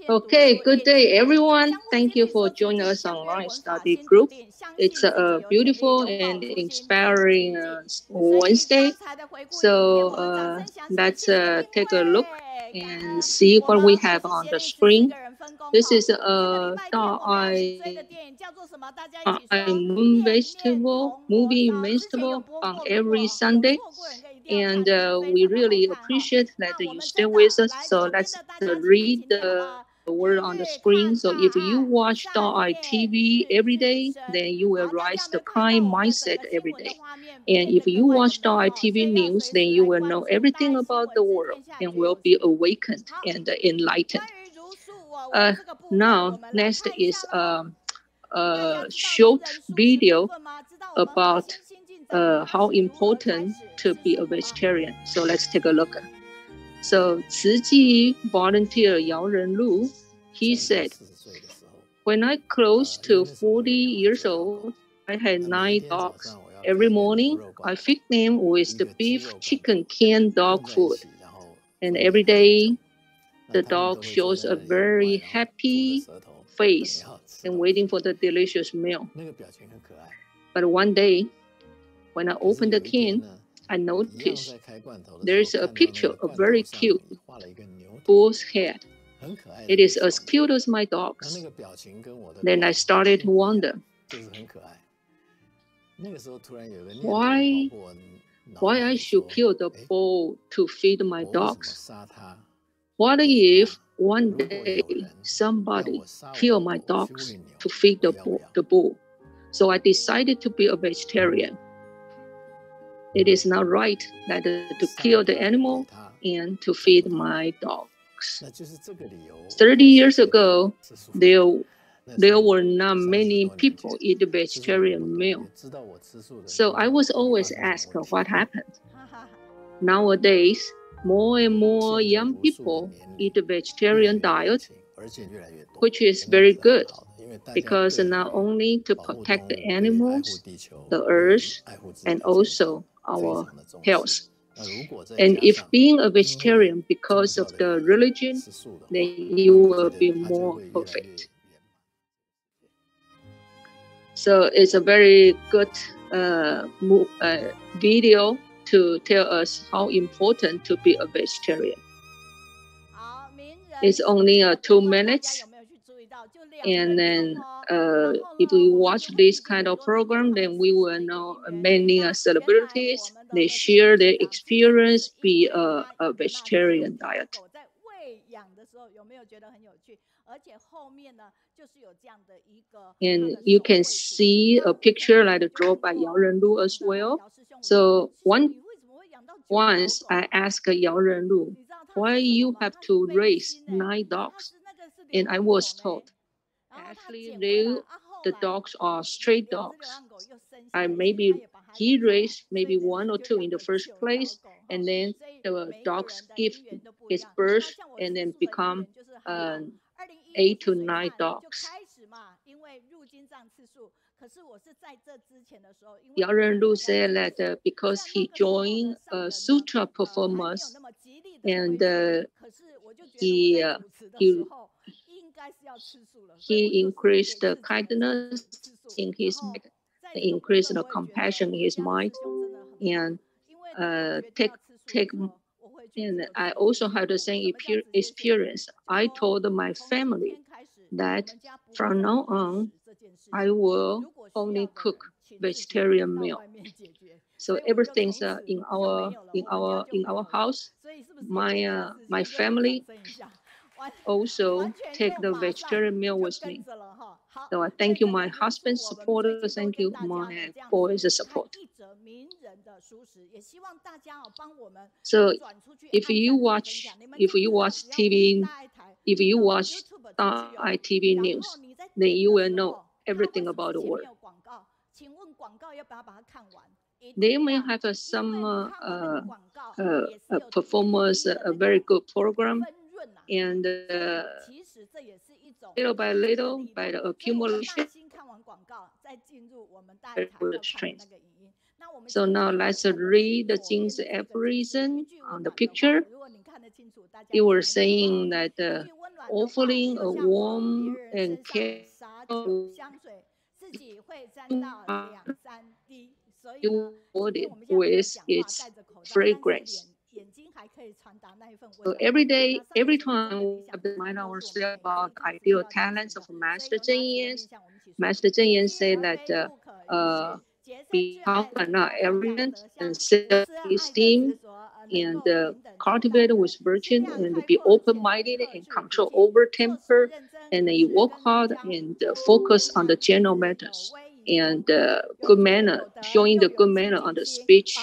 Okay, good day, everyone. Thank you for joining us online study group. It's a beautiful and inspiring Wednesday. So let's take a look and see what we have on the screen. This is a movie vegetable on every Sunday. And we really appreciate that you stay with us. So let's read the word on the screen. So if you watch TV every day, then you will rise the kind mindset every day. And if you watch TV news, then you will know everything about the world and will be awakened and enlightened. Now, next is a short video about how important to be a vegetarian. So let's take a look. So Tzu Ji volunteer Yao Renlu, he said, when I close to 40 years old, I had 9 dogs. Every morning, I feed them with the beef, chicken, canned dog food. And every day, the dog shows a very happy face and waiting for the delicious meal. But one day, when I opened the can, I noticed there's a picture of very cute bull's head. It is as cute as my dog's. Then I started to wonder, why I should kill the bull to feed my dogs? What if one day somebody killed my dogs to feed the bull? So I decided to be a vegetarian. It is not right that to kill the animal and to feed my dogs. 30 years ago, there were not many people eat a vegetarian meal. So I was always asked what happened. Nowadays, more and more young people eat a vegetarian diet, which is very good because not only to protect the animals, the earth, and also our health. And if being a vegetarian because of the religion, then you will be more perfect. So it's a very good video to tell us how important to be a vegetarian. It's only 2 minutes. And then if we watch this kind of program, then we will know many celebrities. They share their experience be a vegetarian diet. And you can see a picture like drawn by Yao Renlu as well. So once I asked Yao Renlu, why you have to raise 9 dogs? And I was told, actually, the dogs are stray dogs. He raised maybe 1 or 2 in the first place, and then the dogs give his birth and then become 8 to 9 dogs. Yao Renlu said that because he joined sutra performance and he increased the kindness in his mind, increased the compassion in his mind, and and I also had the same experience. I told my family that from now on, I will only cook vegetarian meal. So everything's in our house. My family also take the vegetarian meal with me. So I thank you, my husband's supporter. Thank you, my boys' support. So if you watch TV, if you watch TV news, then you will know everything about the world. They may have some performers, a very good program, and little by little, by the accumulation, strength. So now let's read the Jing's aphorism on the picture. It was saying that offering a warm and caring with its fragrance. So every day, every time we have to remind ourselves about the ideal talents of Master Zhenyi. Master Zhenyi said that be humble and not arrogant, and self-esteem, and cultivate with virtue, and be open-minded and control over temper, and then you work hard and focus on the general matters and good manner, showing the good manner on the speech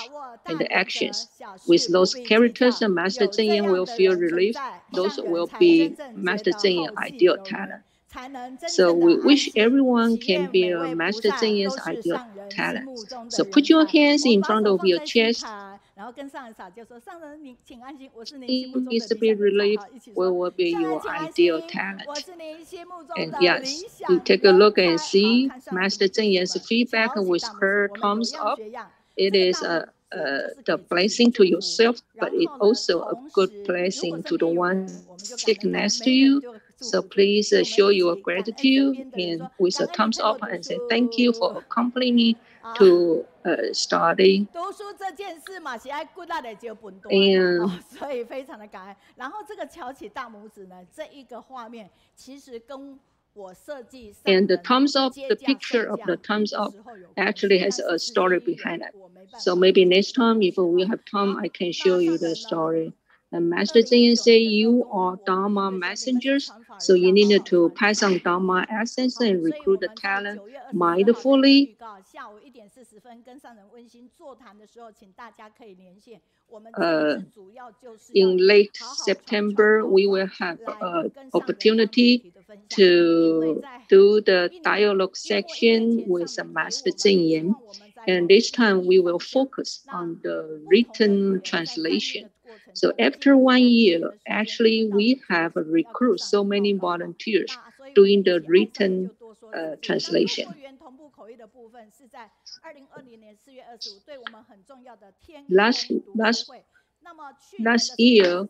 and the actions. With those characters, Master Zhenyi will feel relief. Those will be Master Zhenyi's ideal talent. So we wish everyone can be a Master Zhenyi's ideal talent. So put your hands in front of your chest. Needs to be relieved. What will be your ideal talent? And yes, you take a look and see Master Zhenyi's feedback with her thumbs up. It is the blessing to yourself, but it's also a good blessing to the one sitting next to you. So please show your gratitude and with a thumbs up and say thank you for accompanying me to study. And the thumbs up, the picture of the thumbs up actually has a story behind it. So maybe next time, if we have time, I can show you the story. And Master Zhenyi say you are Dharma messengers, so you need to pass on Dharma essence and recruit the talent mindfully. In late September, we will have an opportunity to do the dialogue section with Master Zhenyi. And this time we will focus on the written translation. So after 1 year, actually we have recruited so many volunteers doing the written translation. Last year,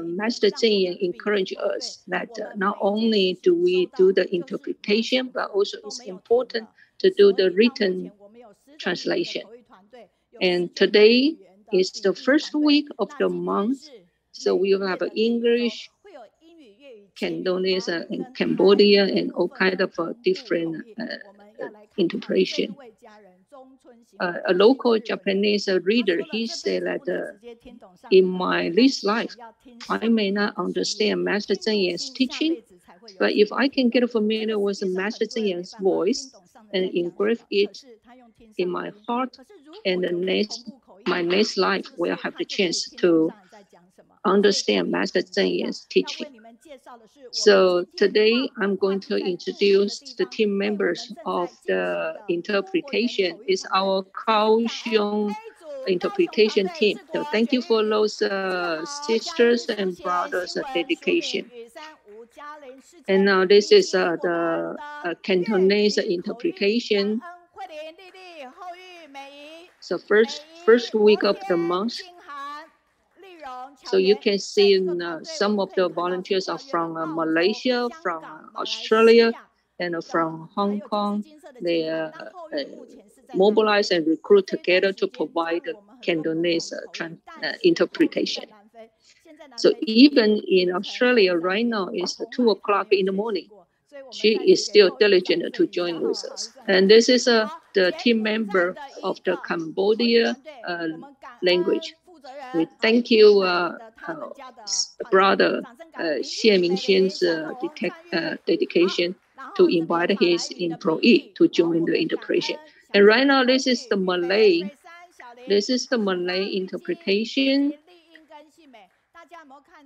Master Zhenyi encouraged us that not only do we do the interpretation, but also it's important to do the written translation. And today is the first week of the month, so we will have English, Cantonese, and Cambodia, and all kinds of different interpretation. A local Japanese reader, he said that in my this life, I may not understand Master Zhenyi's teaching, but if I can get familiar with Master Zhenyi's voice and engrave it in my heart, and my next life will have the chance to understand Master Zhenyi's teaching. So today I'm going to introduce the team members of the interpretation. It's our Kaohsiung interpretation team. So thank you for those sisters and brothers' dedication. And now this is the Cantonese interpretation. So first week of the month. So you can see some of the volunteers are from Malaysia, from Australia, and from Hong Kong. They mobilize and recruit together to provide the Cantonese interpretation. So even in Australia right now, it's 2 o'clock in the morning. She is still diligent to join with us. And this is the team member of the Cambodia language. We thank you, brother Xie Mingxian's dedication to invite his employee to join the interpretation. And right now, this is the Malay. This is the Malay interpretation.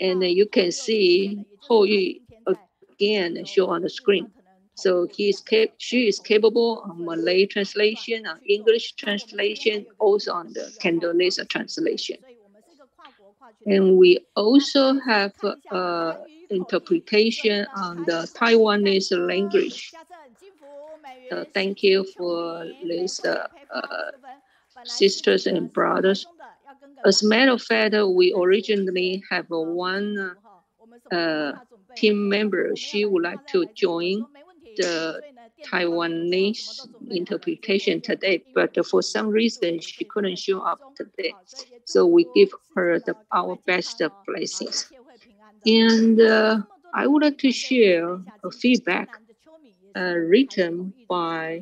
And you can see Hou Yu again show on the screen. So she is capable of Malay translation, English translation, also on the Cantonese translation. And we also have interpretation on the Taiwanese language. thank you for these sisters and brothers. As a matter of fact, we originally have one team member. She would like to join the Taiwanese interpretation today, but for some reason she couldn't show up today. So we give her our best blessings. And I would like to share a feedback written by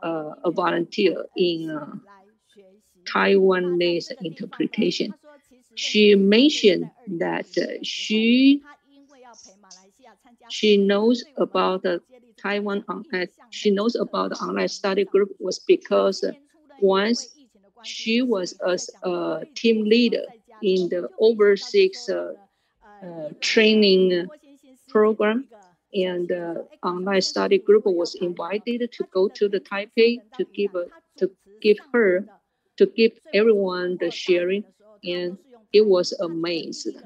a volunteer in Taiwanese interpretation. She mentioned that she knows about the Taiwan. She knows about the online study group was because once she was as a team leader in the overseas training program, and the online study group was invited to go to the Taipei to give everyone the sharing, and it was amazing.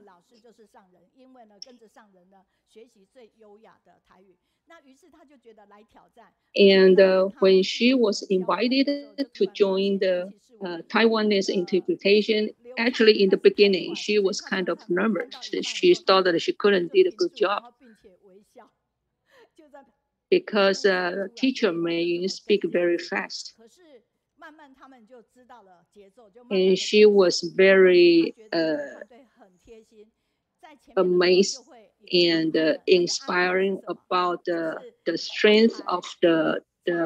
And when she was invited to join the Taiwanese interpretation, actually in the beginning, she was kind of nervous. She thought that she couldn't do a good job because teacher Meiyun speak very fast. And she was very amazed and inspiring about the strength of the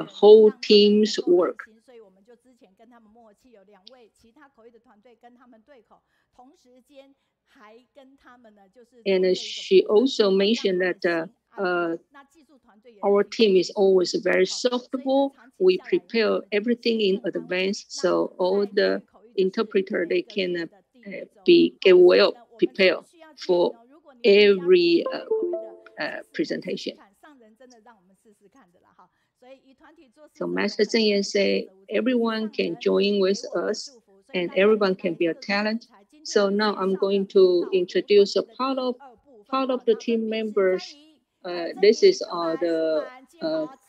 whole team's work. And she also mentioned that our team is always very softable. We prepare everything in advance, so all the interpreter they can get well prepared for every presentation. So Master Zeng say everyone can join with us and everyone can be a talent. So now I'm going to introduce a part of the team members. This is the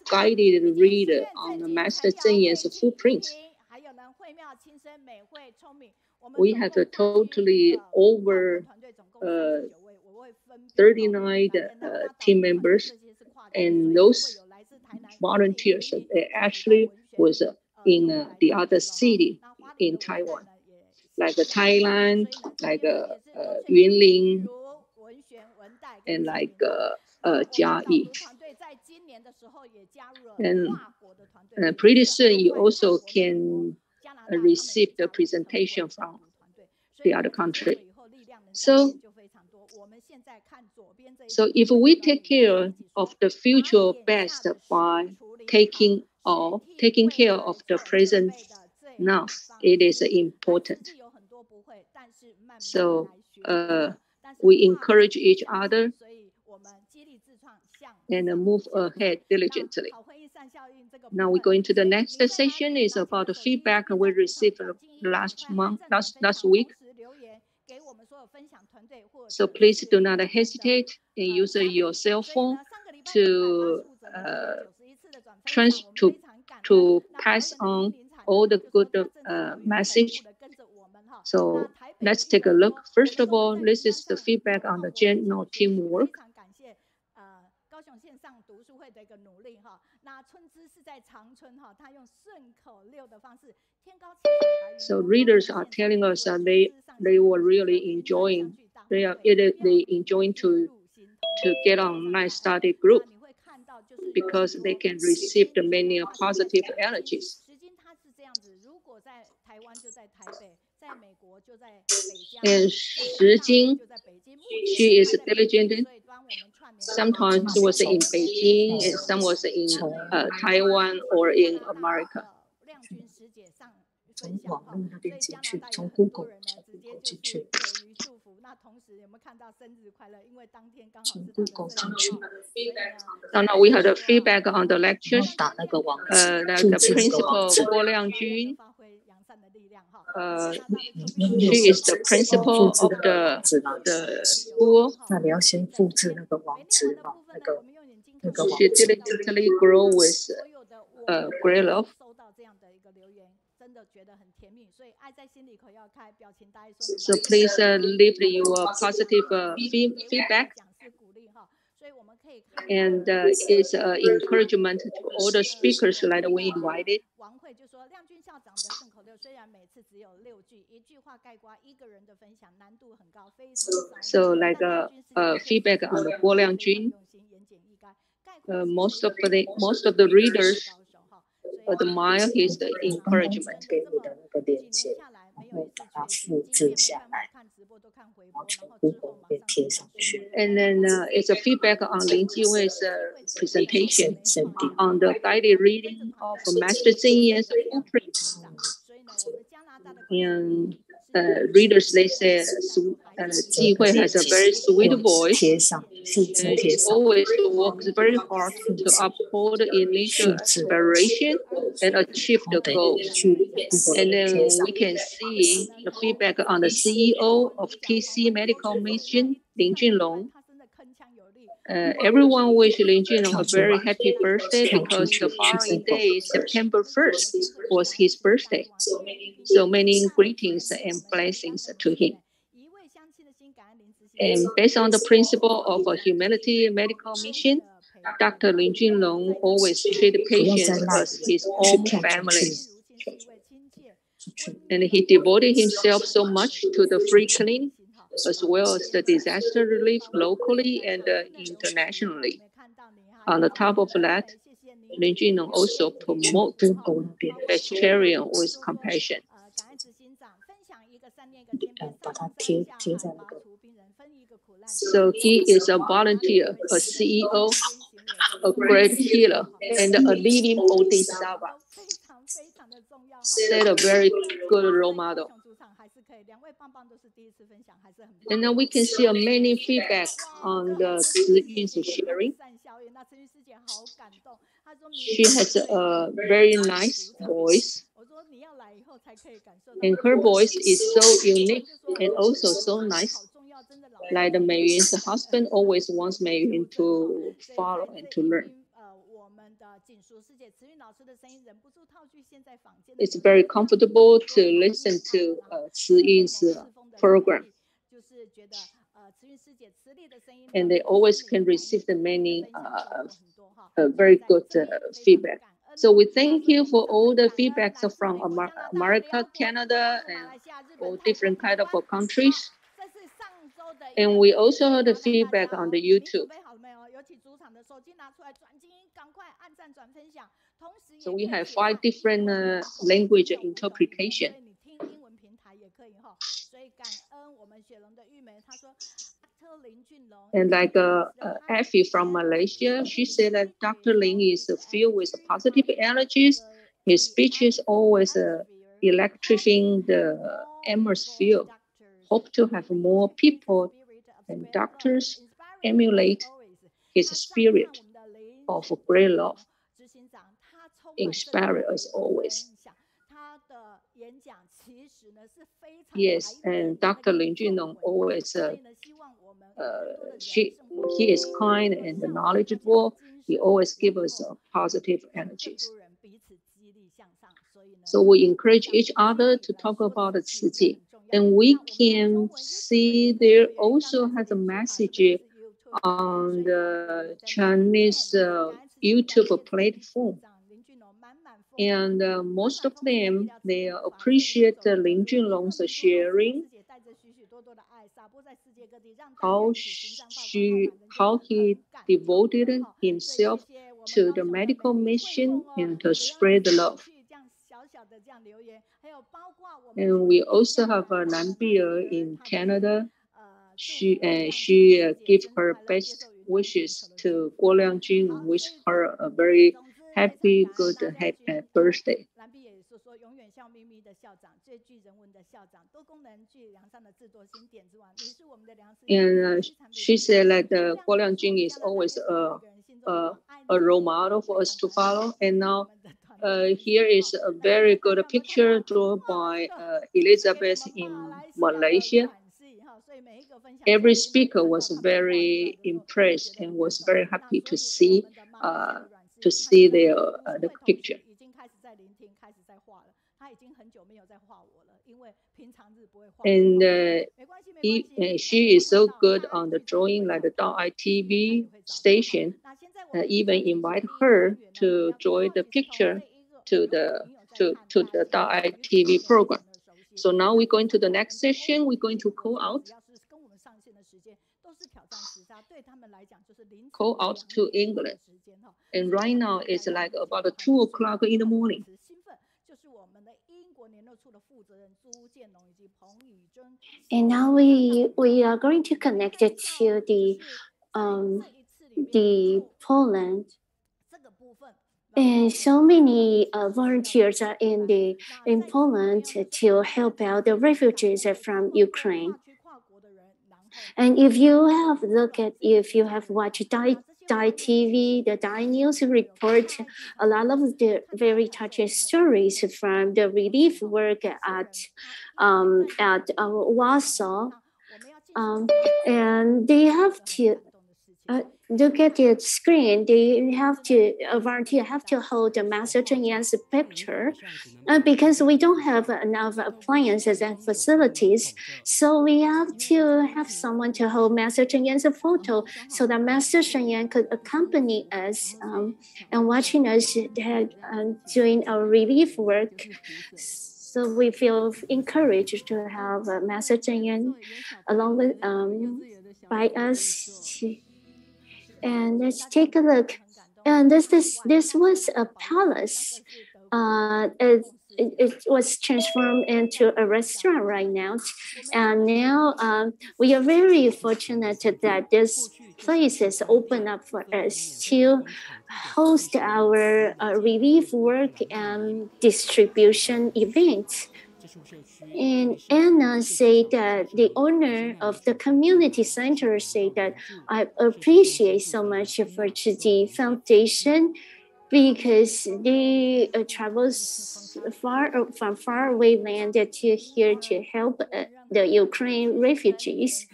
guided reader on the Master Zeng's footprint. We have a totally over 39 team members, and those volunteers they actually was in the other city in Taiwan, like Thailand, like Yuanling, and like Jiayi. And pretty soon you also can receive the presentation from the other country. So if we take care of the future best by taking care of the present now, it is important. So we encourage each other and move ahead diligently. Now we go into the next session. Is about the feedback we received last week. So please do not hesitate and use your cell phone to pass on all the good message. So let's take a look. First of all, this is the feedback on the general teamwork. So readers are telling us that they were really enjoying. They enjoying to get online study group because they can receive the many positive energies. And Xiuzhen, she is diligent. Sometimes was in Beijing and some was in Taiwan or in America. 从网络那边进去，从 Google 进去，从 Google 进去。Now we had a feedback on the lectures. 打那个网址， the principal Liang she is the principal of the school. 那你要先复制那个网址嘛，那个网址。She diligently grow with great love. So please leave your positive feedback. And it's encouragement to all the speakers like we invited. So like feedback on the Guo Liangjun. Most of the readers admire his encouragement. And then it's a feedback on Liang Zhiwei's presentation on the guided reading of Master Zeng's blueprint. And readers, they say Zhiwei has a very sweet voice. And she always works very hard to uphold initial aspiration and achieve the goals. And then we can see the feedback on the CEO of TC Medical Mission, Liang Jianlong. Everyone wished Liang Jianlong a very happy birthday because the following day, September 1st, was his birthday. So many greetings and blessings to him. And based on the principle of a humanity medical mission, Dr. Liang Jianlong always treated patients as his own family. And he devoted himself so much to the free clinic, as well as the disaster relief locally and internationally. On the top of that, Liang Jianlong also promotes vegetarian with compassion. So he is a volunteer, a CEO, a great healer, and a living bodhisattva. Set a very good role model. And then we can see many feedback on the Ziyun's sharing. She has a very nice voice. And her voice is so unique and also so nice. Like the Meiyun's husband always wants Meiyun to follow and to learn. It's very comfortable to listen to Ziyun's program. And they always can receive the many very good feedback. So we thank you for all the feedbacks from America, Canada, and all different kind of countries. And we also heard the feedback on the YouTube. So we have 5 different language interpretation. And like Effie from Malaysia, she said that Dr. Liang is filled with positive energies. His speech is always electrifying the atmosphere. Hope to have more people and doctors emulate his spirit of great love. Inspire us always. Yes, and Dr. Liang Jianlong always, he is kind and knowledgeable. He always gives us positive energies. So we encourage each other to talk about the Tzu Ji. And we can see there also has a message on the Chinese YouTube platform. And most of them, they appreciate Liang Jianlong's sharing, how he devoted himself to the medical mission and to spread the love. And we also have a Nambier in Canada. She gives her best wishes to Guo Liangjun and wish her a very happy, good, happy birthday. And she said that Guo Liangjun is always a role model for us to follow. And now here is a very good picture drawn by Elizabeth in Malaysia. Every speaker was very impressed and was very happy to see to see the picture. And she is so good on the drawing, like the .itv station. Even invite her to join the picture to the .itv program. So now we're going to the next session. We're going to call out to England. And right now it's like about 2 o'clock in the morning. And now we are going to connect it to the Poland. And so many volunteers are in Poland to help out the refugees from Ukraine. And if you have watched Dai TV, the Dai News report, a lot of the very touching stories from the relief work at Warsaw, and they have to look at the screen. They have to volunteer have to hold the Master Zhenyi's picture, because we don't have enough appliances and facilities. So we have to have someone to hold Master Zhenyi's photo, so that Master Zhenyi could accompany us and watching us doing our relief work. So we feel encouraged to have Master Zhenyi along with by us. And let's take a look. And this was a palace. It was transformed into a restaurant right now. And now we are very fortunate that this place is open up for us to host our relief work and distribution events. And Anna said that the owner of the community center said that I appreciate so much for the foundation, because they travel from far away land to here to help the Ukraine refugees.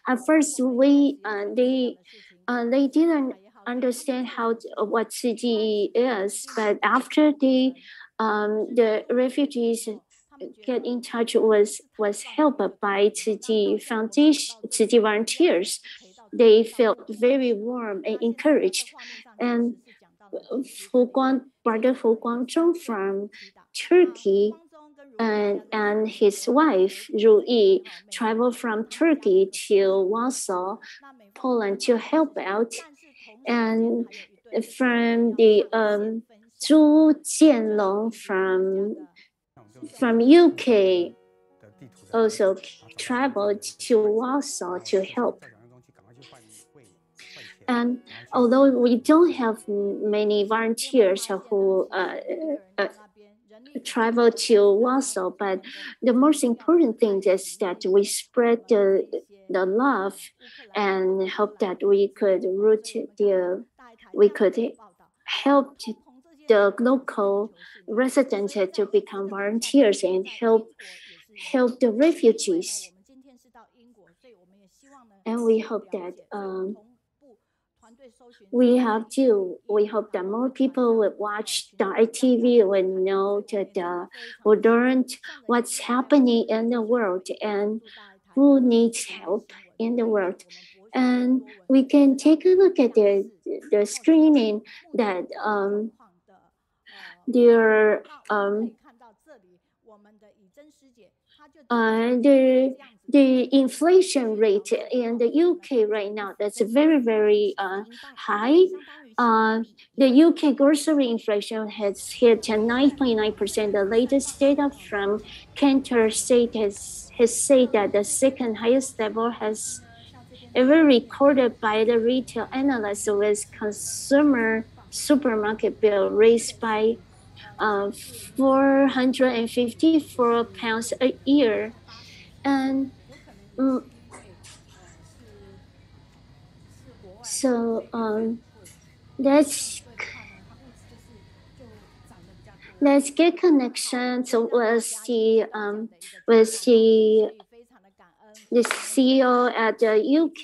At first, they didn't understand what CGE is, but after the refugees get in touch was helped by the foundation, the volunteers. They felt very warm and encouraged. And Brother Hu Guangzhong from Turkey and his wife Ru Yi traveled from Turkey to Warsaw, Poland to help out. And from the Zhu Jianlong from UK also traveled to Warsaw to help. And although we don't have many volunteers who travel to Warsaw, but the most important thing is that we spread the love and hope that we could help the local residents to become volunteers and help the refugees. And we hope that we hope that more people would watch the ITV, would know that would learn what's happening in the world and who needs help in the world. And we can take a look at the screening that the inflation rate in the UK right now, that's very, very high. The UK grocery inflation has hit 9.9%. The latest data from Cantor State has said that the second highest level has ever recorded by the retail analyst, with consumer supermarket bill raised by £454 a year. And so let's get connections with the CEO at the UK.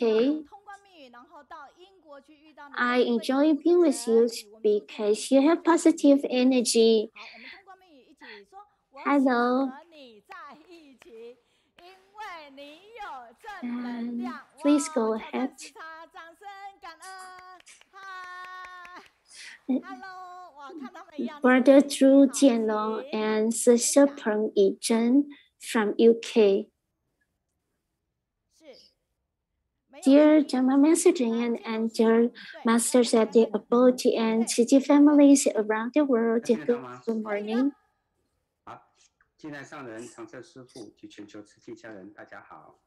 I enjoy being with you because you have positive energy. Hello. And please go ahead. Brother Zhu Jianlong and Sister Peng Yizhen from UK. Dear German Master Zhenyi and dear masters at the abode and Qiji families around the world, good morning. 进来上人、长彻师父及全球慈济家人，大家好。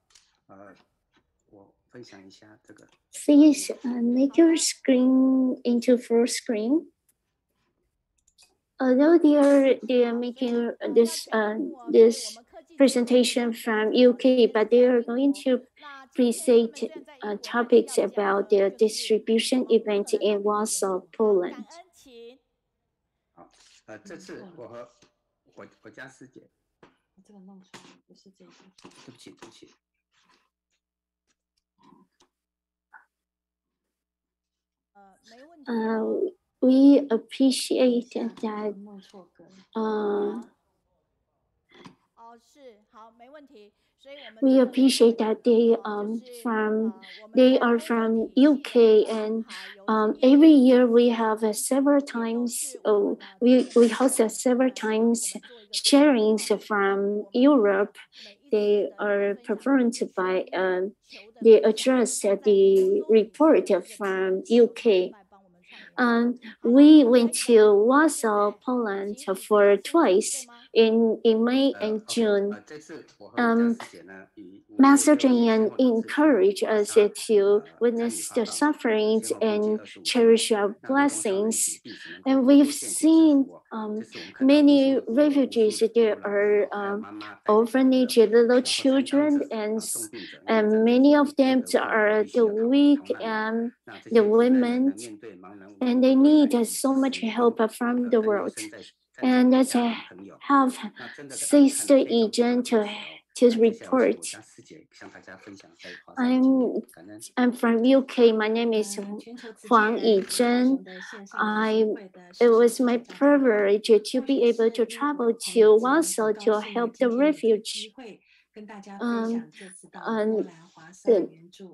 我分享一下这个。Please make your screen into full screen. Although they are making this presentation from UK, but they are going to present topics about the distribution event in Warsaw, Poland. 好，这次我和我家师姐，这个弄出来不是这个。对不起，对不起。We appreciate that. We appreciate that they are from UK, and every year we have several times. We host several times sharings from Europe. They are performed by they address the report from UK. We went to Warsaw, Poland for twice in May and June. Master Zhenyi encouraged us to witness the sufferings and cherish our blessings. And we've seen many refugees. There are orphanage little children, and many of them are the weak and the women, and they need so much help from the world. And let's have Sister Yizhen to report. I'm from UK. My name is Huang Yizhen. It was my privilege to be able to travel to Warsaw to help the refugees.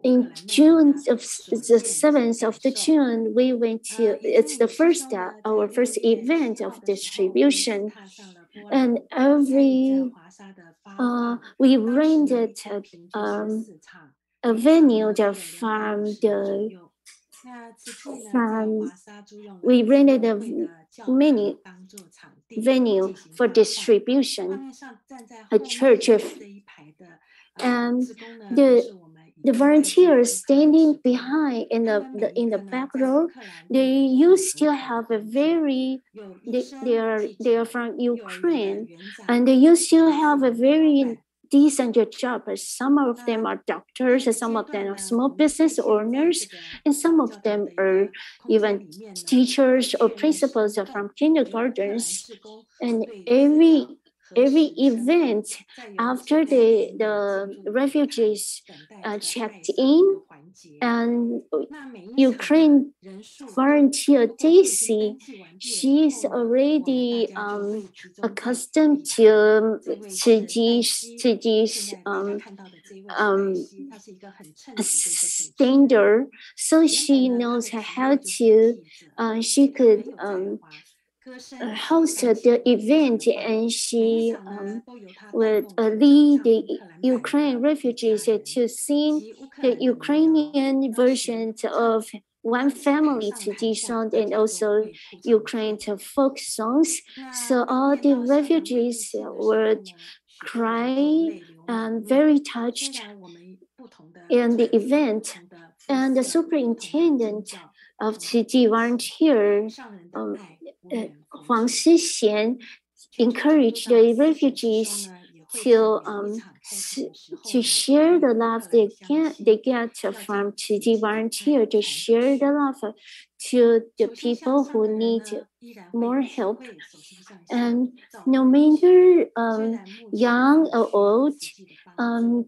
In June, of the 7th of June, we went to, it's the first, our first event of distribution. And we rented a venue we rented a mini venue for distribution, a church and the volunteers standing behind in the back row, they used to have a very they are from Ukraine, and they used to have a very decent job. Some of them are doctors, some of them are small business owners, and some of them are even teachers or principals from kindergartens. And every event after the refugees checked in, and Ukraine volunteer Daisy, she's already accustomed to Ziji's standard, so she knows how to she could hosted the event, and she would lead the Ukraine refugees to sing the Ukrainian version of One Family Tzu song, and also Ukraine folk songs. So all the refugees would cry and very touched in the event. And the superintendent of Tzu volunteer, Huang encouraged the refugees to share the love they get from Tzu volunteer, to share the love to the people who need more help. And no matter young or old,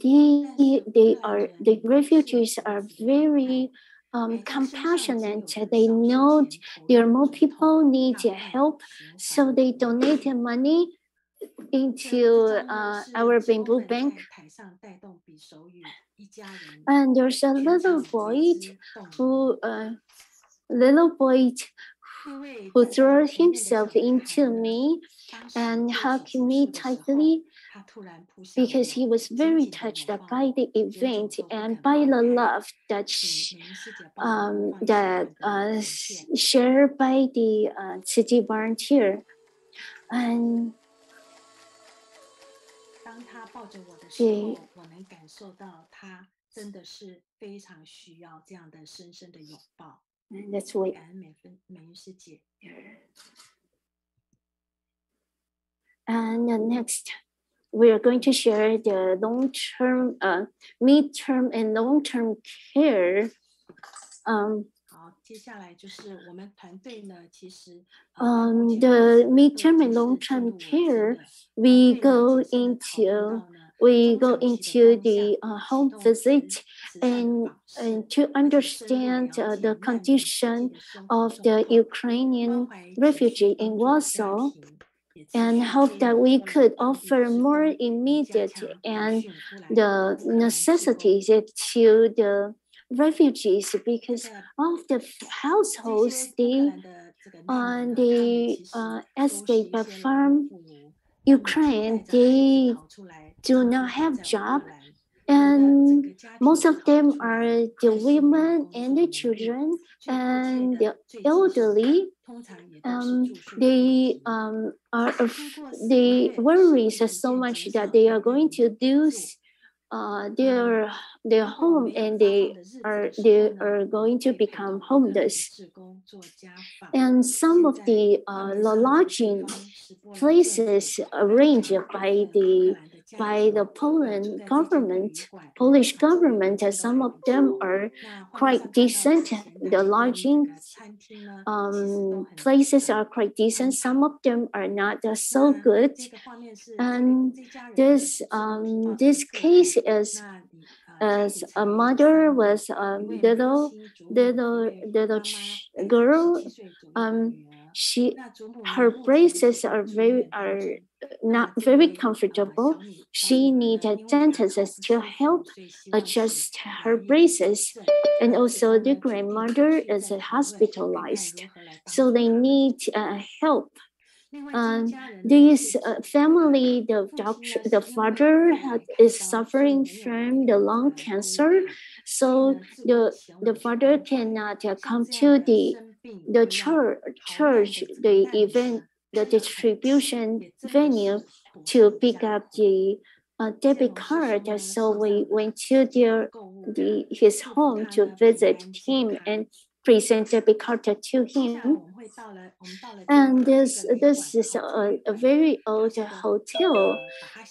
the refugees are very compassionate. They know there are more people need help, so they donate money into our bamboo bank. And there's a little boy who threw himself into me and hugged me tightly because he was very touched by the event and by the love that shared by the city volunteer. And 当他抱着我的时候，我能感受到他真的是非常需要这样的深深的拥抱。That's why. 感恩美云师姐。And next, we are going to share the long-term, mid-term, and long-term care. 好，接下来就是我们团队呢，其实the mid-term and long-term care, we go into the home visit and to understand the condition of the Ukrainian refugee in Warsaw, and hope that we could offer more immediate and the necessities to the refugees, because of the households they escape from Ukraine, they do not have job, and most of them are the women and the children and the elderly. They worry so much that they are going to lose their home, and they are going to become homeless. And some of the lodging places arranged by the Polish government, some of them are quite decent. The lodging places are quite decent. Some of them are not so good. And this case is as a mother was a little girl. Her braces are not very comfortable. She needs a dentist to help adjust her braces, and also the grandmother is hospitalized, so they need help. This family, the father is suffering from the lung cancer, so the father cannot come to the church, the event, the distribution venue to pick up the debit card. So we went to his home to visit him and present debit card to him. And this is a very old hotel,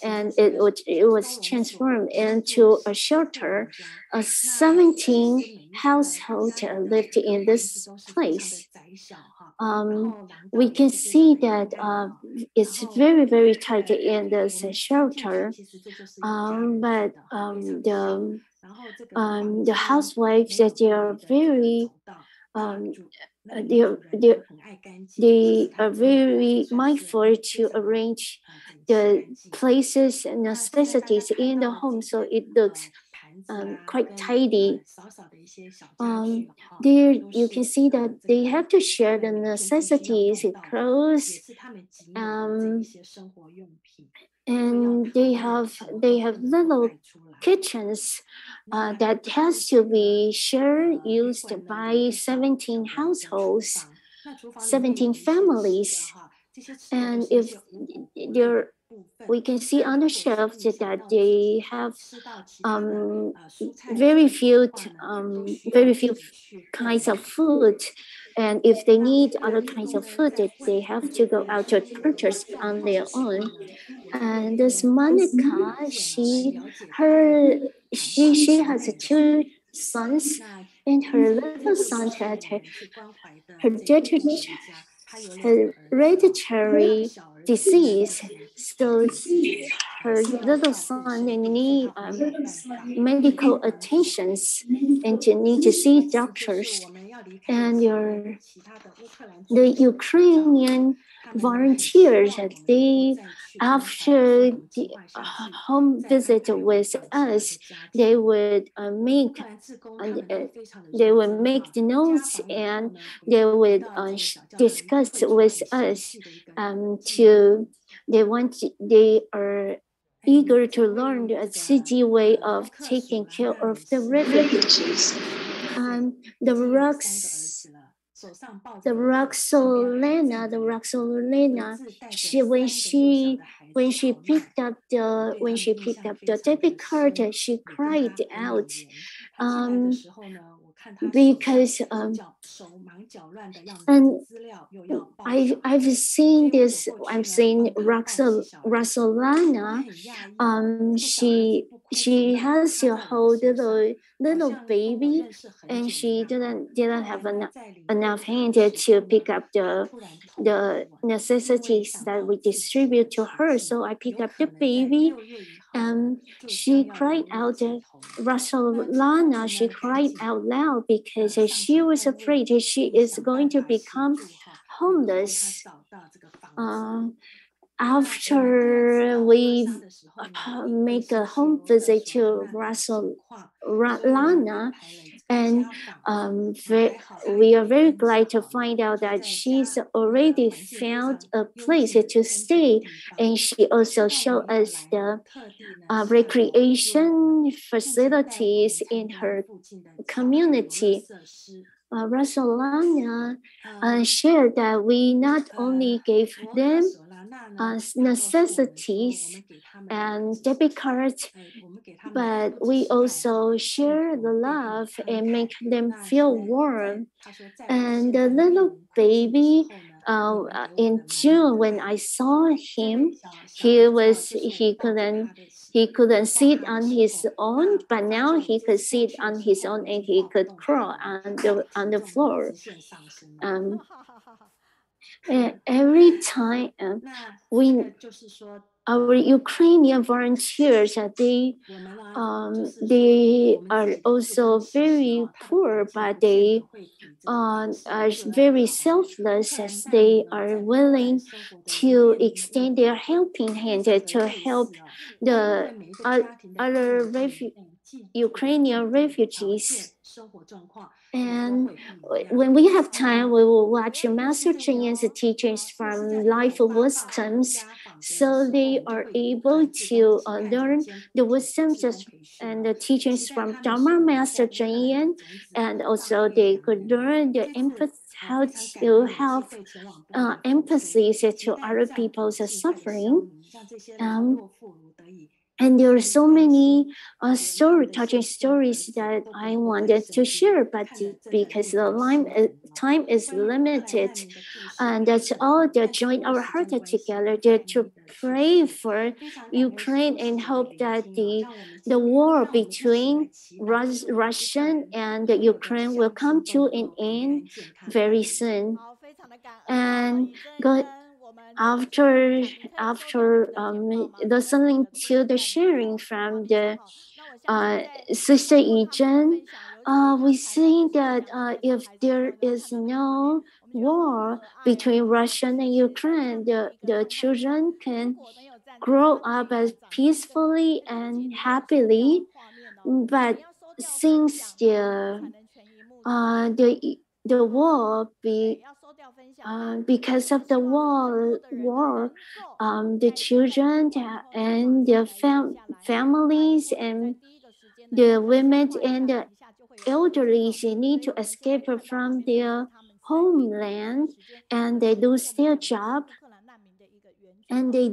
and it was transformed into a shelter. 17 households lived in this place. We can see that it's very, very tight in this shelter, but the housewives, that they are very they are very mindful to arrange the places and necessities in the home, so it looks quite tidy. There you can see that they have to share the necessities, clothes, and they have little kitchens that has to be shared, used by 17 households, 17 families. And if we can see on the shelves that they have very few kinds of food, and if they need other kinds of food, they have to go out to purchase on their own. And this Monica, she has 2 sons, and her little son had hereditary disease. So her little son need medical attentions and to need to see doctors. And the Ukrainian volunteers, they after the home visit with us, they would make the notes and they would discuss with us. They are eager to learn the Zhu Jianlong of taking care of the refugees. The Roxolena, when she picked up the debit card, she cried out. Because and I've seen this. I'm saying Roxolana. She has to hold little baby, and she didn't have enough hand to pick up the necessities that we distribute to her. So I pick up the baby. She cried out, Roxolana, she cried out loud because she was afraid she is going to become homeless. After we make a home visit to Roxolana, and we are very glad to find out that she's already found a place to stay, and she also showed us the recreation facilities in her community. Roxolana shared that we not only gave them necessities and debit cards, but we also share the love and make them feel warm. And the little baby, in June when I saw him, he couldn't sit on his own, but now he could sit on his own and he could crawl on the floor. Every time our Ukrainian volunteers, they are also very poor, but they are very selfless, as they are willing to extend their helping hand to help the other Ukrainian refugees. And when we have time, we will watch Master Zhenyi's teachings from Life of Wisdoms, so they are able to learn the wisdoms and the teachings from Dharma Master Zhenyi, and also they could learn the how to have empathy to other people's suffering. And there are so many touching stories that I wanted to share, but because the time is limited, and that's all that join our hearts together to pray for Ukraine and hope that the war between Russia and Ukraine will come to an end very soon. And God, after listening to the sharing from the Sister Yizhen, we think that if there is no war between Russia and Ukraine, the children can grow up as peacefully and happily. But since the war because of the war, the children and the families and the women and the elderly need to escape from their homeland, and they lose their job, and they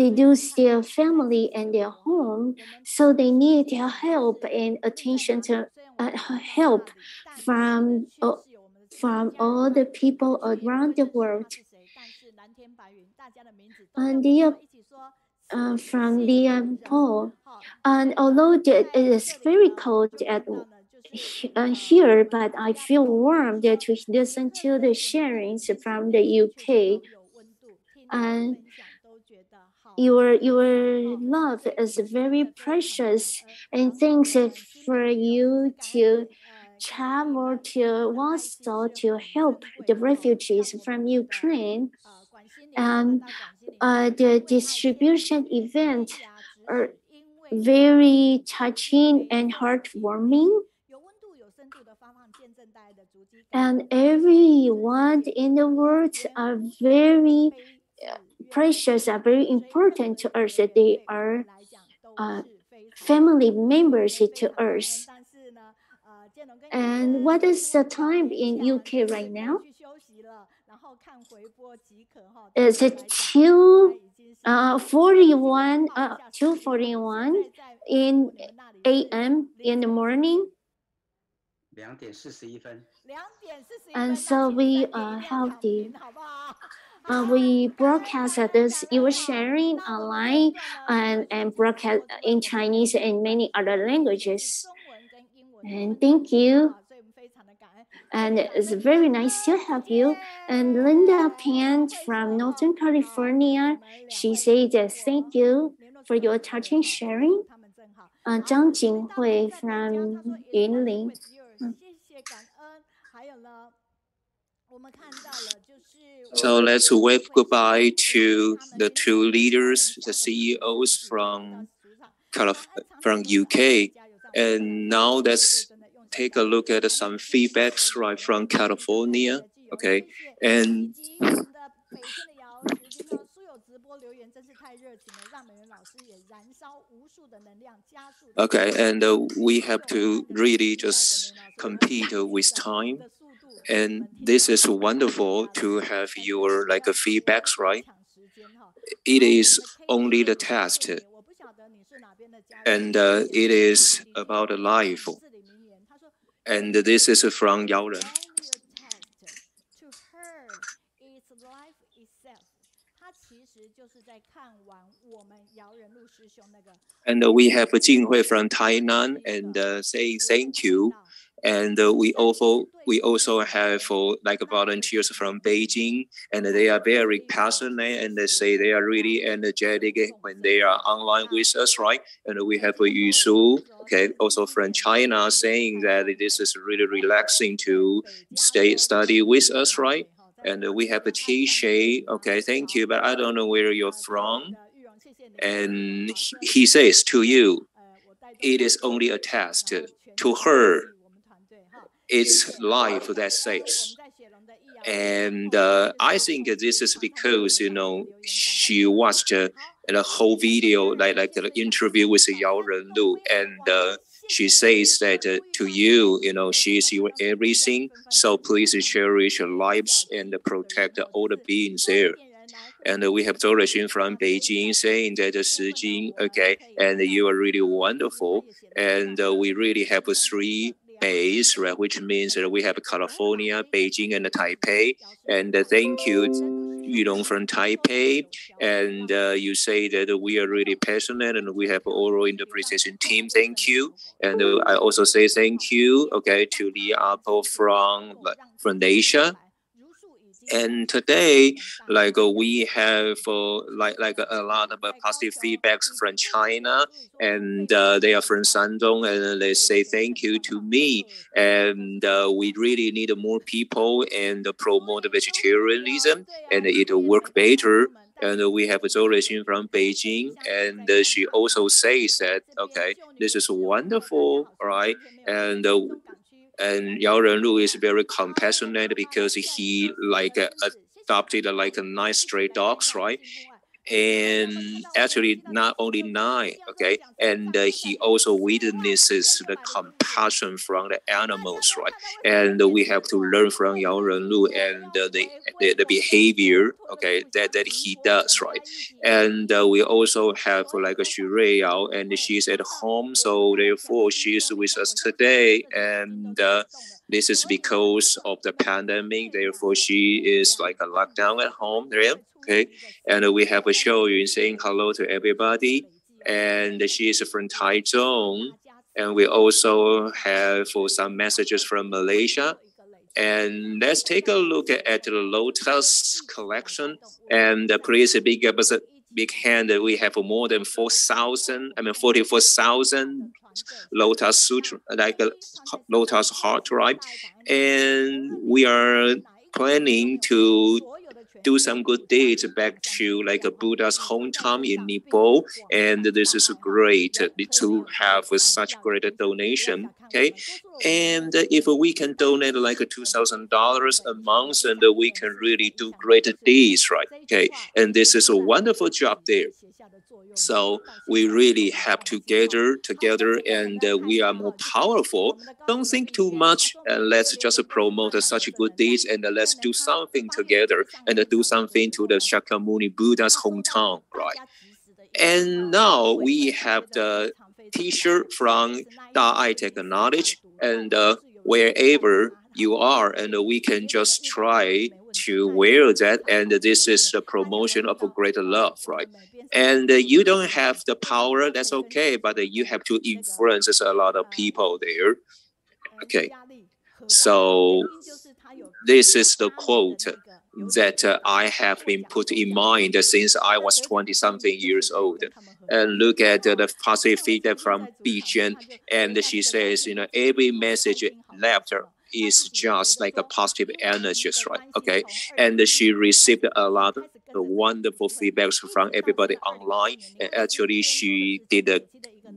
lose their family and their home, so they need help and attention to help from all the people around the world. And from Liang Paul, and although it is very cold here, but I feel warm there to listen to the sharings from the UK. Your love is very precious, and thanks for you to travel to Warsaw to help the refugees from Ukraine. And the distribution event are very touching and heartwarming. And everyone in the world are very precious, are very important to us. They are family members to us. And what is the time in UK right now? It's 2:41 in a.m. in the morning. And so we have we broadcast this. You were sharing online and broadcast in Chinese and many other languages. And thank you. And it's very nice to have you. And Linda Pan from Northern California, she said thank you for your touching sharing. Zhang Jinghui from Yunlin. So let's wave goodbye to the two leaders, the CEOs from UK. And now let's take a look at some feedbacks right from California. Okay. And okay, and we have to really just compete with time. And this is wonderful to have your feedbacks, right? It is only the test, and it is about life. And this is from Yaoren. And we have Jinghui from Tainan and saying thank you. And we also have volunteers from Beijing, and they are very passionate, and they say they are really energetic when they are online with us, right? And we have Yushu, okay, also from China, saying that this is really relaxing to study with us, right? And we have Tishay, okay, thank you, but I don't know where you're from. And he says to you, it is only a test. To her, it's life that saves. And I think this is because, she watched the whole video, like the interview with Yao Renlu, and she says that to you, she is your everything. So please cherish your lives and protect all the beings there. And we have Zhou Lexun from Beijing saying that Shijing, okay, and you are really wonderful. And we really have 3 base, right, which means that we have California, Beijing, and Taipei. And thank you, Yulong from Taipei. And you say that we are really passionate, and we have oral interpretation team. Thank you. And I also say thank you, okay, to the Apple from Asia. And today, we have a lot of positive feedbacks from China, and they are from Shandong, and they say thank you to me. And we really need more people and promote vegetarianism, and it will work better. And we have Zhou Lexun from Beijing, and she also says that, okay, this is wonderful, right? And Yao Renlu is very compassionate because he adopted 9 stray dogs, right? And actually not only 9, okay, and he also witnesses the compassion from the animals, right? And we have to learn from Yao Renlu and the behavior, okay, that he does, right? And we also have Xu Ruiyao, and she's at home, so therefore she is with us today. And this is because of the pandemic, therefore she is a lockdown at home there. Okay, and we have Xiuzhen saying hello to everybody, and she is from Taichung, and we also have some messages from Malaysia, And let's take a look at the Lotus collection. And please big up a big hand. We have more than 44,000 Lotus Sutra, like a Lotus heart, right? And we are planning to do some good deeds back to like a Buddha's hometown in Nepal, and this is great to have such great donation. Okay, and if we can donate like $2,000 a month, and we can really do great deeds, right? Okay, and this is a wonderful job there. So we really have to gather together, and we are more powerful. Don't think too much, and let's just promote such good deeds, and let's do something together, and do something to the Shakyamuni Buddha's hometown, right? And now we have the T-shirt from Da'ai Technology, and wherever you are, and we can just try to wear that, and this is the promotion of a greater love, right? And you don't have the power, that's okay, but you have to influence a lot of people there. Okay, so this is the quote that I have been put in mind since I was 20-something years old. And look at the positive feedback from Meiyun, and she says, you know, every message left her is just like a positive energy, right? Okay, and she received a lot of wonderful feedbacks from everybody online. And actually, she did a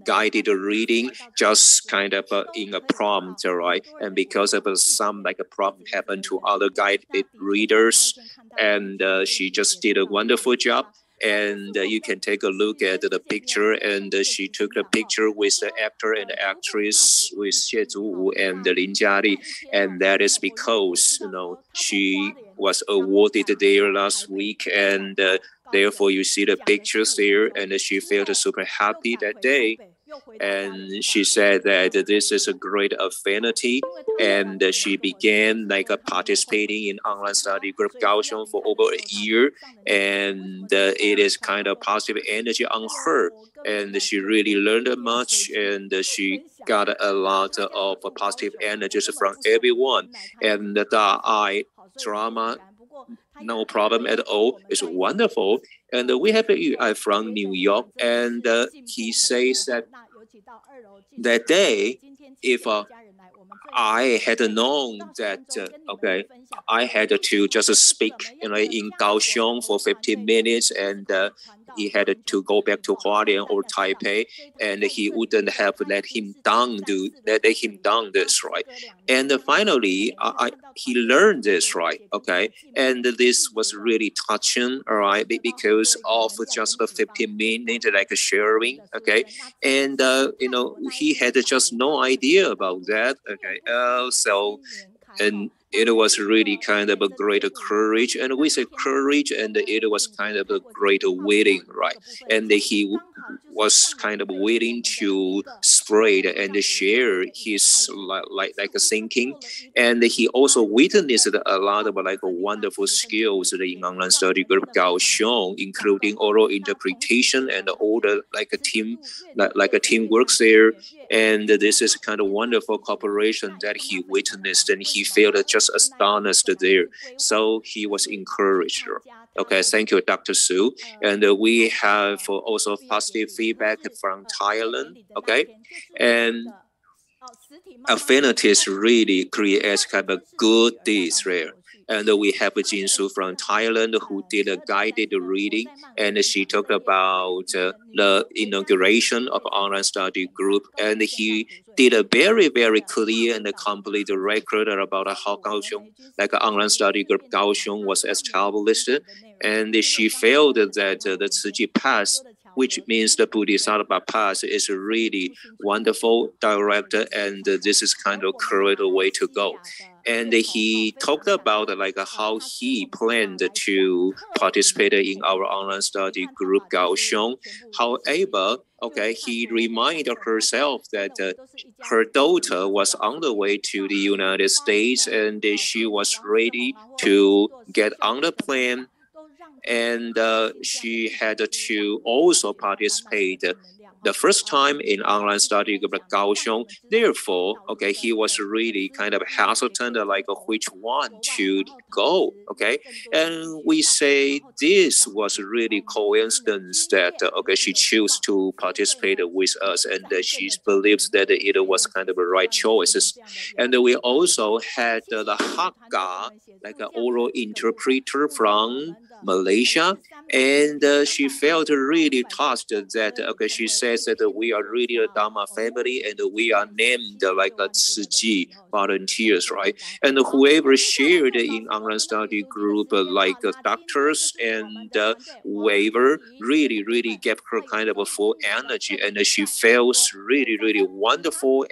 guided reading, just kind of in a prompt, right? And because of some like a problem happened to other guided readers, and she just did a wonderful job. And you can take a look at the picture, and she took the picture with the actor and the actress, with Xie Zuwu and Lin Jiali, and that is because, you know, she was awarded there last week, and therefore you see the pictures there, and she felt super happy that day. And she said that this is a great affinity, and she began like participating in online study group Kaohsiung for over a year, and it is kind of positive energy on her, and she really learned much, and she got a lot of positive energies from everyone. And the I drama, no problem at all, it's wonderful. And we have a UI from New York, and he says that that day, if I had known that, okay, I had to just speak, you know, in Kaohsiung for 15 minutes, and he had to go back to Hualien or Taipei, and he wouldn't have let him down this, right? And finally, he learned this, right? Okay, and this was really touching, all right, because of just the 15 minutes like sharing, okay, and you know, he had just no idea about that, okay, and it was really kind of a great courage, and we say courage, and it was kind of a great willing, right? And he was kind of willing to spread and share his like thinking, and he also witnessed a lot of like wonderful skills in online study group Kaohsiung, including oral interpretation and all the like a team works there. And this is kind of wonderful cooperation that he witnessed, and he felt just astonished there. So he was encouraged. Okay, thank you, Dr. Su. And we have also positive feedback from Thailand. Okay, and Affinities really creates kind of good deeds there. And we have Jinsu from Thailand who did a guided reading, and she talked about the inauguration of online study group, and he did a very, very clear and complete record about how Kaohsiung, like an online study group Kaohsiung, was established, and she felt that the Ciji path, which means the Bodhisattva path, is really wonderful, direct, and this is kind of correct way to go. And he talked about like how he planned to participate in our online study group Kaohsiung. However, okay, he reminded herself that her daughter was on the way to the United States, and she was ready to get on the plane, and she had to also participate the first time in online study of Kaohsiung. Therefore, okay, he was really kind of hesitant, like which one to go, okay? And we say this was really coincidence that, okay, she chose to participate with us, and she believes that it was kind of a right choices. And we also had the Hakka, like an oral interpreter from Malaysia, and she felt really touched that, okay, she says that we are really a Dharma family and we are named like a Tzu volunteers, right? And whoever shared in online study group, like doctors and whoever, really gave her kind of a full energy, and she feels really wonderful,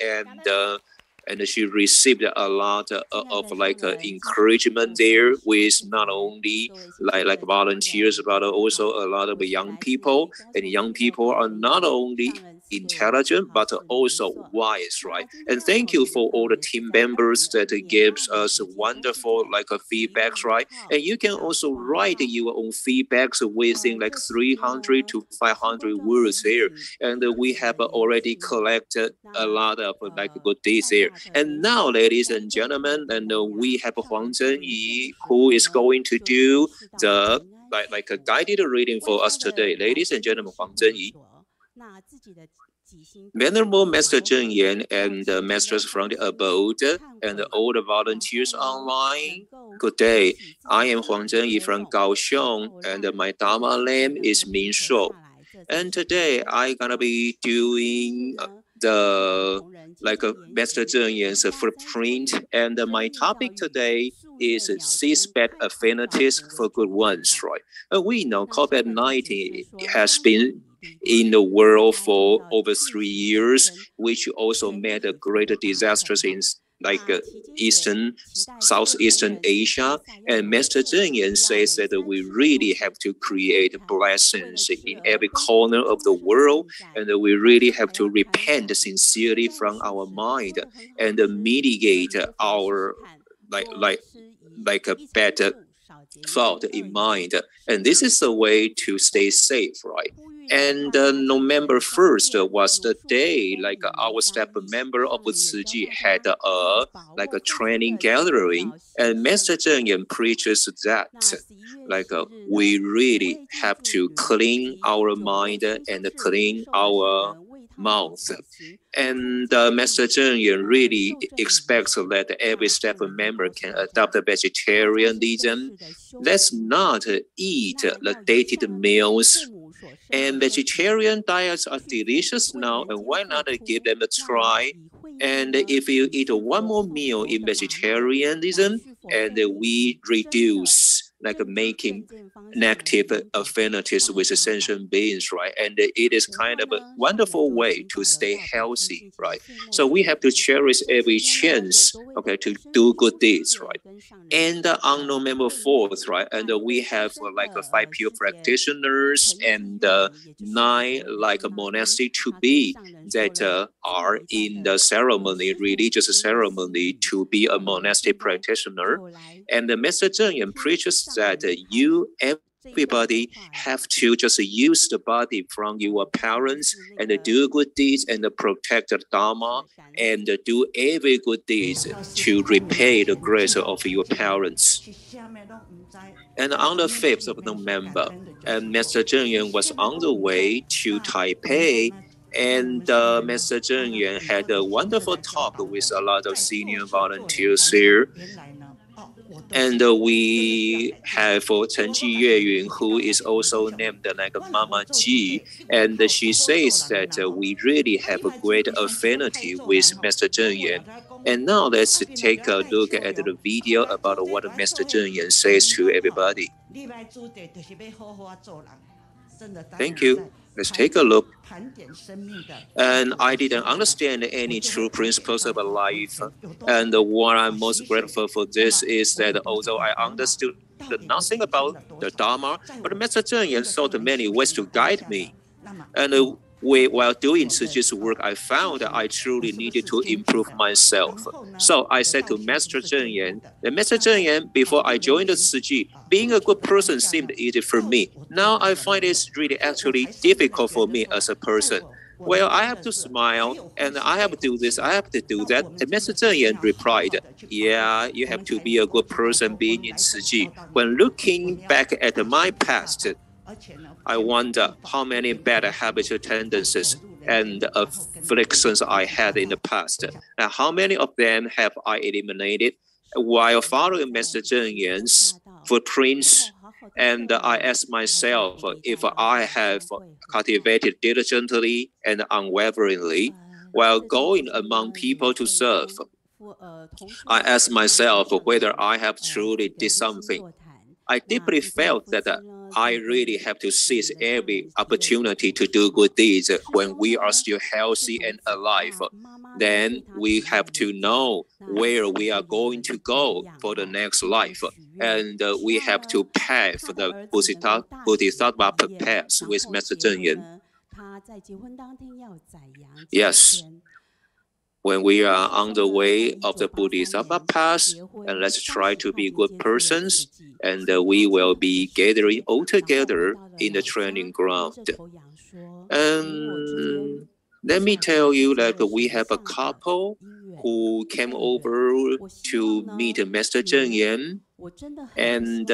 and she received a lot of like encouragement there with not only like volunteers, but also a lot of young people. And young people are not only intelligent, but also wise, right? And thank you for all the team members that gives us wonderful like feedbacks, right? And you can also write your own feedbacks within like 300 to 500 words here. And we have already collected a lot of like good deeds here. And now, ladies and gentlemen, and we have Huang Zhenyi, who is going to do the like a guided reading for us today. Ladies and gentlemen, Huang Zhenyi. Venerable Master Zheng and the masters from the abode and all the volunteers online. Good day. I am Huang Zhenyi from Kaohsiung, and my Dharma name is Meiyun. And today I'm gonna be doing the Master Zheng's footprint, and my topic today is cis-bed affinities for good ones, right? We know COVID-19 has been in the world for over 3 years, which also made a great disasters in like Southeastern Asia. And Master Zheng says that we really have to create blessings in every corner of the world, and we really have to repent sincerely from our mind and mitigate our like a better thought in mind. And this is the way to stay safe, right? And November 1st was the day like our staff member of Tzu had a training gathering, and Master Zheng preaches that like we really have to clean our mind and clean our mouth. And Master Zheng really expects that every staff member can adopt vegetarianism. Let's not eat the dated meals. And vegetarian diets are delicious now, and why not give them a try? And if you eat one more meal in vegetarianism, and we reduce like making negative affinities with sentient beings, right? And it is kind of a wonderful way to stay healthy, right? So we have to cherish every chance, okay, to do good deeds, right? And on November 4th, right, and we have like 5 pure practitioners and 9 like monastic to be that are in the ceremony, religious ceremony, to be a monastic practitioner. And the Master Zheng preaches that everybody have to just use the body from your parents and do good deeds and protect the Dharma and do every good deeds to repay the grace of your parents. And on the 5th of November, Master Zheng was on the way to Taipei, and Master Zheng had a wonderful talk with a lot of senior volunteers here. And we have Chenji Yueyun, who is also named like Mama Ji, and she says that we really have a great affinity with Master Zheng. And now let's take a look at the video about what Master Zheng says to everybody. Thank you. Let's take a look. And I didn't understand any true principles of life. And what I'm most grateful for this is that although I understood nothing about the Dharma, but Master Zheng sought many ways to guide me. And while doing Tzuji's work, I found that I truly needed to improve myself. So I said to Master Zheng, Master Zheng, before I joined the Tzuji, being a good person seemed easy for me. Now I find it's really actually difficult for me as a person. Well, I have to smile, and I have to do this, I have to do that. And Master Zhenyi replied, yeah, you have to be a good person being in Tzu Ji. When looking back at my past, I wonder how many bad habits, tendencies, and afflictions I had in the past, and how many of them have I eliminated while following Master Zhenyi's footprints. And I ask myself if I have cultivated diligently and unwaveringly while going among people to serve. I ask myself whether I have truly did something. I deeply felt that I really have to seize every opportunity to do good deeds when we are still healthy and alive. Then we have to know where we are going to go for the next life. And we have to pave the Bodhisattva path with Master Zhenyi. Yes. When we are on the way of the Bodhisattva path, and let's try to be good persons, and we will be gathering all together in the training ground. And let me tell you that we have a couple who came over to meet Master Zhenyi, and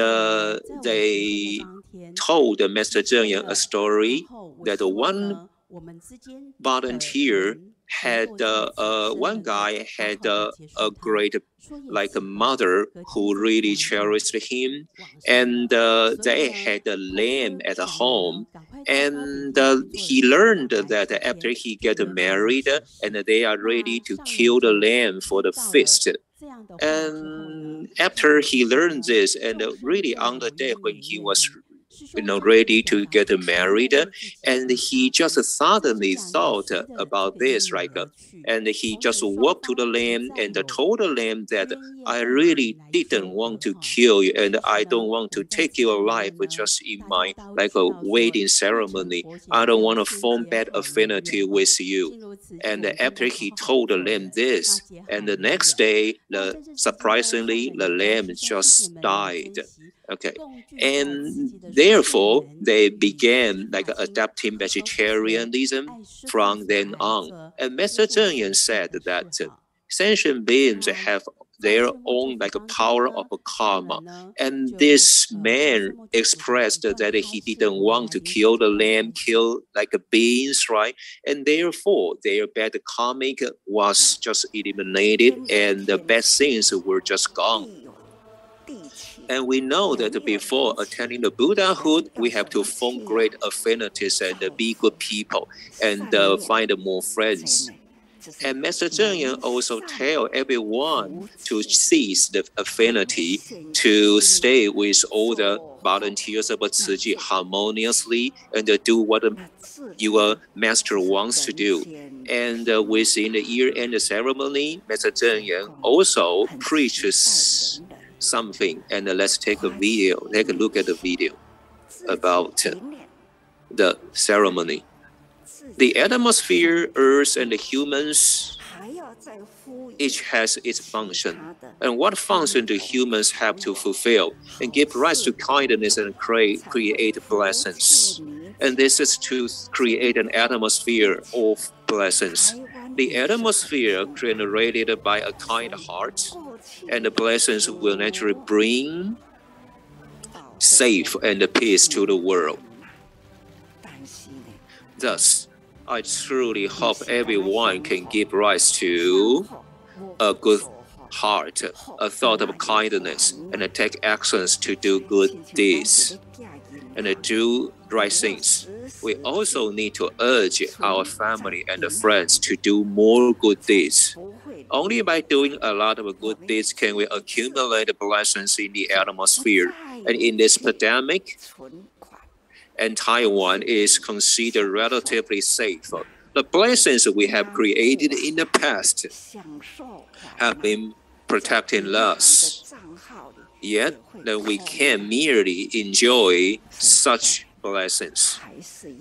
they told Master Zhenyi a story that one volunteer had one guy had a great mother who really cherished him, and they had a lamb at home, and he learned that after he get married and they are ready to kill the lamb for the feast. And after he learned this, and really on the day when he was ready to get married, and he just suddenly thought about this, and he just walked to the lamb and told the lamb that I really didn't want to kill you, and I don't want to take your life just in my a wedding ceremony. I don't want to form bad affinity with you. And after he told the lamb this, and the next day, surprisingly, the lamb just died. Okay, and therefore they began adapting vegetarianism from then on. And Master Zhenyi said that sentient beings have their own power of karma, and this man expressed that he didn't want to kill the lamb, kill beings, right? And therefore their bad karmic was just eliminated, and the bad things were just gone. And we know that before attaining the Buddhahood, we have to form great affinities and be good people and find more friends. And Master Zhenyi also tell everyone to seize the affinity to stay with all the volunteers of Tzu Ji harmoniously and do what your master wants to do. And within the year-end ceremony, Master Zhenyi also preaches something, and let's take a look at the video about the ceremony. The atmosphere, earth, and the humans, each has its function. And what function do humans have to fulfill? And give rise to kindness and create blessings. And this is to create an atmosphere of blessings. The atmosphere generated by a kind heart, and the blessings will naturally bring safe and peace to the world. Thus, I truly hope everyone can give rise to a good heart, a thought of kindness, and take actions to do good deeds and do right things. We also need to urge our family and friends to do more good deeds. Only by doing a lot of good deeds can we accumulate blessings in the atmosphere. And in this pandemic, and Taiwan is considered relatively safe. The blessings we have created in the past have been protecting us. Yet, we can merely enjoy such blessings.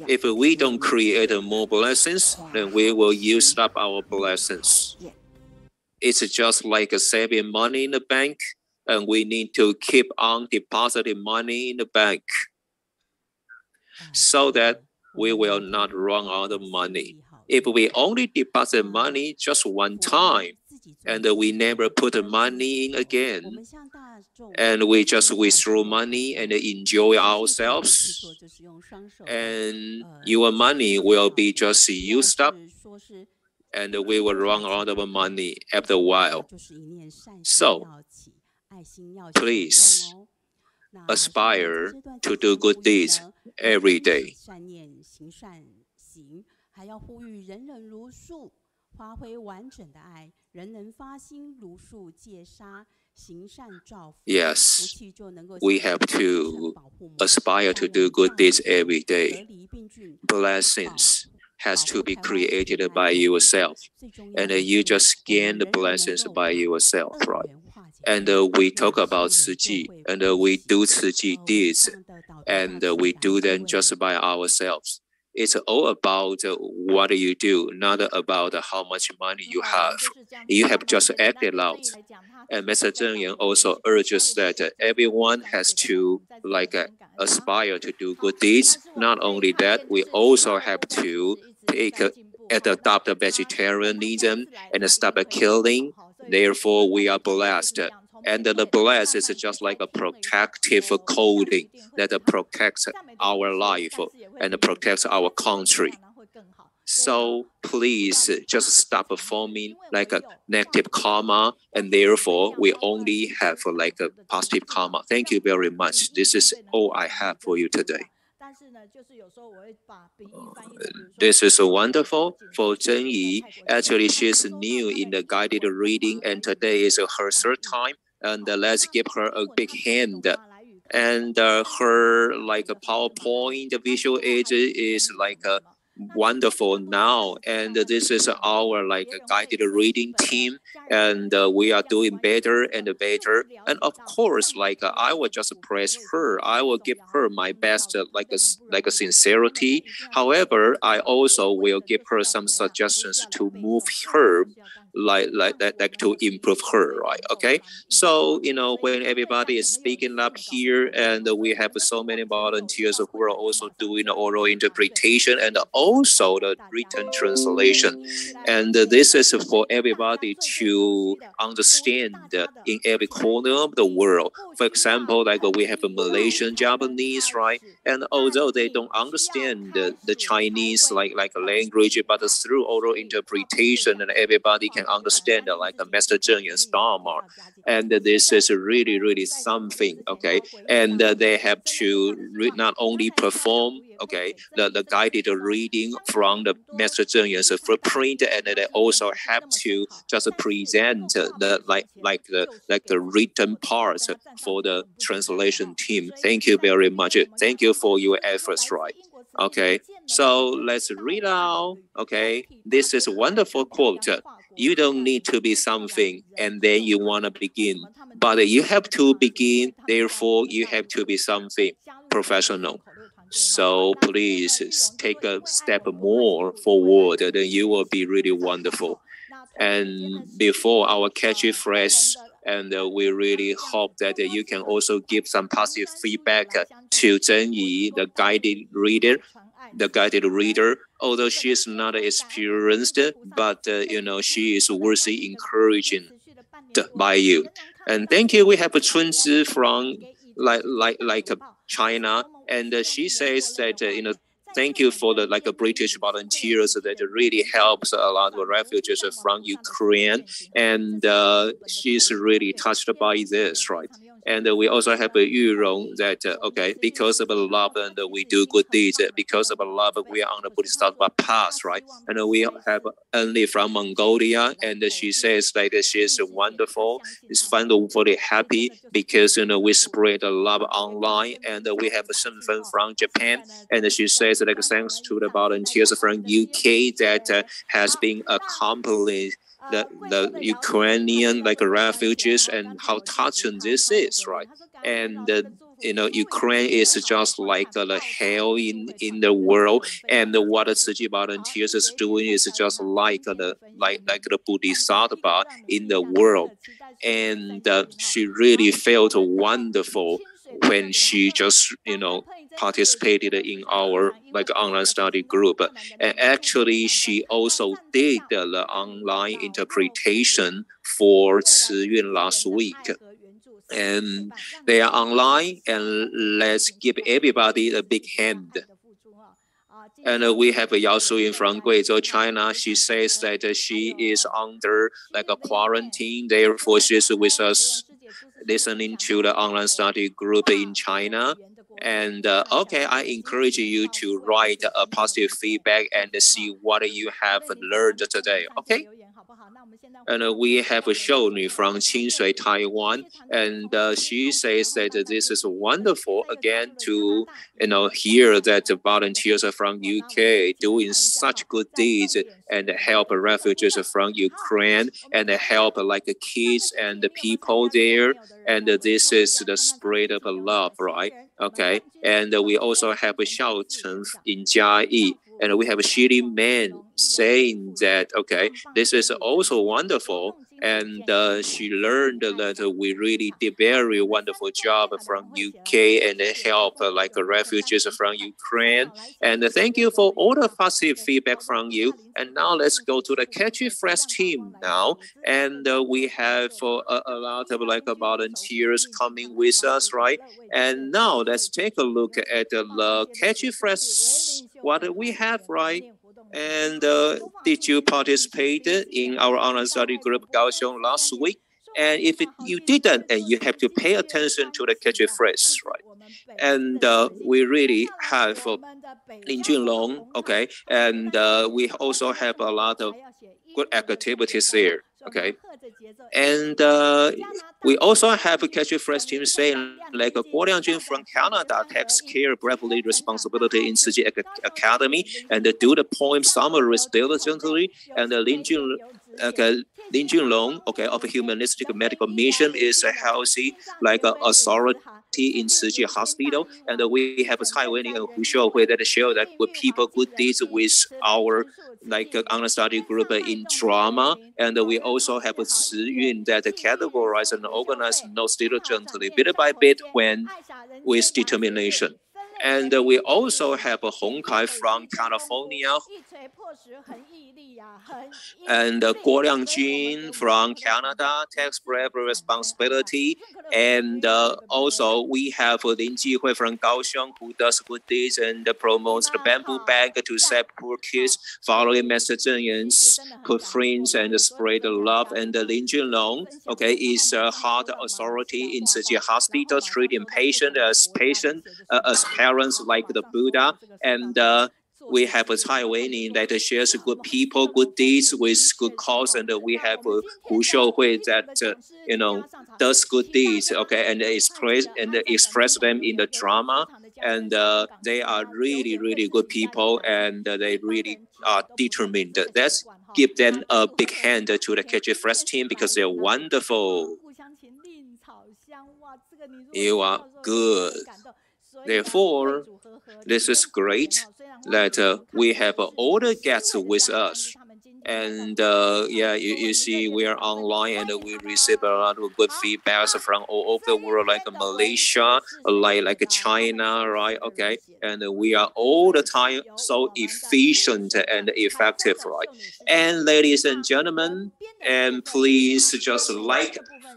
If we don't create more blessings, then we will use up our blessings. It's just like saving money in the bank, and we need to keep on depositing money in the bank so that we will not run out of money. If we only deposit money just one time, and we never put the money in again, and we just withdraw money and enjoy ourselves, and your money will be just used up, and we will run out of money after a while. So, please aspire to do good deeds every day. Yes, we have to aspire to do good deeds every day. Blessings has to be created by yourself, and you just gain the blessings by yourself, right? And we talk about 慈济, and we do 慈济 deeds, and we do them just by ourselves. It's all about what you do, not about how much money you have. You have just acted out. And Mr. Zheng also urges that everyone has to aspire to do good deeds. Not only that, we also have to adopt vegetarianism and stop killing. Therefore, we are blessed. And the blessed is just like a protective coating that protects our life and protects our country. So please just stop forming like a negative karma, and therefore we only have like a positive karma. Thank you very much. This is all I have for you today. This is wonderful for Zhenyi. Actually, she's new in the guided reading, and today is her third time. And let's give her a big hand. And her like a PowerPoint visual aid is like a wonderful now, and this is our like guided reading team, and we are doing better and better. And of course, like I will just praise her, I will give her my best like a sincerity. However, I also will give her some suggestions to move her like to improve her, right? Okay, so when everybody is speaking up here, and we have so many volunteers who are also doing oral interpretation and also the written translation, and this is for everybody to understand in every corner of the world. For example, like we have a Malaysian Japanese, right? And although they don't understand the Chinese like language, but through oral interpretation, and everybody can understand like Master Zheng and Dharma, and this is really something. Okay, and they have to not only perform the guided reading from the Master Zheng's footprint, and they also have to just present the written part for the translation team. Thank you very much. Thank you for your efforts, right? Okay, so let's read out. Okay, this is a wonderful quote. You don't need to be something and then you want to begin, but you have to begin, therefore you have to be something professional. So please take a step more forward, then you will be really wonderful. And before our catchy phrase, and we really hope that you can also give some positive feedback to Zhenyi, the guided reader. Although she is not experienced, but she is worthy encouraging by you. And thank you. We have a Chunxia from China, and she says that thank you for the British volunteers that really helps a lot of refugees from Ukraine, and she's really touched by this, right? And we also have a Yurong that because of love and we do good deeds, because of love we are on the Bodhisattva path, right? And we have Anli from Mongolia, and she says that she is wonderful, is wonderfully happy because we spread love online, and we have Shenfen from Japan, and she says like thanks to the volunteers from UK that has been accomplished the Ukrainian refugees, and how touching this is, right? And Ukraine is just like the hell in the world, and what the Tzu Chi volunteers is doing is just like the Bodhisattva in the world, and she really felt wonderful when she just, participated in our online study group. And actually, she also did the online interpretation for Ciyun last week. And they are online, and let's give everybody a big hand. And we have Yao Suyun from Guizhou, China. She says that she is under a quarantine. Therefore, she's with us listening to the online study group in China. And okay, I encourage you to write a positive feedback and see what you have learned today. Okay. And we have Shoni from Qinshui, Taiwan, and she says that this is wonderful again to hear that volunteers from UK doing such good deeds and help refugees from Ukraine and help kids and the people there. And this is the spirit of love, right? Okay. And we also have Xiuzhen in Jiayi. And we have a Shili man saying that, okay, this is also wonderful. And she learned that we really did very wonderful job from UK and help refugees from Ukraine. And thank you for all the positive feedback from you. And now let's go to the Catchy Fresh team now. And we have a lot of volunteers coming with us, right? And now let's take a look at the Catchy Fresh, what we have, right? And did you participate in our online study group Kaohsiung last week? And if you didn't, and you have to pay attention to the catchy phrase, right? And we really have Liang Jianlong, okay? And we also have a lot of good activities there, okay? And we also have a catchy phrase team saying Guo Liangjun from Canada takes care bravely responsibility in Tzu Academy and do the poem summaries diligently. And Liang Jianlong, okay, of a humanistic medical mission is a healthy authority in Tzu Hospital. And we have Cai Weining and Hu Xiuhui that show that with people good deeds with our online study group in drama. And we also have a Ciyun that categorize and organize notes diligently, bit by bit, with determination. And we also have a Hong Kai from California, and Guo Liangjun from Canada takes brave responsibility. And also we have Lin Jihui from Kaohsiung, who does good deeds and promotes the bamboo bag to save poor kids, following Master Zhenyi's good friends and spread love. And Liang Jianlong, okay, is a heart authority in Tzu Hospital, treating patients as parents like the Buddha. And we have a Cai Weining that shares good people, good deeds with good cause, and we have Hu Xiuhui that does good deeds, okay, and express them in the drama. And they are really, really good people, and they really are determined. Let's give them a big hand to the Catchy Fresh team because they're wonderful. You are good. Therefore, this is great that we have all the guests with us. And yeah, you see, we are online and we receive a lot of good feedbacks from all over the world, like Malaysia, like China, right? Okay, and we are all the time so efficient and effective, right? And ladies and gentlemen, and please just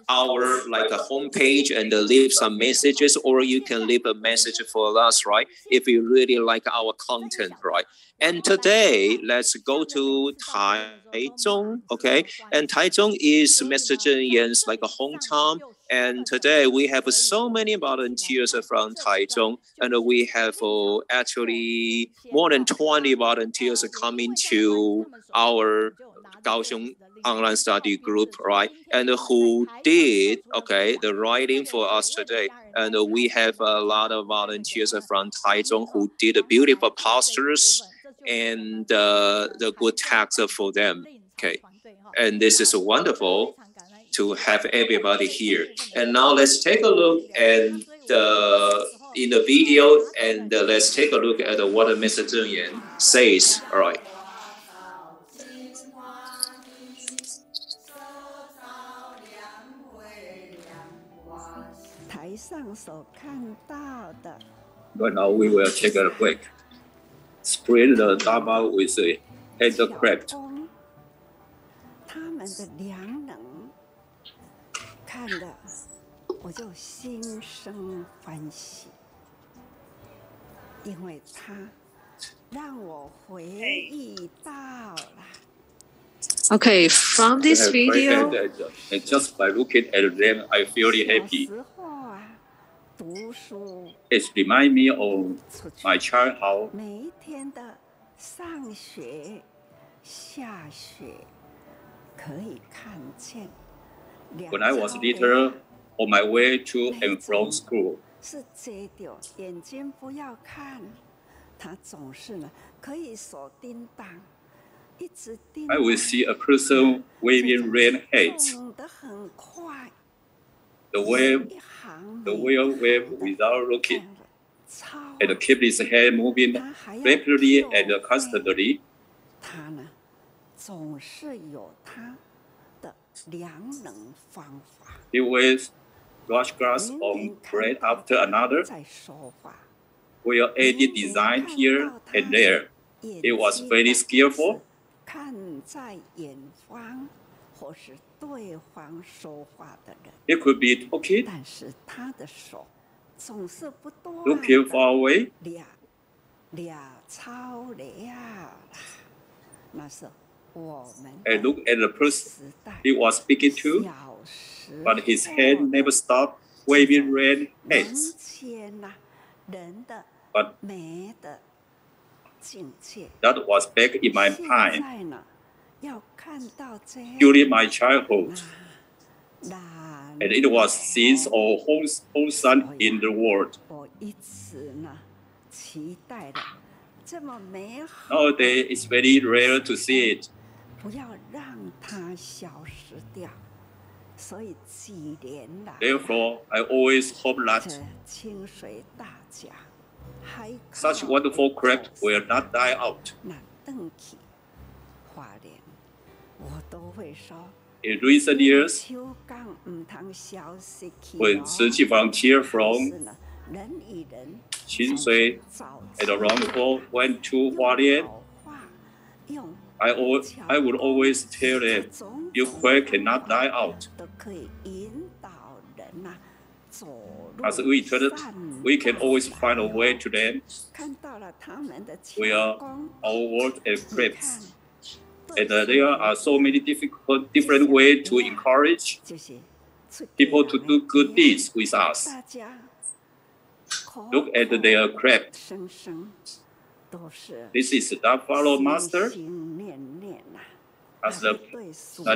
our a homepage and leave some messages, or you can leave a message for us, right? If you really like our content, right? And today, let's go to Taichung, okay? And Taichung is Mr. Zhenyi's hometown. And today we have so many volunteers from Taichung, and we have actually more than 20 volunteers coming to our Kaohsiung online study group, right? And who did, okay, the writing for us today. And we have a lot of volunteers from Taichung who did beautiful posters and the good text for them, okay? And this is wonderful to have everybody here. And now let's take a look at in the video, and let's take a look at what Mr. Zheng says. All right. Right now we will take a break. Spread the Dharma with a handcraft. 他们的良能，看了我就心生欢喜，因为他让我回忆到了。Okay, from this video, and just by looking at them, I feel happy. 小时候啊，读书 It reminds me of my childhood. 每一天的上学、下学，可以看见。When I was little, on my way to and from school, 是遮着眼睛不要看，他总是呢可以手叮当。 I will see a person waving red hands. The whale wave without looking, and keep his hand moving rapidly and constantly. He will rush grass on bread after another. Will edit design here and there. He was very skillful. 看在远方，或是对方说话的人。 It could be talking. 但是他的手总是不断 looking far away. 超了，那是我们。And look at the person he was speaking to, but his hand never stopped waving red hands. But that was back in my time, during my childhood, and it was since our whole son in the world. Nowadays, it's very rare to see it. Therefore, I always hope that such wonderful craft will not die out. In recent years, when Zhenyi volunteered from Chunxia and Warsaw went to Huang, I would always tell them, your craft cannot die out. As we turn, we can always find a way to them. We are our world and crafts. And there are so many different ways to encourage people to do good deeds with us. Look at their craft. This is the follow master.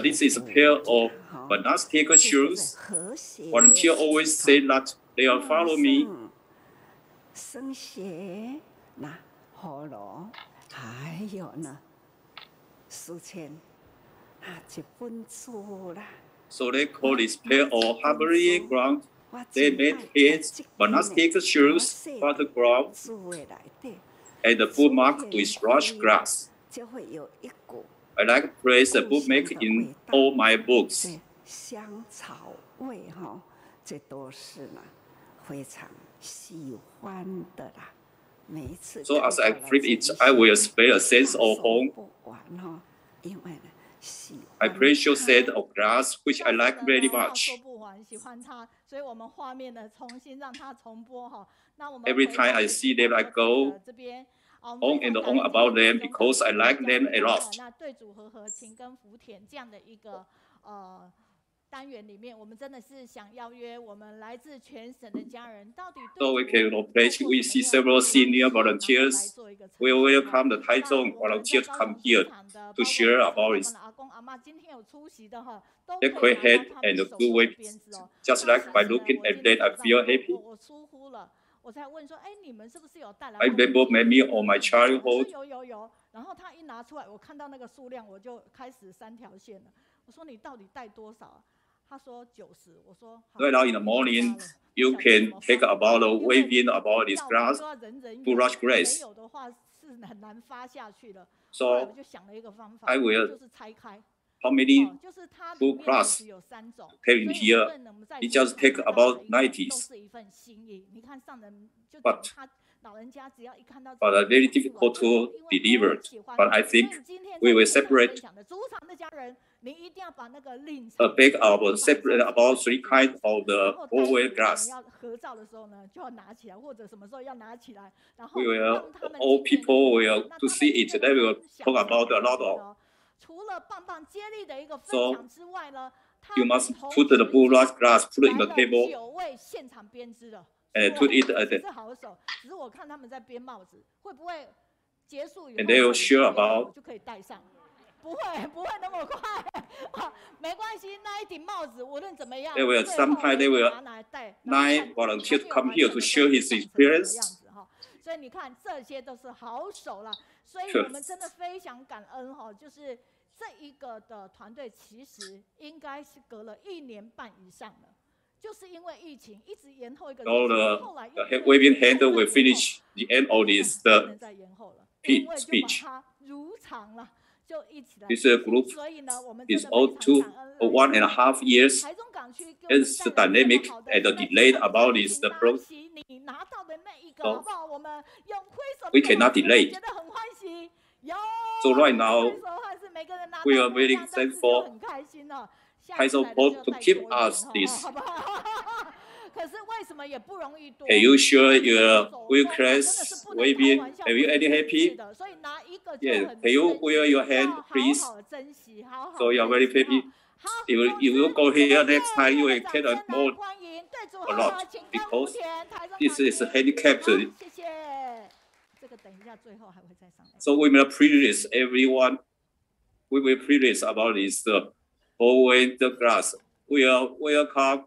This is a pair of monastic shoes. Volunteer always say that they will follow me. So they call this pair of harmony ground. They made his monastic shoes, ground, and the bookmark with rush grass. I like to praise the bookmaker in all my books. So as I flip it, I will feel a sense of home. I precious set of glass, which I like very much. Every time I see them, I go on and on about them because I like them a lot. So we can cooperate. We see several senior volunteers. We welcome the Taichung volunteers to come here to share about it. They create head and good way. Just like by looking at that, I feel happy. I remember maybe on my childhood. Right now in the morning, you can take about a waving about this grass to rush grass. So I will how many full class have in here. It just take about 90s. But very difficult to deliver. But I think we will separate a bag of separate about 3 kinds of the whole glass. We will, all people will to see it. They will talk about a lot of. So you must put the bulrush glass, put it in the table, and put it at the. And they will share about. 不会那么快，没关系，那一顶帽子无论怎么样， They will sometimes they will 9 volunteer to come here to share his experience. 所以你看，这些都是好手了。所以我们真的非常感恩哈，就是这一个的团队其实应该是隔了1年半以上了，就是因为疫情一直延后一个。So the waving hand will finish the end of this speech. This group is all 1.5 years. It's dynamic and delayed about this program. So we cannot delay. So right now, we are very thankful Taichung to keep us this. Can you share your wheelclass waving? Are you any happy? Yes. Can you wear your hand, please? So you are very happy. If you go here next time, you will get a lot because this is handicapped. So we will praise everyone. We will praise about this always the glass. We are welcome.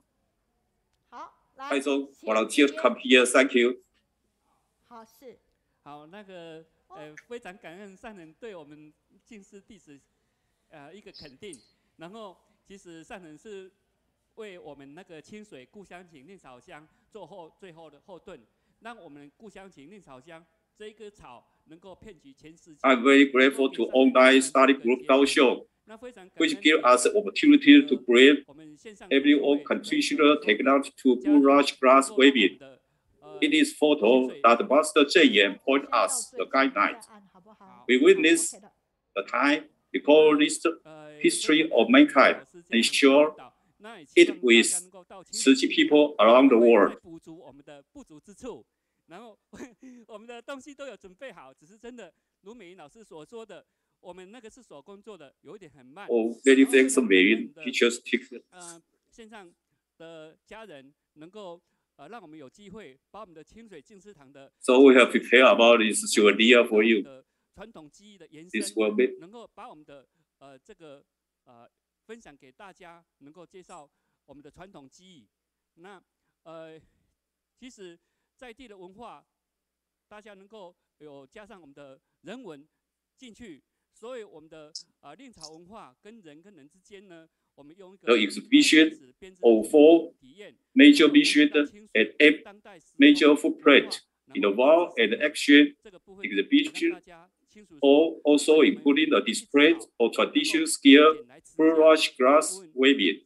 Taichung volunteer come here. Thank you. 好，那个非常感恩上人对我们敬师弟子一个肯定。然后其实上人是为我们那个清水故乡情嫩草香做最后的后盾，让我们故乡情嫩草香这一棵草能够遍及全世界。I'm very grateful to online study group Kaohsiung, which give us the opportunity to bring everyone contributor technology to bulrush glass waving. In this photo that Master Zhenyi point us the guidelines. We witness the time because this history of mankind and share it with 10 people around the world. 然后我们的东西都有准备好，只是真的如美云老师所说的，我们那个是手工做的，有一点很慢。Oh, many thanks, Meiyun. Teachers take. 线上的家人能够让我们有机会把我们的清水净思堂的 So we have prepared about this souvenir for you. 传统技艺的延伸， This will be 能够把我们的这个分享给大家，能够介绍我们的传统技艺。那其实在地的文化，大家能够有加上我们的人文进去，所以我们的令草文化跟人之间呢，我们用一个 the exhibition of 4 major missions and 8 major footprints in the wall and action exhibition, all also including a display of traditional skill bulrush glass waving.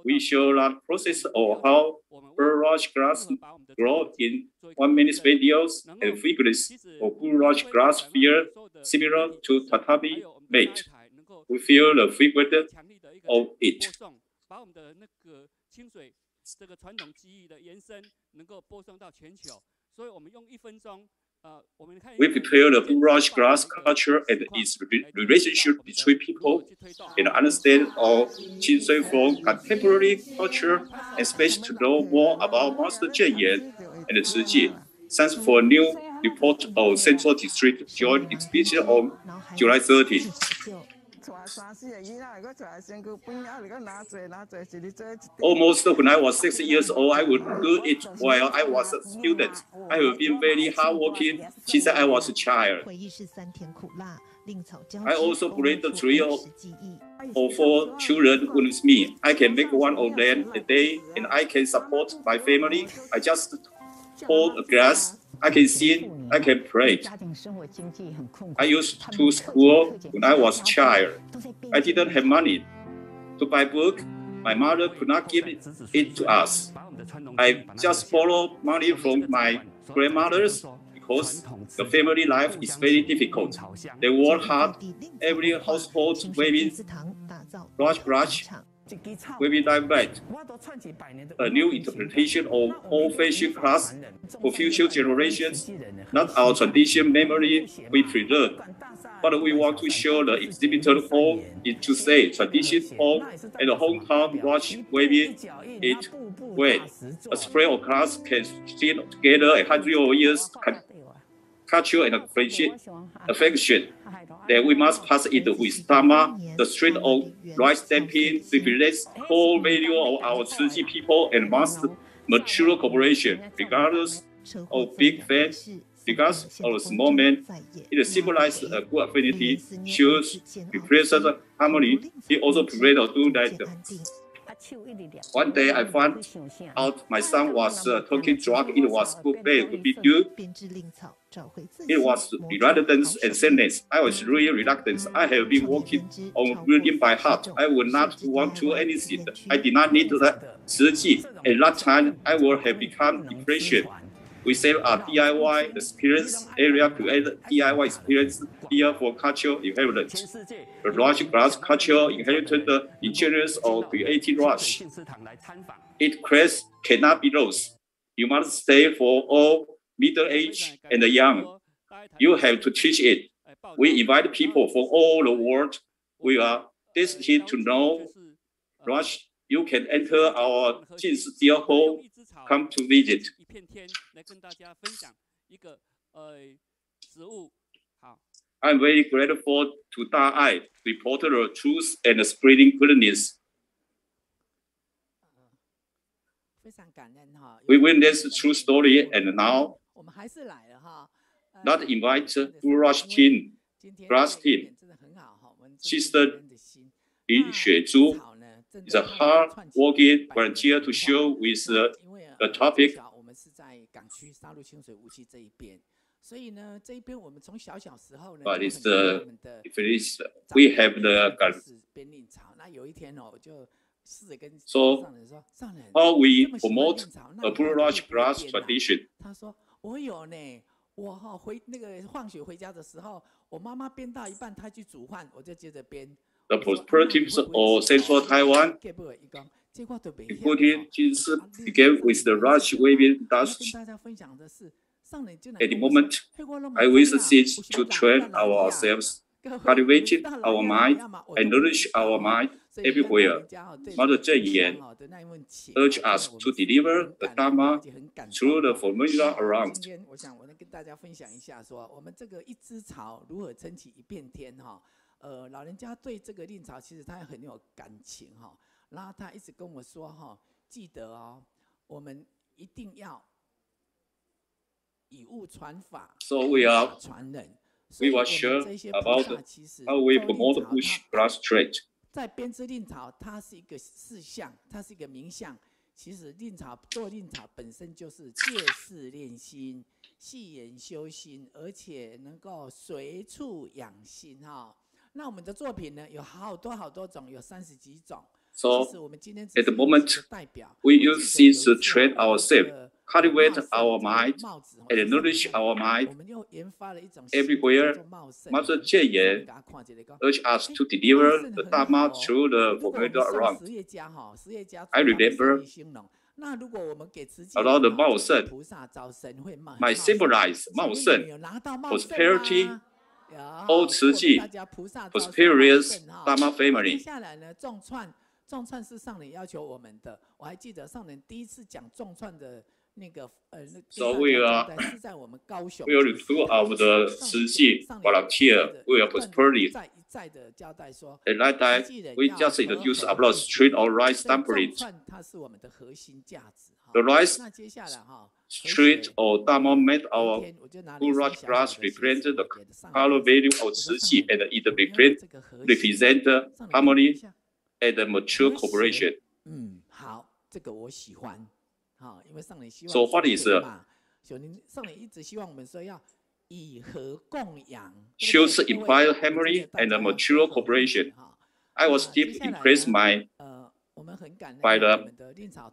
We show the process of how bulrush glass grow in 1 minute videos and figures of bulrush glass feel similar to tatami mat. We feel the figure of it. 把我们的那个清水这个传统技艺的延伸，能够播送到全球。所以我们用1分钟。We prepare the bulrush glass culture and its relationship between people and understand of Qinghai from contemporary culture, and especially to know more about Master Zhenyi and Zhenyi. Thanks for a new report of Central District Joint Exhibition on July 30. Almost when I was 6 years old, I would do it while I was a student. I have been very hardworking since I was a child. I also bring the 3 or 4 children with me. I can make 1 of them a day, and I can support my family. I just pour a glass I can sing, I can pray. I used to school when I was a child. I didn't have money to buy book. My mother could not give it to us. I just borrowed money from my grandmothers because the family life is very difficult. They work hard. Every household weaving brush, weaving like a new interpretation of old-fashioned class for future generations. Not our tradition memory we preserve, but we want to show the exhibitor home is to say tradition home and the hometown brush weaving it way. A spread of class can still together 100 years culture and affection. Then we must pass it with Dharma. The strength of right stamping reflects core value of our Tzu people and must mature cooperation, regardless of big faith, regardless of small man. It symbolizes a good affinity, shows represents harmony. It also prevents or do that. One day I found out my son was talking drunk. It was good bad to be due. It was reluctance and sadness. I was really reluctant. I have been working on reading by heart. I would not want to anything. I did not need the Tzu Ji. At that time, I would have become depression. We set a DIY experience area, create DIY experience here for cultural inheritance. The large glass cultural inheritance, the ingenious or creative rush. Its crest cannot be lost. You must stay for all middle age and the young. You have to teach it. We invite people from all the world. We are destined to know rush. You can enter our Jianlong hall. Come to visit. I'm very grateful to Da'ai, reporter the truth and spreading goodness. We witnessed the true story, and now not invite Bulrush Team, Glass Team. Sister Lin Xuezhu is a hard-working volunteer to show with the topic. But it's we have the so how we promote a Bulrush glass tradition. The perspectives of Central Taiwan, including Jesus, began with the rush waving dust. At the moment, I wish to train ourselves, cultivating our mind, and nourish our mind everywhere. Mother Zhenyi urged us to deliver the Dharma through the formula around. So we were sure about how we promote bush glass trade. 在编织令草，它是一个事项，它是一个名相。其实做令草本身就是借势练心、细研修心，而且能够随处养心哈。那我们的作品呢，有好多种，有30几种。So at the moment, we use this to train ourselves, cultivate our mind, and nourish our mind everywhere. Mother Zhenyi urged us to deliver the Dharma through the formula around. I remember about the Mao Shen, might symbolize Mao Shen, prosperity, old Tzu Ji, prosperous Dharma family. 众串是上人要求我们的，我还记得上人第一次讲众串的那个So we are recruit our the Tzu Ji volunteer. We are prosperity. At that time, we just introduce about street or rice dumpling. The rice street or Dharma made our Bulrush glass represent the color value of Tzu Ji, and it represent harmony and mature cooperation. So what is shows implied harmony and mature cooperation. I was deeply impressed by the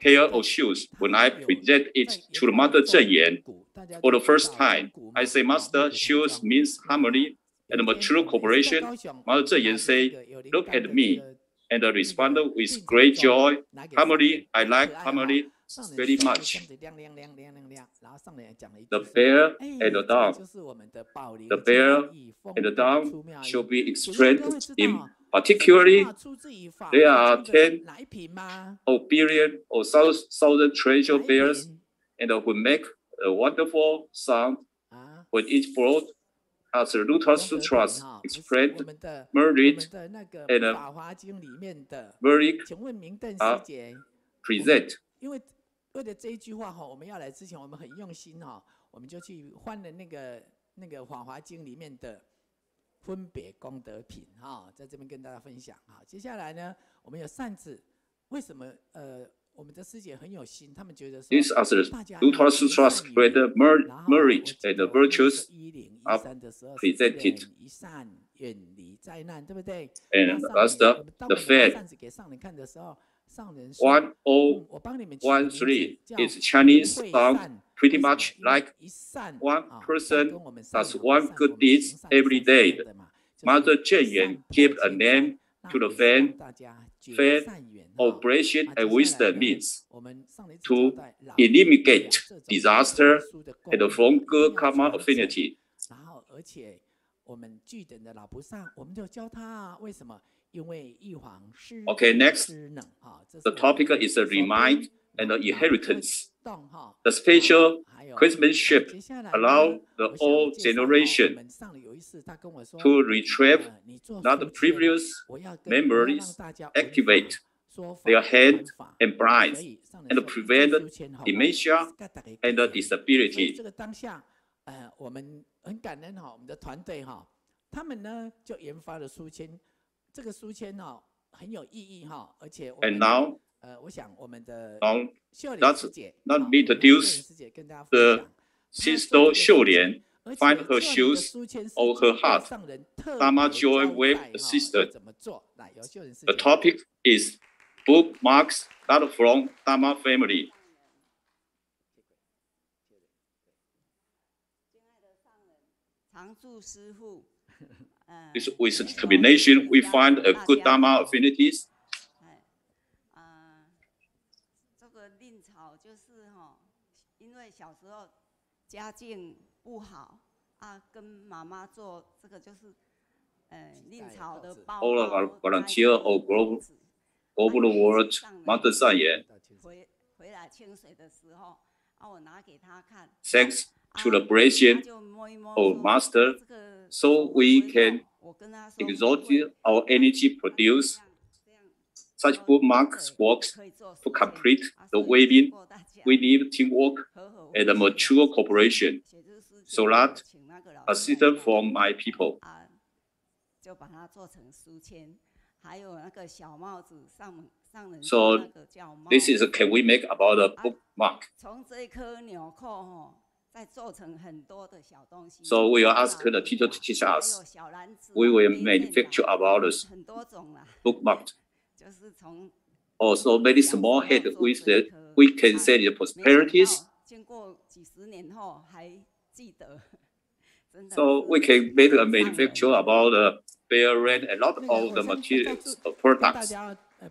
pair of shoes when I presented it to the Master Zhenyi for the first time. I say, Master, shoes means harmony and mature cooperation. Master Zhenyi say, look at me, and responded with great joy. Harmony, I like harmony very much. The bear and the dog. The bear and the dog should be explained in particularly. There are 10 billion or 1,000 treasure bears, and will make a wonderful sound when each brought as the Lotus Sutras explained, Mire and Mire are present. 为了这一句话哈，我们要来之前，我们很用心哈，我们就去翻了那个《法华经》里面的分别功德品哈，在这边跟大家分享哈。接下来呢，我们有扇子，为什么我们的师姐很有心，他们觉得说 These are the Lotus Sutras where the merit and the virtues are presented. And that's the fact. 1013 is Chinese song, pretty much like one person does one good deed every day. Mother Zhenyi gave a name to the fan of blessing and wisdom means to eliminate disaster and from good karma affinity. Okay, next, the topic is a remind and the inheritance. The special craftsmanship allow the old generation to retrieve not previous memories, activate their hand and brain, and prevent dementia and disability. 我们很感恩哈，我们的团队哈，他们呢就研发了书签。这个书签哦很有意义哈，而且我们我想我们的秀莲师姐 Let me introduce the sister Xiuzhen. Find her shoes or her heart. Dharma joy with the sister. The topic is bookmarks that from Dharma family. With determination, we find a good Dharma affinities. 这个令草就是因为小时候家境不好啊，跟妈妈做这个就是令草的包。All of our volunteers of global world, Mother Zhenyi. 回来清水的时候，我拿给他看。Thanks to the blessing of Master. So we can exalt our energy produce such bookmarks works to complete the weaving. We need teamwork and a mature cooperation. So that assistance from my people. So this is can we make about a bookmark? So we will ask the teacher to teach us. We will manufacture about this bookmark. Also, very small head with the we can say the prosperities. So we can make a manufacture about the bear red and a lot of the materials products.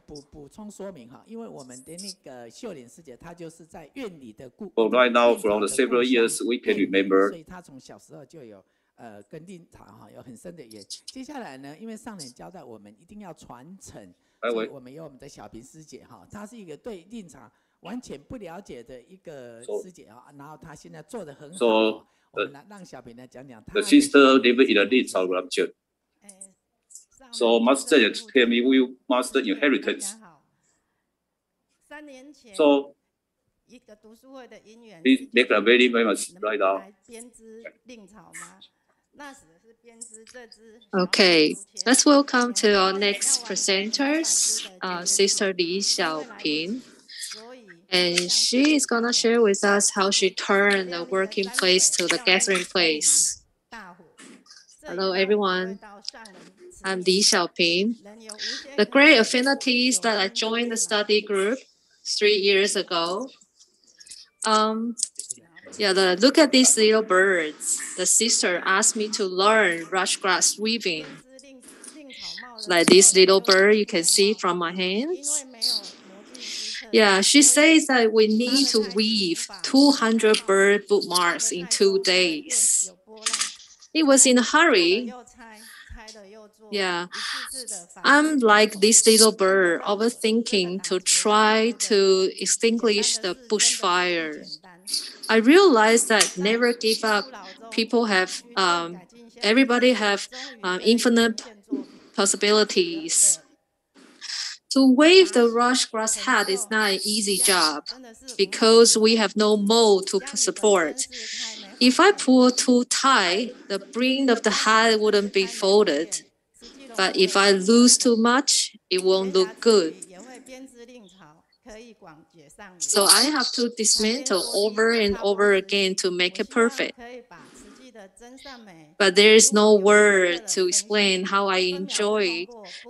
补充说明哈，因为我们的那个秀莲师姐，她就是在院里的Right now, from the several years, we can remember. 所以她从小时候就有跟令草哈有很深的缘。接下来呢，因为上人交代我们一定要传承，所以我们有我们的小平师姐哈，她是一个对令草完全不了解的一个师姐啊，然后她现在做得很好。我们来让小平来讲讲她。The sister live in a Liang religion. So Master tell me we master inheritance. 3年前， So 一个读书会的因缘， we make a very famous right now. 来编织令草吗？那时是编织这支。Okay, let's welcome to our next presenters, Sister Li Xiaoping. And she is gonna share with us how she turned the working place to the gathering place. Hello, everyone. I'm Li Xiaoping. The great affinities that I joined the study group 3 years ago. Look at these little birds. The sister asked me to learn rush grass weaving. Like this little bird you can see from my hands. Yeah, she says that we need to weave 200 bird bookmarks in 2 days. It was in a hurry. Yeah, I'm like this little bird, overthinking to try to extinguish the bushfire. I realized that never give up. People have, everybody have infinite possibilities. To wave the rush grass hat is not an easy job because we have no mold to support. If I pull too tight, the brim of the hat wouldn't be folded. But if I lose too much, it won't look good. So I have to dismantle over and over again to make it perfect. But there is no word to explain how I enjoy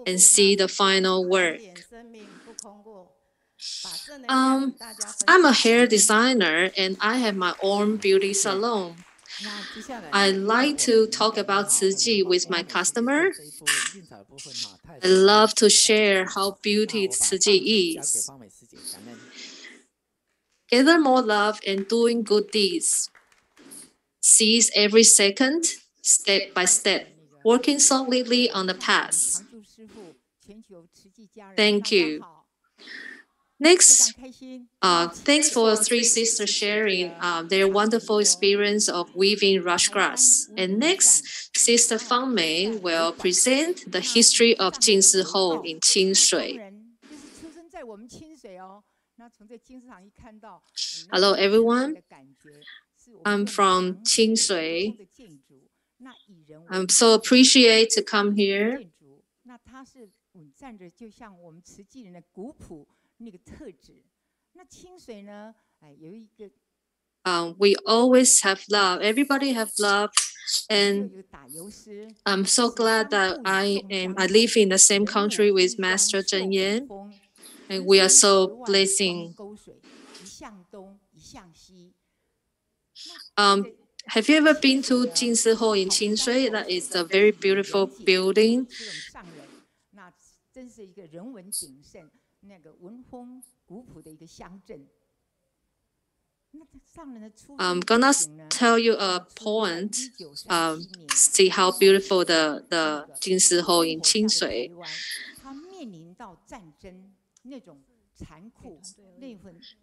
and see the final work. I'm a hair designer and I have my own beauty salon. I like to talk about Tzu Ji with my customer. I love to share how beauty Tzu Ji is. Gather more love and doing good deeds. Seize every second, step by step, working solidly on the path. Thank you. Next, thanks for 3 sisters sharing their wonderful experience of weaving rush grass. And next, Sister Fang Mei will present the history of Jinshi in Qingshui. Hello, everyone. I'm from Qingshui. I'm so appreciate to come here. We always have love. Everybody have love, and I'm so glad that I live in the same country with Master Zhenyi, and we are so blessing. Have you ever been to Jinshi in Qingshui? That is a very beautiful building. I'm gonna tell you a point. See how beautiful the Jinshi in Qingshui.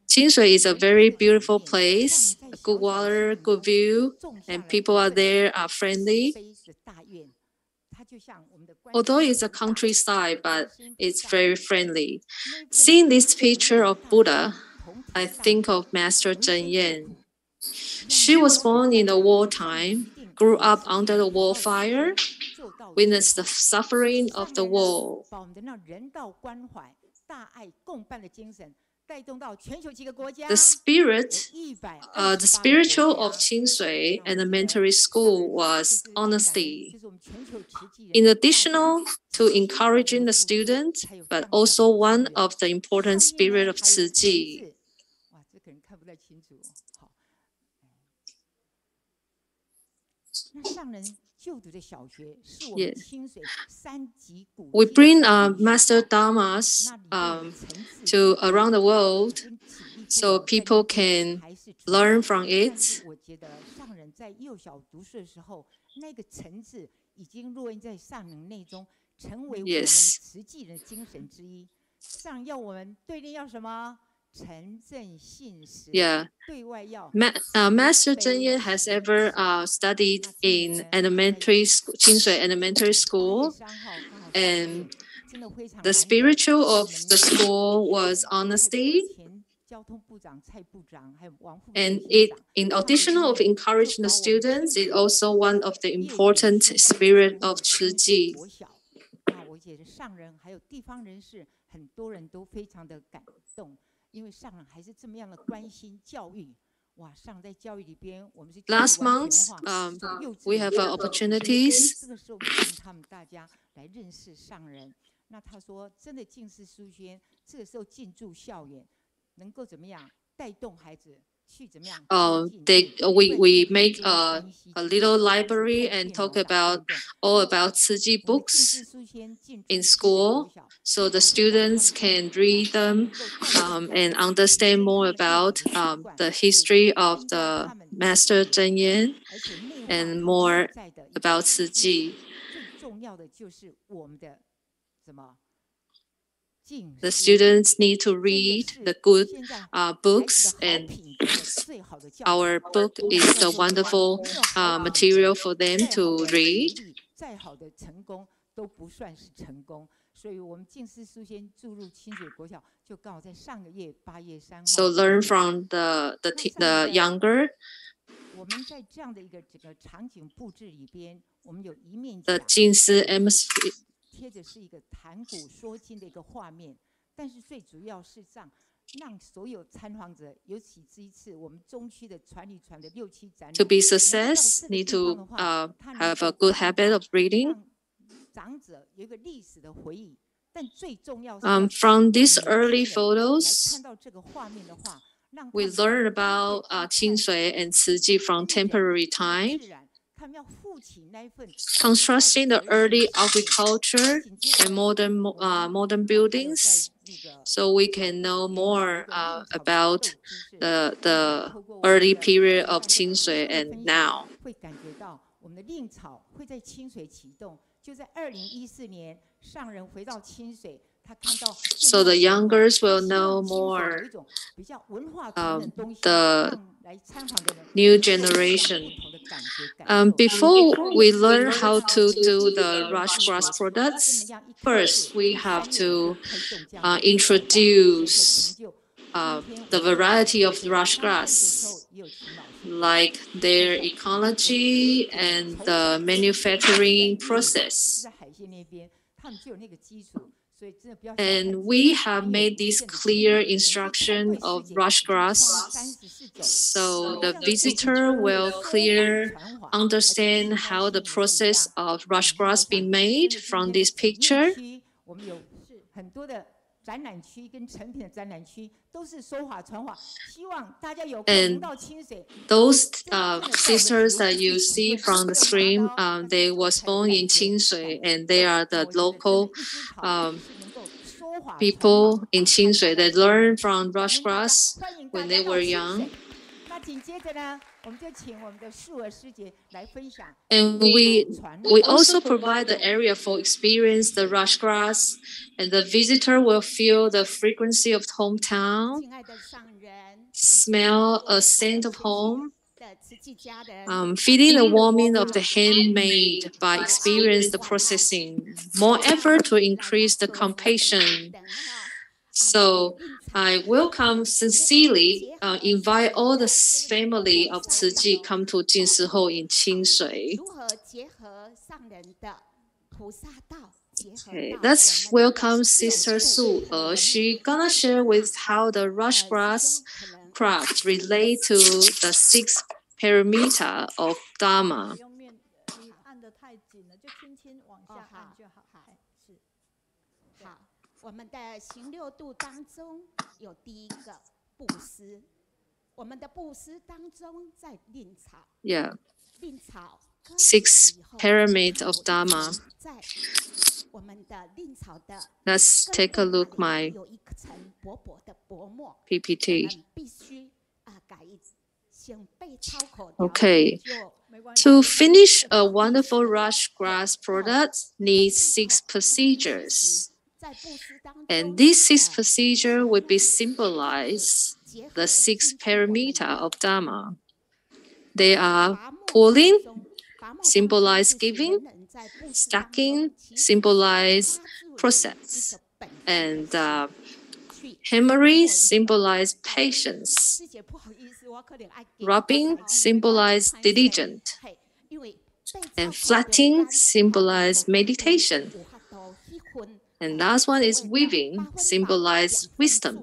Qingshui is a very beautiful place. Good water, good view, and people are there are friendly. Although it's a countryside, but it's very friendly. Seeing this picture of Buddha, I think of Master Zhenyi. She was born in the wartime, grew up under the war fire, witnessed the suffering of the war. The spiritual of Qingshui Elementary School was honesty. In addition to encouraging the students, but also one of the important spirit of Tzu Ji. Yes. We bring Master Dharmas to around the world so people can learn from it. Yes. Yeah. Master Zhenyi has ever studied in Qingshui Elementary School, and the spiritual of the school was honesty. And in addition of encouraging the students, it's also one of the important spirit of Tzu Ji. Last month, we have opportunities. We make a little library and talk about all about Tzu Chi books in school, so the students can read them and understand more about the history of the Master Zhenyi and more about Tzu Chi. The students need to read the good books, and our book is the wonderful material for them to read. So learn from the younger. The Jinsi atmosphere. To be success, need to have a good habit of reading. From these early photos, we learn about Qingshui and Tzu Chi from temporary time, constructing the early agriculture and modern buildings, so we can know more about the early period of Qingshui and now. So the youngers will know more the new generation. Before we learn how to do the rush grass products, first we have to introduce the variety of rush grass, like their ecology and the manufacturing process. And we have made this clear instruction of rush grass, so the visitor will clearly understand how the process of rush grass be made from this picture. And those sisters that you see from the screen, they was born in Qingshui, and they are the local people in Qingshui. They learned from rush grass when they were young. And we also provide the area for experience the rush grass, and the visitor will feel the frequency of hometown, smell a scent of home, feeling the warming of the handmade by experience the processing, more effort to increase the compassion. So I welcome sincerely invite all the family of Tzu Chi come to Jinsihou in Qingshui. Okay, let's welcome Sister Su. She's gonna share with how the rush grass craft relate to the 6 parameter of Dharma. 我们的行6度当中有第一个布施，我们的布施当中在令草， Yeah, 6 pyramid of Dharma. 在我们的令草的 Let's take a look my 有一层薄薄的薄膜 PPT. 我们必须改一先背操口 Okay, to finish a wonderful rush grass product needs 6 procedures. And these 6 procedures will be symbolized the 6 parameter of Dharma. They are pulling, symbolize giving, stacking, symbolize process, and hammering, symbolize patience, rubbing, symbolize diligent, and flatting, symbolize meditation. And last one is weaving, symbolize wisdom.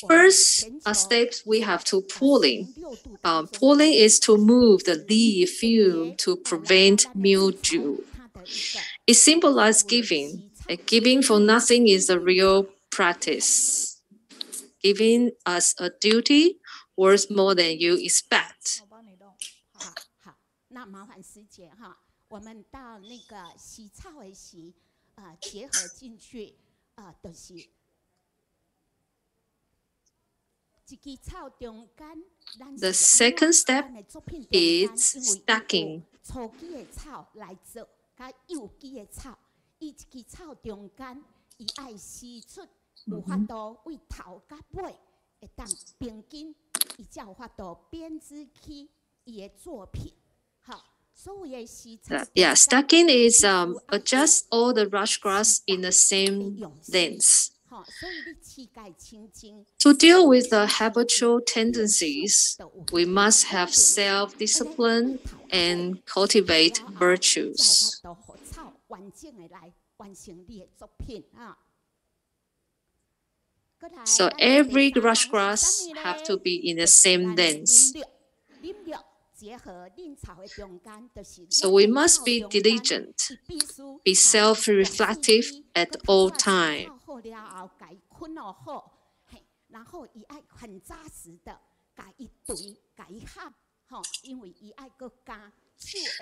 First step, we have to pulling. Pulling is to move the leaf film to prevent mildew. It symbolizes giving. Giving for nothing is a real practice. Giving us a duty worth more than you expect. 好，那麻烦师姐哈，我们到那个洗草的洗，结合进去，就是一支草中间。The second step is stacking. 粗枝的草来做，甲幼枝的草，伊一支草中间，伊爱施出有法度为头甲尾会当平均，伊才有法度编织起伊的作品。好。 Yeah, stacking is adjust all the rush grass in the same length. To deal with the habitual tendencies, we must have self-discipline and cultivate virtues. So every rush grass have to be in the same length. So we must be diligent, be self-reflective at all times.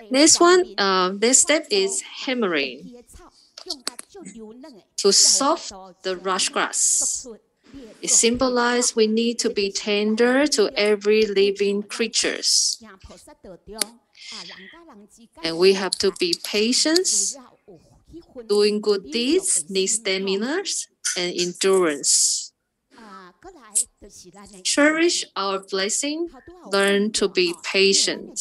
Next one, next step is hammering to soft the rush grass. It symbolizes we need to be tender to every living creatures. And we have to be patient. Doing good deeds needs stamina and endurance. Cherish our blessing. Learn to be patient.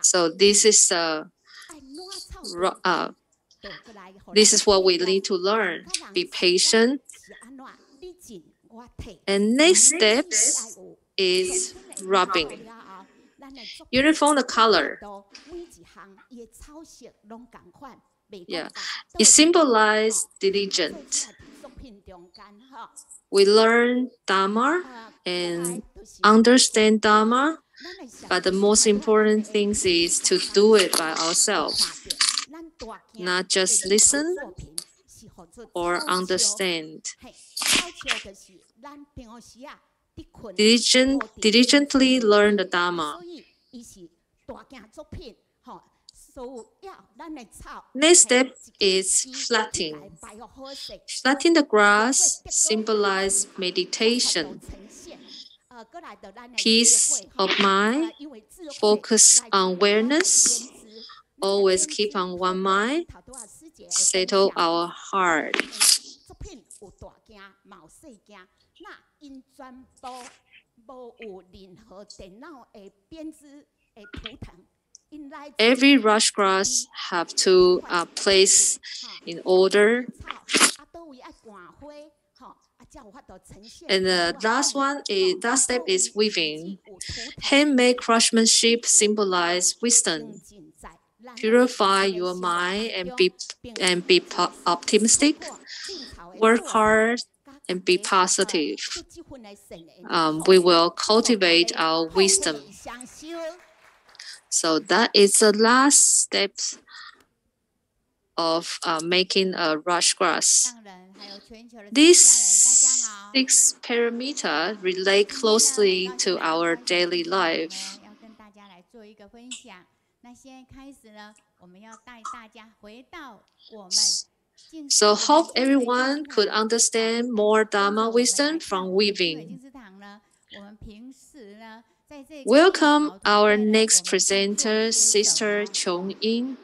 So this is what we need to learn. Be patient. And next steps is rubbing. Uniform the color. Yeah, it symbolizes diligent. We learn Dharma and understand Dharma, but the most important thing is to do it by ourselves, not just listen or understand. Diligently learn the Dharma. Next step is flattening. Flattening the grass symbolizes meditation, peace of mind, focus on awareness, always keep on one mind, settle our heart. Every rush grass have to place in order. And the last step is weaving. Handmade craftsmanship symbolizes wisdom. Purify your mind and be optimistic. Work hard and be positive. We will cultivate our wisdom. So that is the last step of making a rush grass. These 6 parameters relate closely to our daily life. So hope everyone could understand more Dharma wisdom from weaving. Welcome our next presenter, Sister Chongying.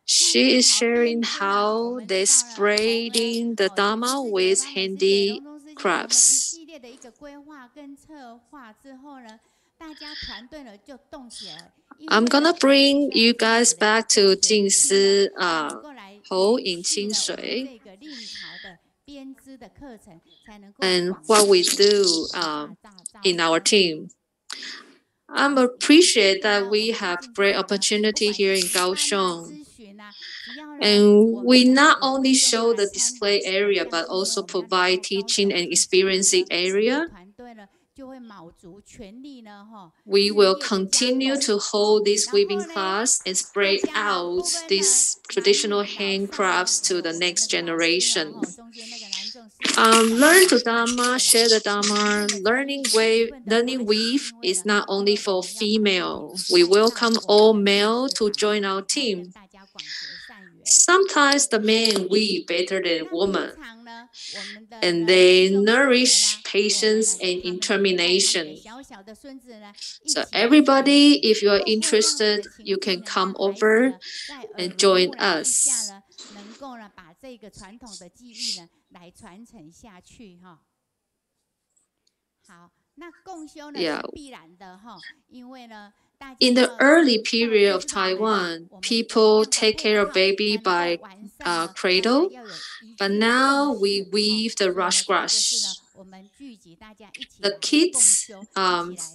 She is sharing how they're spreading the Dharma with handicrafts. I'm gonna bring you guys back to Jingsi Hou in Qingshui and what we do in our team. I'm appreciate that we have great opportunity here in Kaohsiung. And we not only show the display area, but also provide teaching and experiencing area. We will continue to hold this weaving class and spread out these traditional handcrafts to the next generation. Learn to Dharma, share the Dharma. Learning weave is not only for female. We welcome all male to join our team. Sometimes the men weave better than women, and they nourish patience and determination. So everybody, if you are interested, you can come over and join us. Yeah. In the early period of Taiwan, people take care of baby by cradle, but now we weave the rush grass. The kids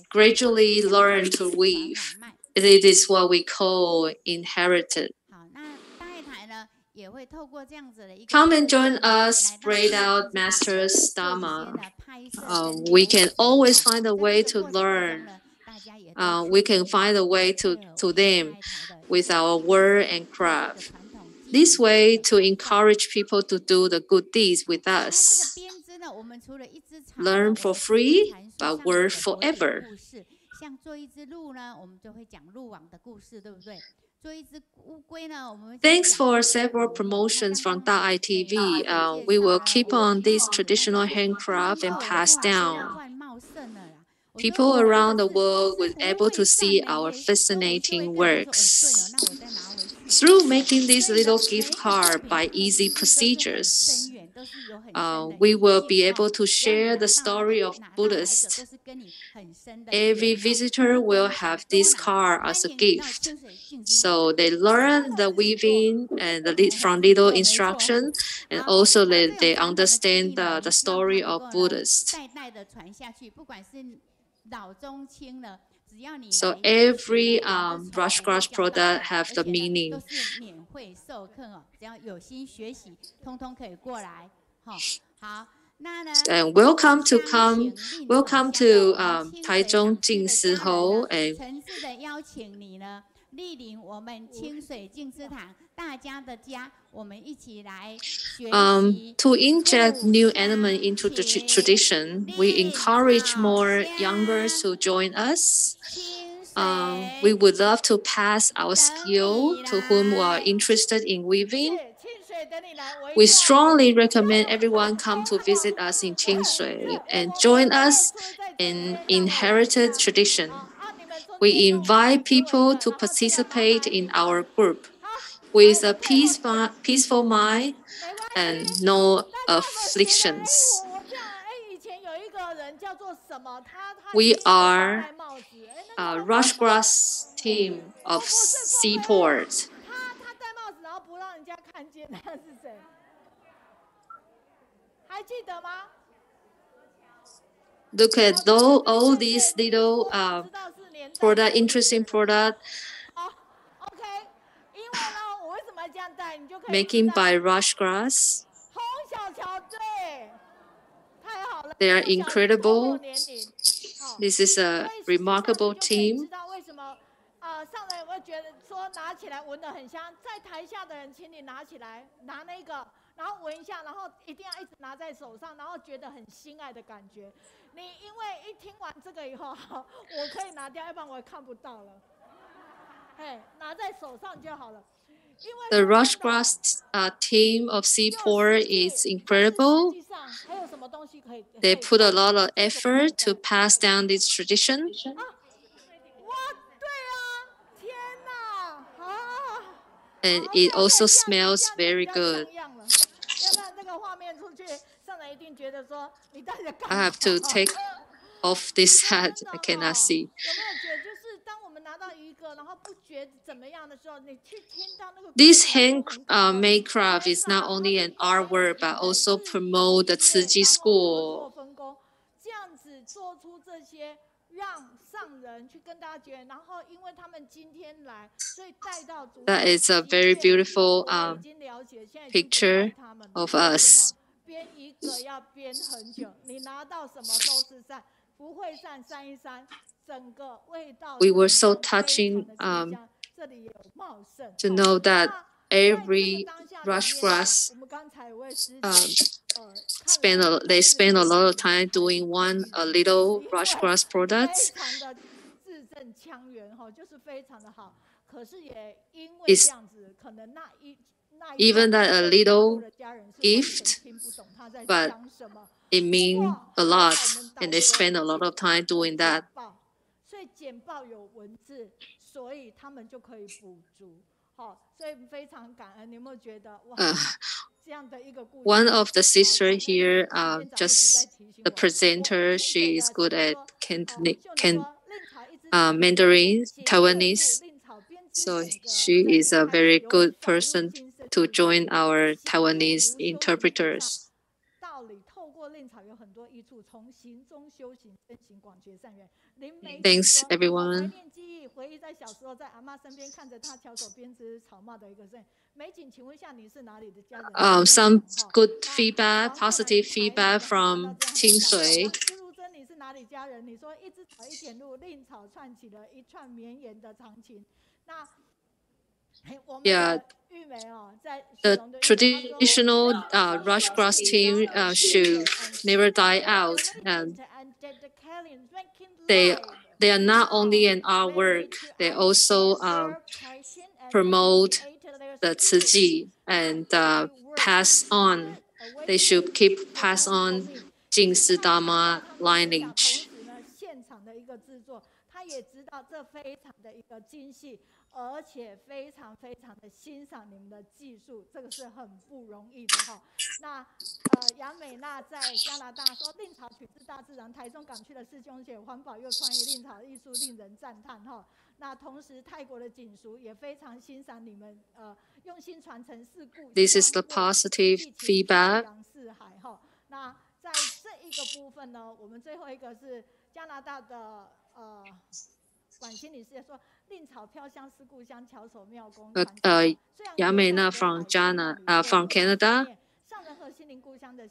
gradually learn to weave. It is what we call inherited. Come and join us, spread out Master's Dharma. We can always find a way to learn. We can find a way to them with our word and craft. This way to encourage people to do the good deeds with us. Learn for free, but work forever. Thanks for several promotions from .itv. We will keep on this traditional handcraft and pass down. People around the world will be able to see our fascinating works. Through making this little gift card by easy procedures, we will be able to share the story of Buddhists. Every visitor will have this card as a gift. So they learn the weaving and from little instruction, and also they understand the story of Buddhists. So every brush grass product have the meaning. And welcome to Taichung Jingsi and to inject new element into the tradition, we encourage more youngers to join us. We would love to pass our skill to whom are interested in weaving. We strongly recommend everyone come to visit us in Qingshui and join us in inherited tradition. We invite people to participate in our group with a peaceful mind and no afflictions. We are a rush grass team of Seaport. Look at all these little interesting product making by rush grass. They are incredible. This is a remarkable team. The rush grass team of Seaport is incredible. They put a lot of effort to pass down this tradition. And it also smells very good. I have to take off this hat. I cannot see. This handmade craft is not only an artwork, but also promote the Ciji school. That is a very beautiful picture of us. We were so touching to know that every rush grass they spend a lot of time doing a little rush grass products. It's even that a little gift, but it means a lot, and they spend a lot of time doing that. One of the sisters here, just the presenter, she is good at Mandarin, Taiwanese. So she is a very good person to join our Taiwanese interpreters. Thanks, everyone. Some good feedback, positive feedback from Qingshui. Yeah, the traditional rush grass team should never die out, and they are not only in our work, they also promote the Ciji and pass on. They should keep pass on 净师大妈 lineage. 而且非常非常的欣赏你们的技术，这个是很不容易的哈。那杨美娜在加拿大说，令草取自大自然，台中港区的师兄姐环保又创意，令草艺术令人赞叹哈。那同时泰国的锦俗也非常欣赏你们用心传承事故。This is the positive feedback. 那在这一个部分呢，我们最后一个是加拿大的管心理师说。 Yamena from Canada,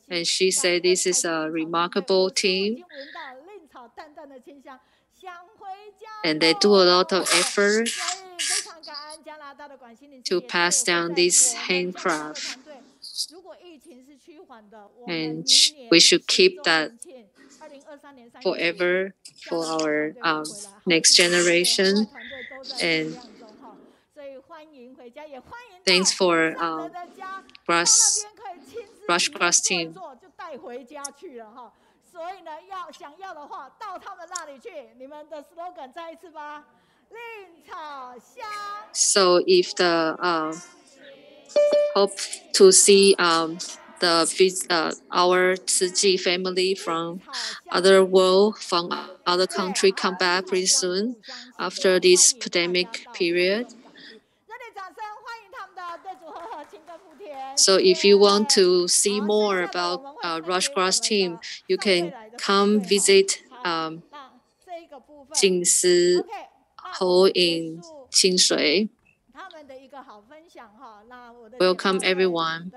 and she said this is a remarkable team, and they do a lot of effort to pass down this handcraft, and we should keep that forever for our next generation. And thanks for Rush Grass Team. So if the hope to see our Ciji family from other world, from other country come back pretty soon after this pandemic period. So if you want to see more about Rush Grass Team, you can come visit Jingsi Hou in Qingshui. Welcome everyone.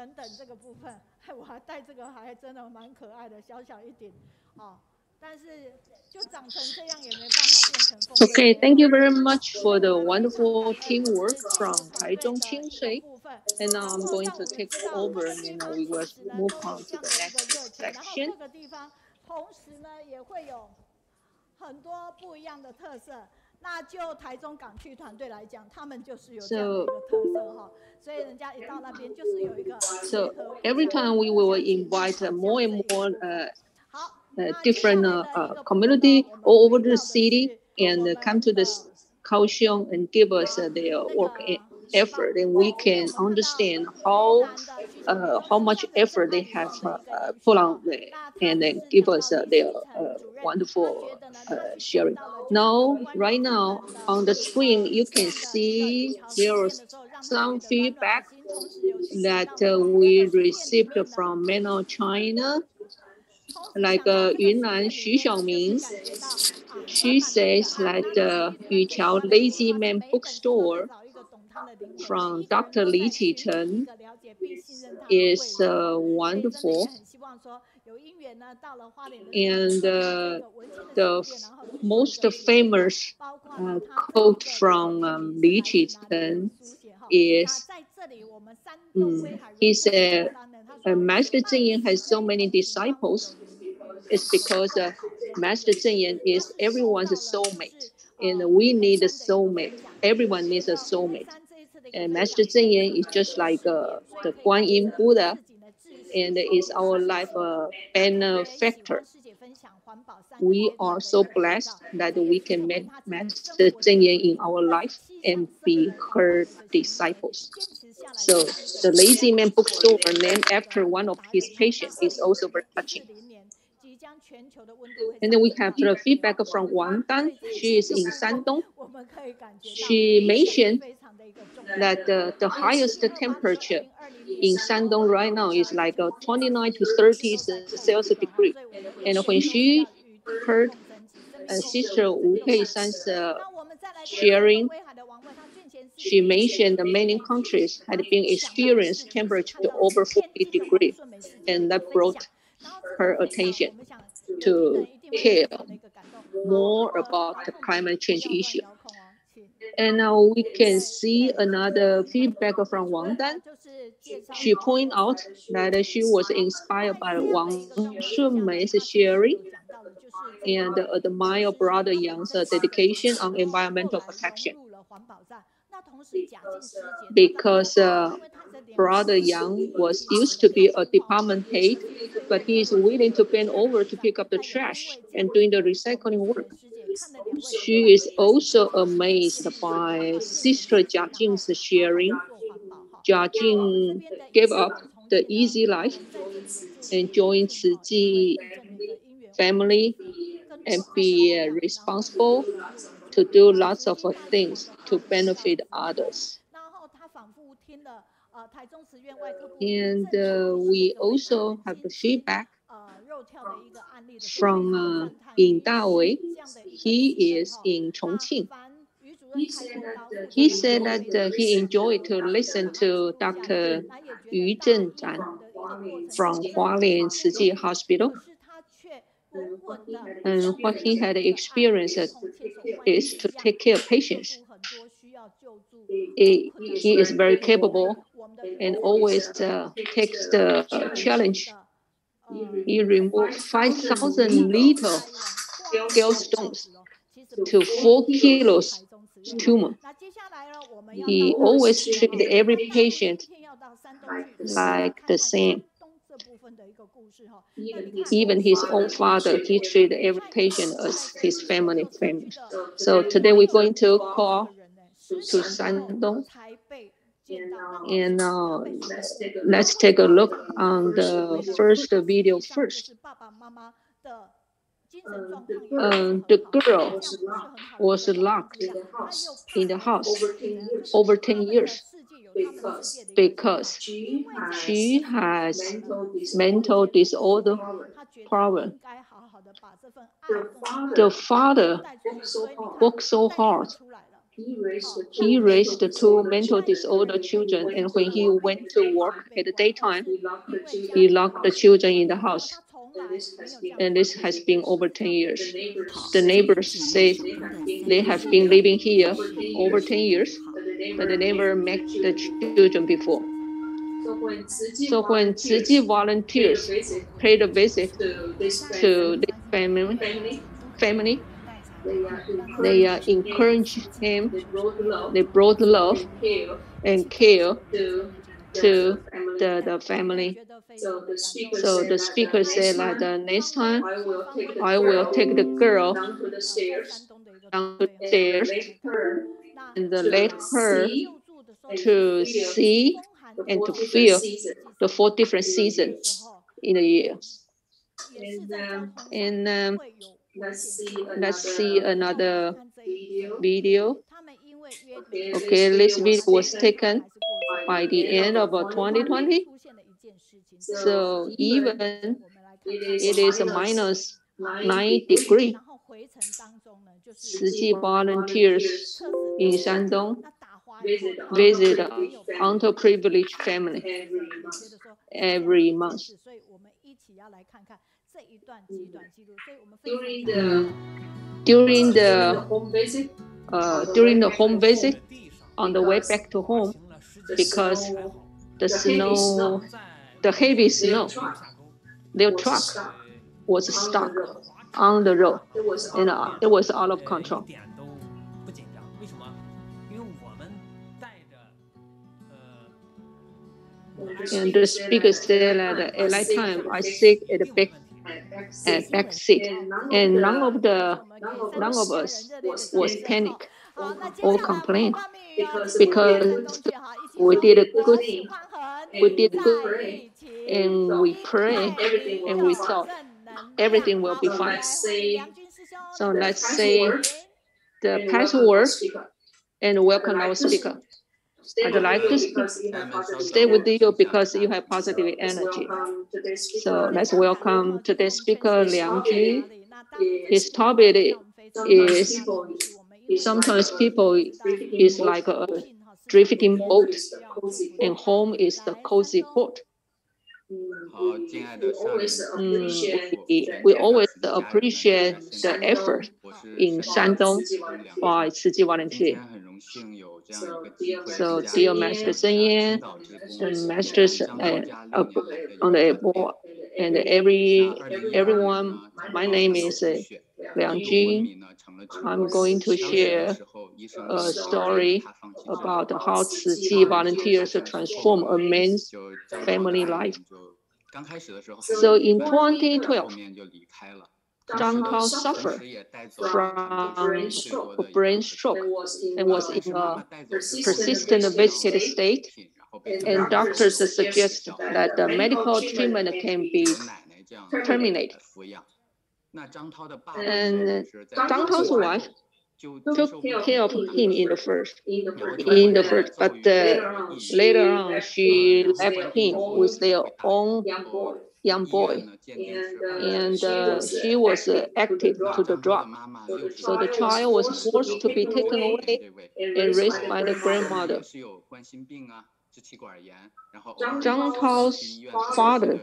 Okay, thank you very much for the wonderful teamwork from Taichung Qingshui. And now I'm going to take over, and we will move on to the next section. So every time we will invite more and more different community all over the city and come to this Kaohsiung and give us their work effort, and we can understand how much effort they have put on there, and then give us their wonderful sharing. Now, right now on the screen, you can see there is some feedback that we received from mainland China. like Yunnan Xu Xiaoming, she says that Yuqiao Lazy Man Bookstore from Dr. Li Qichen is wonderful. And the most famous quote from Li Qichen is, he said, Master Zeng has so many disciples. It's because Master Zeng is everyone's soulmate, and we need a soulmate. Everyone needs a soulmate. And Master Zeng is just like the Guan Yin Buddha, and is our life benefactor. We are so blessed that we can meet Master Zeng in our life and be her disciples. So the Lazy Man Bookstore, named after one of his patients, is also very touching. And then we have the feedback from Wang Dan. She is in Shandong. She mentioned that the highest temperature in Shandong right now is like 29 to 30 Celsius degree. And when she heard Sister Wu Peishan's sharing, she mentioned that many countries had been experienced temperature over 40 degrees, and that brought her attention to care more about the climate change issue. And now we can see another feedback from Wang Dan. She pointed out that she was inspired by Wang Shunmei's sharing and admire brother Yang's dedication on environmental protection. Because brother Yang was used to be a department head, but he is willing to bend over to pick up the trash and doing the recycling work. She is also amazed by Sister Jia Jing's sharing. Jia Jing gave up the easy life and joined Tzu Ji family and be responsible to do lots of things to benefit others. And we also have the feedback from Yin Dawei. He is in Chongqing. He said that he enjoyed to listen to Dr. Xiuzhen from Huang Tzu Ji Hospital. And what he had experienced is to take care of patients. He is very capable and always takes the challenge. He removed 5,000 liters gallstones to 4 kilos tumor. He always treated every patient like the same. Even his own father, he treated every patient as his family. So today we're going to call to Shandong. And let's take a look on the first video first. The girl was locked in the house over 10 years because she has mental disorder problem. The father worked so hard. He raised the 2 mental disorder children, and when he went to work at the daytime, he locked the children in the house. And this has been over 10 years. The neighbors said they have been living here over 10 years, but they never met the children before. So when Tzu Ji volunteers paid a visit to the family, they encouraged him. They brought love and care to the family. So the speaker said that next time I will take the girl down to the stairs and let her to see and to feel the 4 different seasons in a year. And let's see another video. Okay, this video was taken by the end of 2020. So even It is minus 9 degrees. 然后回程当中呢，就是慈济 volunteers in Shandong visit underprivileged family every month. 所以我们一起要来看看这一段极短记录。所以我们非常 during the home visit on the way back to home, because the heavy snow, their truck was stuck on the road, and it was out of control. And the speaker said that at that time I sit at the back seat, and none of us was panic or complain, because we did good, and we pray, and we thought everything will be fine. So let's say the password and welcome our speaker. I'd like to stay with you because you have positive energy. So let's welcome today's speaker, Liang. His topic is sometimes people is like a drifting boat, and home is the cozy port. We always appreciate the effort in Shandong by Tzu volunteer. So, dear Master Zhenyi, the masters on the board, and everyone, my name is Liang. I'm going to share a story about how Tzu volunteers transform a man's family life. So in 2012, Zhang Tao suffered from a brain stroke and was in a persistent vegetative state, and doctors suggest that the medical treatment can be terminated. And Zhang Tao's wife took care of him in the first, but later on she left him with their own young boy, and she was addicted to the drug. So the child was forced to be taken away and raised by the grandmother. Zhang Tao's father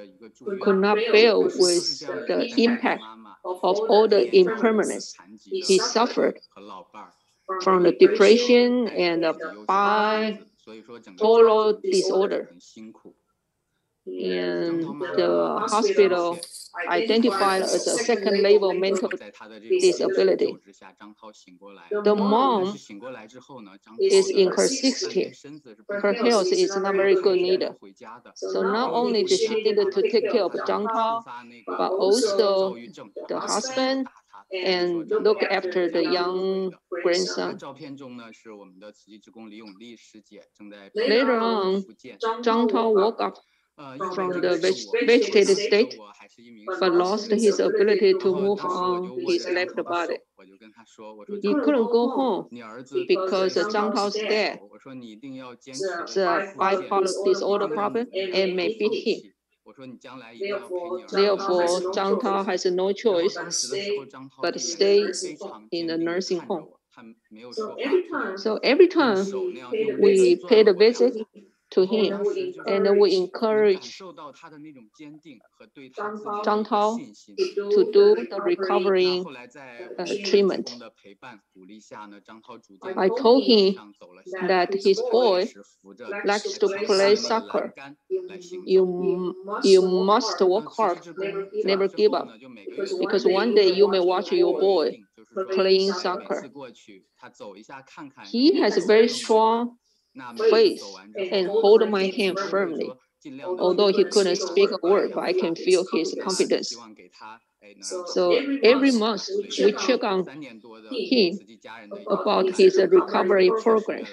could not bear with the impact of all the impermanence he suffered from the depression and the bipolar disorder. And the hospital identified as a second-level mental disability. The mom is in her 60s. Her health is not very good neither. So not only did she need to take care of Zhang Tao, but also the husband and look after the young grandson. Later on, Zhang Tao woke up from the vegetative state, but lost his ability to move on his left body. He couldn't go home because Zhang Tao's dad has a bipolar disorder problem and may beat him. Therefore, Zhang Tao has no choice but to stay in the nursing home. So every time we paid a visit to him, and we encourage Zhang Tao to do the recovering treatment. I told him that his boy likes to play soccer. You must work hard, never give up, because one day you may watch your boy playing soccer. He has a very strong faith and hold my hand firmly. Although he couldn't speak a word, but I can feel his confidence. So every month we check on him about his recovery progress.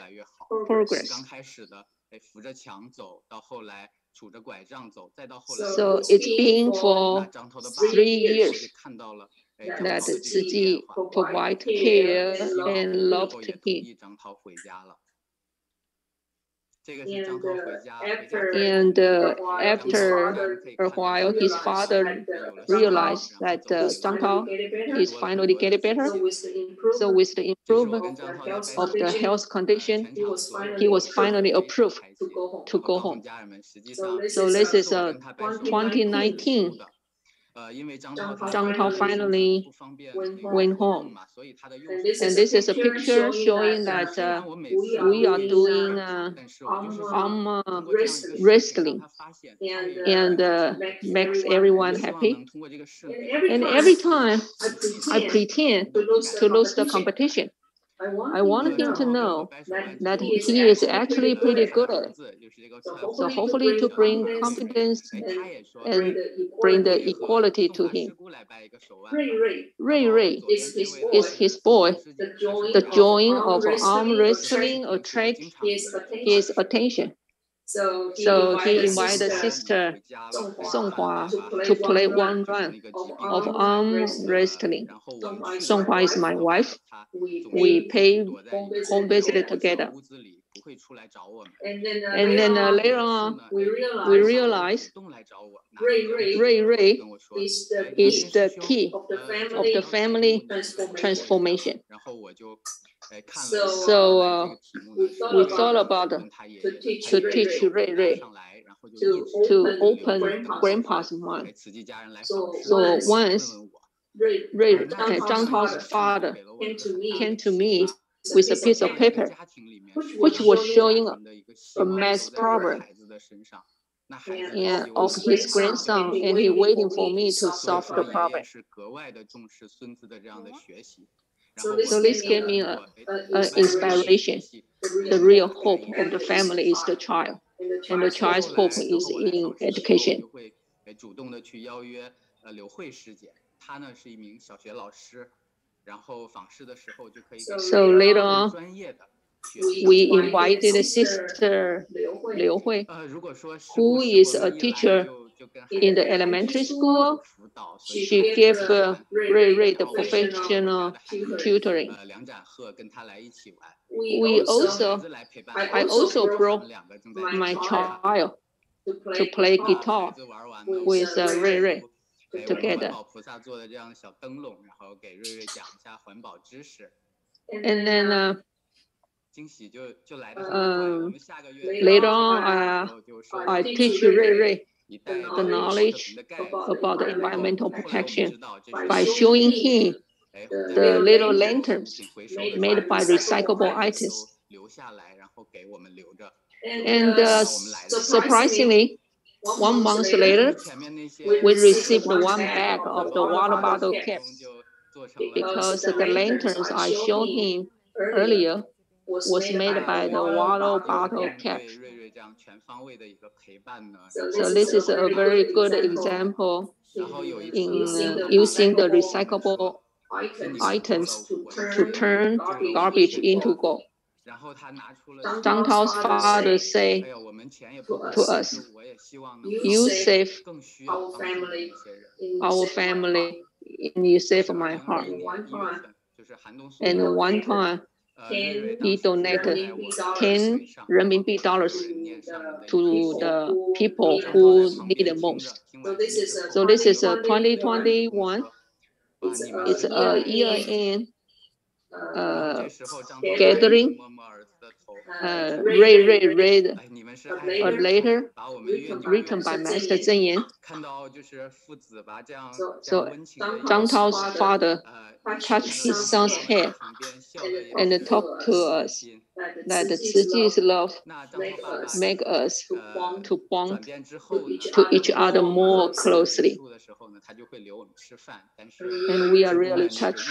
So it's been for 3 years that Tzu Ji provide care and love to him. And after a while, his father realized that Zhang Tao is finally getting better. So with the improvement of the health condition, he was finally approved to go home. So this is 2019. Zhang Tao finally went home. And this is a picture showing that we are doing arm wrestling and makes everyone happy. And every time I pretend to lose the competition, I want him to know that he is actually pretty good at it. So hopefully to bring confidence and bring the equality to him. Ray Ray is his boy. The joy of arm wrestling attracts his attention. So he invited sister Song Hua to play one round of arm wrestling. Song Hua is my wife. We pay home visit together. And then later on, we realized Ray Ray is the key of the family transformation. So we thought about to teach Ray Ray to open grandpa's mind. So once Zhang Tao's father came to me with a piece of paper, which was showing a math problem of his grandson, and he waiting for me to solve the problem. So this gave me an inspiration. The real hope of the family is the child, and the child's hope is in education. So later on, we invited sister Liu Hui, who is a teacher in the elementary school. She gave Ray Ray the professional tutoring. I also brought my child to play guitar with Ray Ray together. And then later on, I teach Ray Ray the knowledge about the environmental protection by showing him the little lanterns made by recyclable items. And surprisingly, 1 month later, we received 1 bag of the water bottle caps because the lanterns I showed him earlier was made by the water bottle cap. So this is a very good example in using the recyclable items to turn garbage into gold. Zhang Tao's father say to us, you save our family and you save my heart. And one time, he donated 10 renminbi dollars to the people who need it most. So this is a 2021. It's a year-end gathering. Ray read a letter written by Master Zeng. So Zhang Tao's father touched his son's head and talked to us that Ciji's love make us to bond to each other more closely. And we are really touched.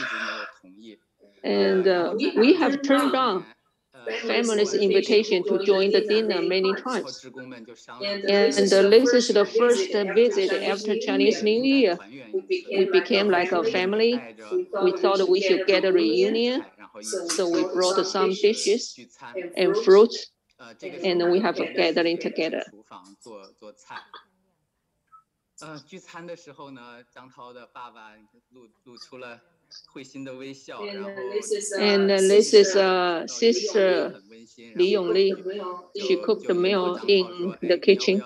And we have turned down family's invitation to join the dinner many times. And this is the first visit after Chinese New Year. We became like a family. We thought we should get a reunion. So we brought some dishes and fruits, and we have a gathering together. 聚餐的时候呢，张涛的爸爸露出了 And this is sister Li Yongli. She cooked the meal in the kitchen.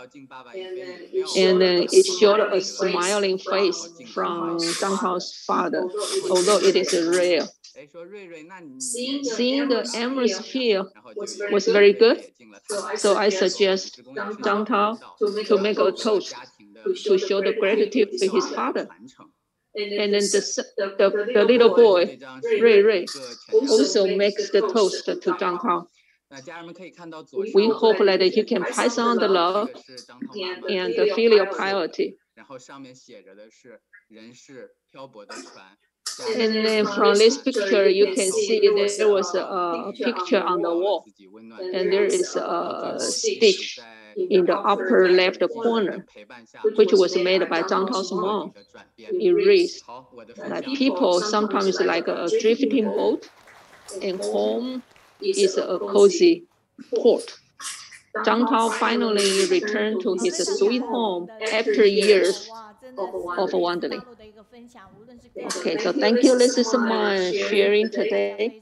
And then it showed a smiling face from Zhang Tao's father, although it is rare. Seeing the atmosphere was very good, so I suggest Zhang Tao to make a toast to show the gratitude to his father. And then the little boy, Rui Rui, also makes the toast to Zhang Tao. We hope that he can pass on the love and the filial piety. And then from this picture, you can see there was a picture on the wall, and there is a stitch in the upper left corner, which was made by Zhang Tao's mom. It reads that people sometimes like a drifting boat, and home is a cozy port. Zhang Tao finally returned to his sweet home after years of wandering. Okay, so thank you. This is my sharing today.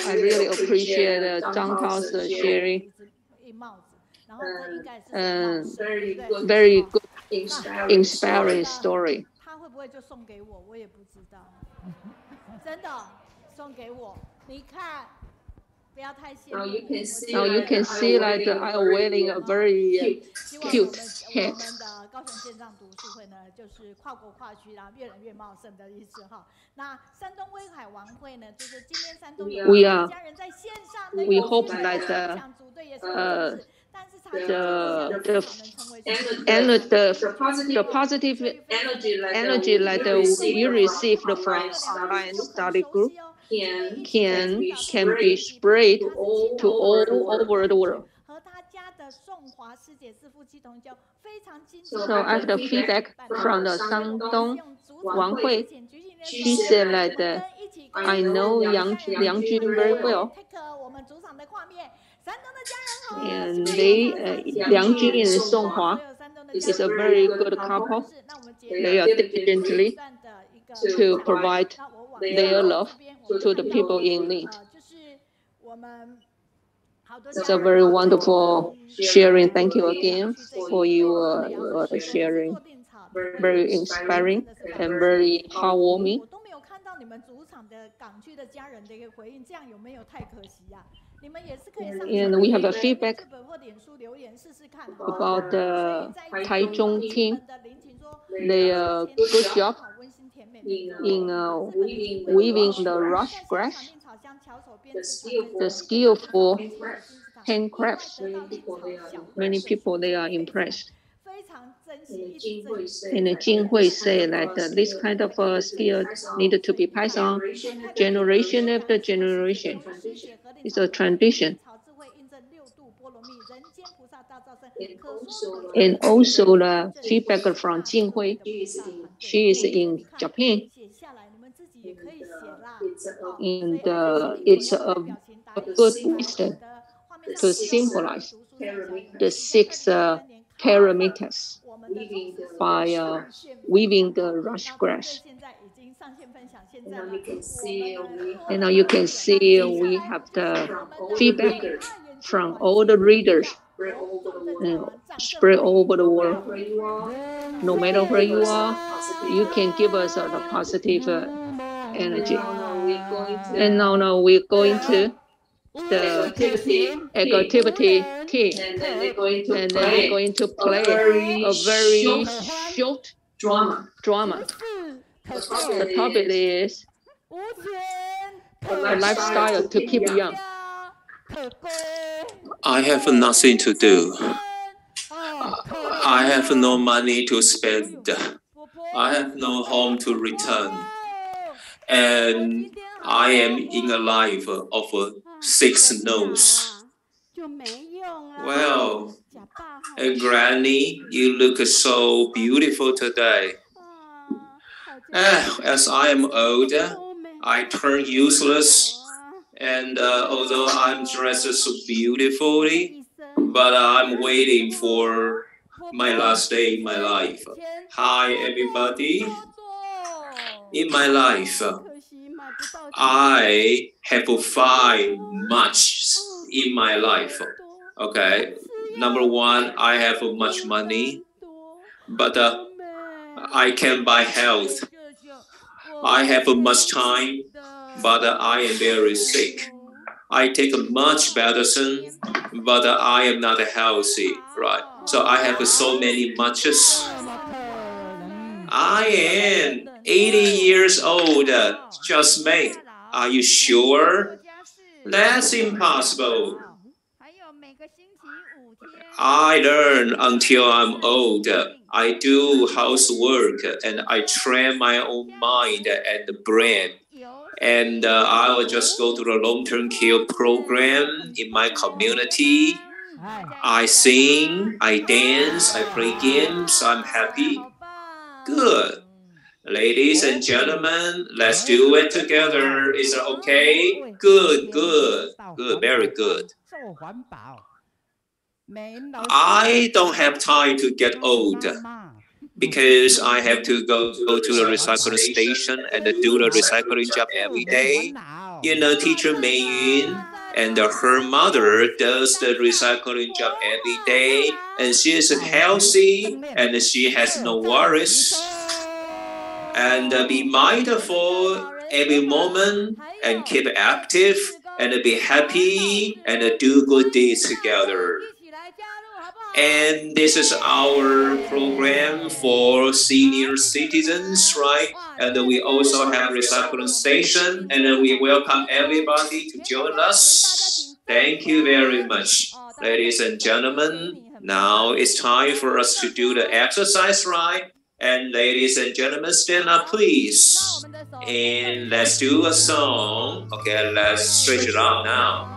I really appreciate Zhang Tao's sharing. Very good, inspiring story. Now you can see like I am wearing a very cute hat. We hope that the positive energy that we received from online study group can be spread to all over the world. So after feedback from the Shandong Wang Hui, she said that I know Liang very well. And Liang and Song Hua is a very good couple. They are diligently to provide their love to the people in need. It's a very wonderful sharing. Thank you again for your sharing. Very inspiring and very heartwarming. And we have a feedback about the Taichung team. They good job in weaving the rush grass, the skillful handcrafts. Many people, they are impressed. And Jinhui say that this kind of skill needed to be passed on generation after generation. It's a tradition. And also the feedback from Jinhui, she is in Japan. And it's a good wisdom to symbolize the 6 parameters by weaving the rush grass. And now you can see we have the feedback from all the readers spread all over the world. No matter where you are, you can give us the positive energy. And now we're going to the activity team, and then they're going to play a very short drama. The topic is a lifestyle to keep young. I have nothing to do. I have no money to spend. I have no home to return. And I am in a life of 6 no's. Well, Granny, you look so beautiful today. As I am older, I turn useless. And although I'm dressed so beautifully, but I'm waiting for my last day in my life. Hi, everybody. in my life, I have five much in my life. Okay, number one, I have much money, but I can buy health. I have much time, but I am very sick. I take much medicine, but I am not healthy, right? So I have so many muches. I am 80 years old, just made. Are you sure? That's impossible. I learn until I'm old. I do housework and I train my own mind and brain. And I will just go to the long-term care program in my community. I sing, I dance, I play games, I'm happy. Good. Ladies and gentlemen, let's do it together. Is it okay? Good, good, good, very good. I don't have time to get old because I have to go to the recycling station and do the recycling job every day. You know, teacher Meiyun and her mother does the recycling job every day, and she is healthy and she has no worries. And be mindful every moment and keep active and be happy and do good deeds together. And this is our program for senior citizens, right? And we also have recycling station, and we welcome everybody to join us. Thank you very much, ladies and gentlemen. Now it's time for us to do the exercise, right? And ladies and gentlemen, stand up, please. And let's do a song. Okay, let's stretch it out now.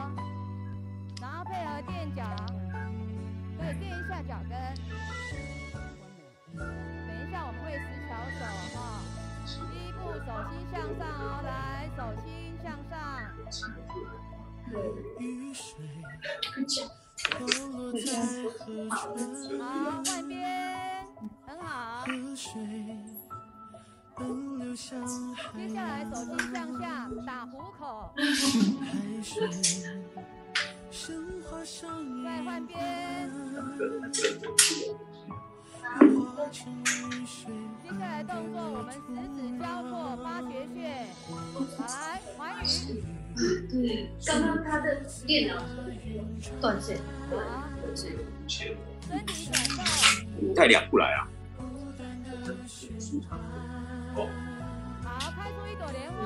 对，刚刚他的电脑断线，带两部来啊。好，开出一朵莲花。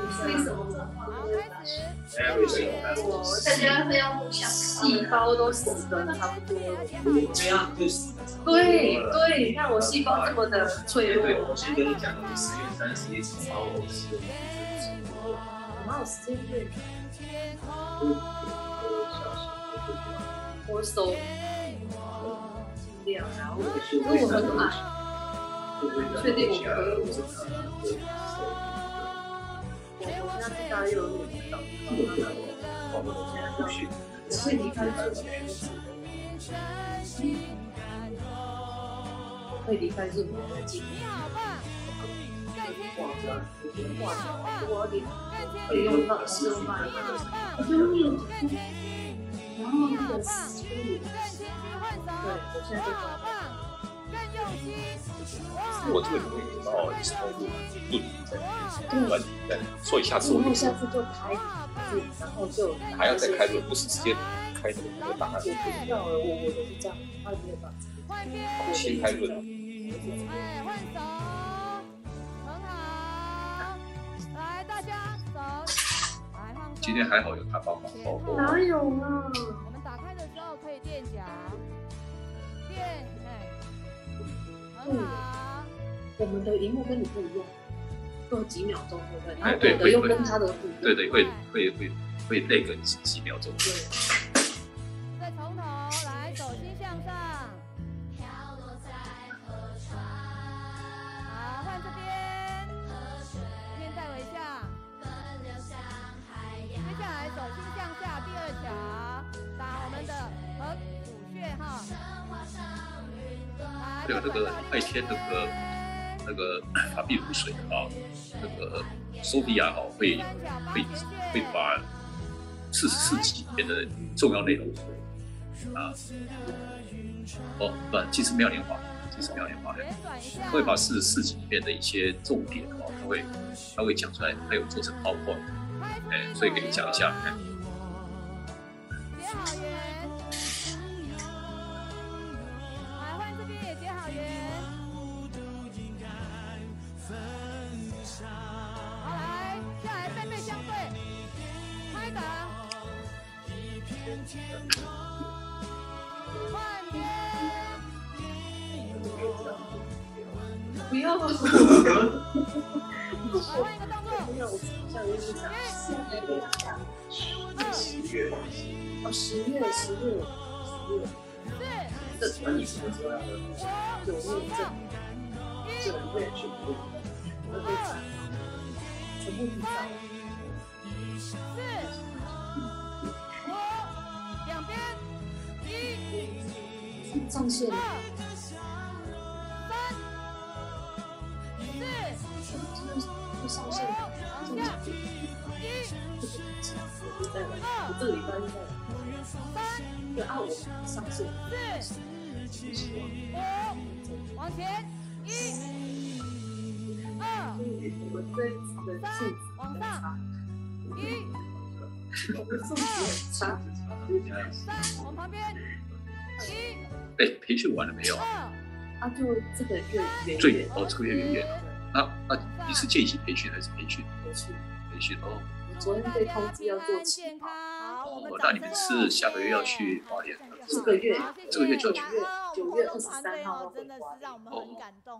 好，开始。大家会要互相，细胞都死的差不多。这样就是。对对，你看我细胞这么的脆弱。对，我先跟你讲，4月31日把我10月哪有时间练？我手尽量，然后因为我很矮，确定我可以。我现在大概有点到，我现在就会离开这个，会离开日本的境。我脸可以用到吃饭，然后那个思路，对，我现在就我这个容易到你是透过录影在所以下次我下次就开然后就还要再开录，不是直接开那个档案。我不知道，我都是这样，他没有办法。先开论。换手，很好，来大家走，来放松。今天还好有他帮忙包括。哪有啊？我们打开的时候可以垫脚，垫，很好。我们的荧幕跟你不一样，都几秒钟，对不对？哎，对，我的又跟他的不一样。对对，会那个几秒钟。对。再从头来，手心向上。好，换这边。面带微笑。接下来手心向下，第二条，打我们的合谷穴哈。还有那个爱天那这个发病如水啊，这个 Sophia 会把44集里面的重要内容啊，其实没有年华，会把44集里面的一些重点他会讲出来，他有做成 PowerPoint， 所以给你讲一下。不要，换一个动作。10月，这传你什么时候要的？有验证，9月去验，全部比照。两边1上线。上线，这个礼拜是在对啊，我上线4、5，往前1、2，我们这一次的数字往上1，我们数字很差，3，往旁边1。培训完了没有？啊，就这个月圆圆这个月圆圆。那你是见习培训还是培训？培训哦。我昨天被通知要做起跑。那你们是下个月要去花莲？这个月就去9月23号要回花莲。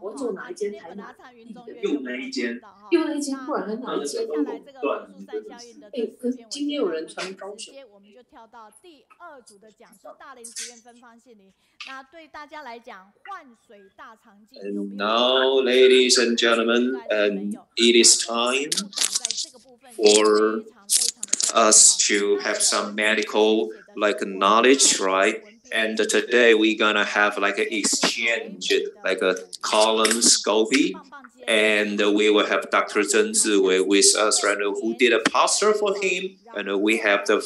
我做哪一间台南？用哪一间？不然哪一间？可是今天有人传高雄。我们就跳到第2组的讲师大林实验分方性理。那对大家来讲，换水大肠镜。And now, ladies and gentlemen, it is time for us to have some medical knowledge, right? And today we're gonna have an exchange, a colonoscopy. And we will have Dr. Zeng Zhiwei with us right now, who did a poster for him. And we have the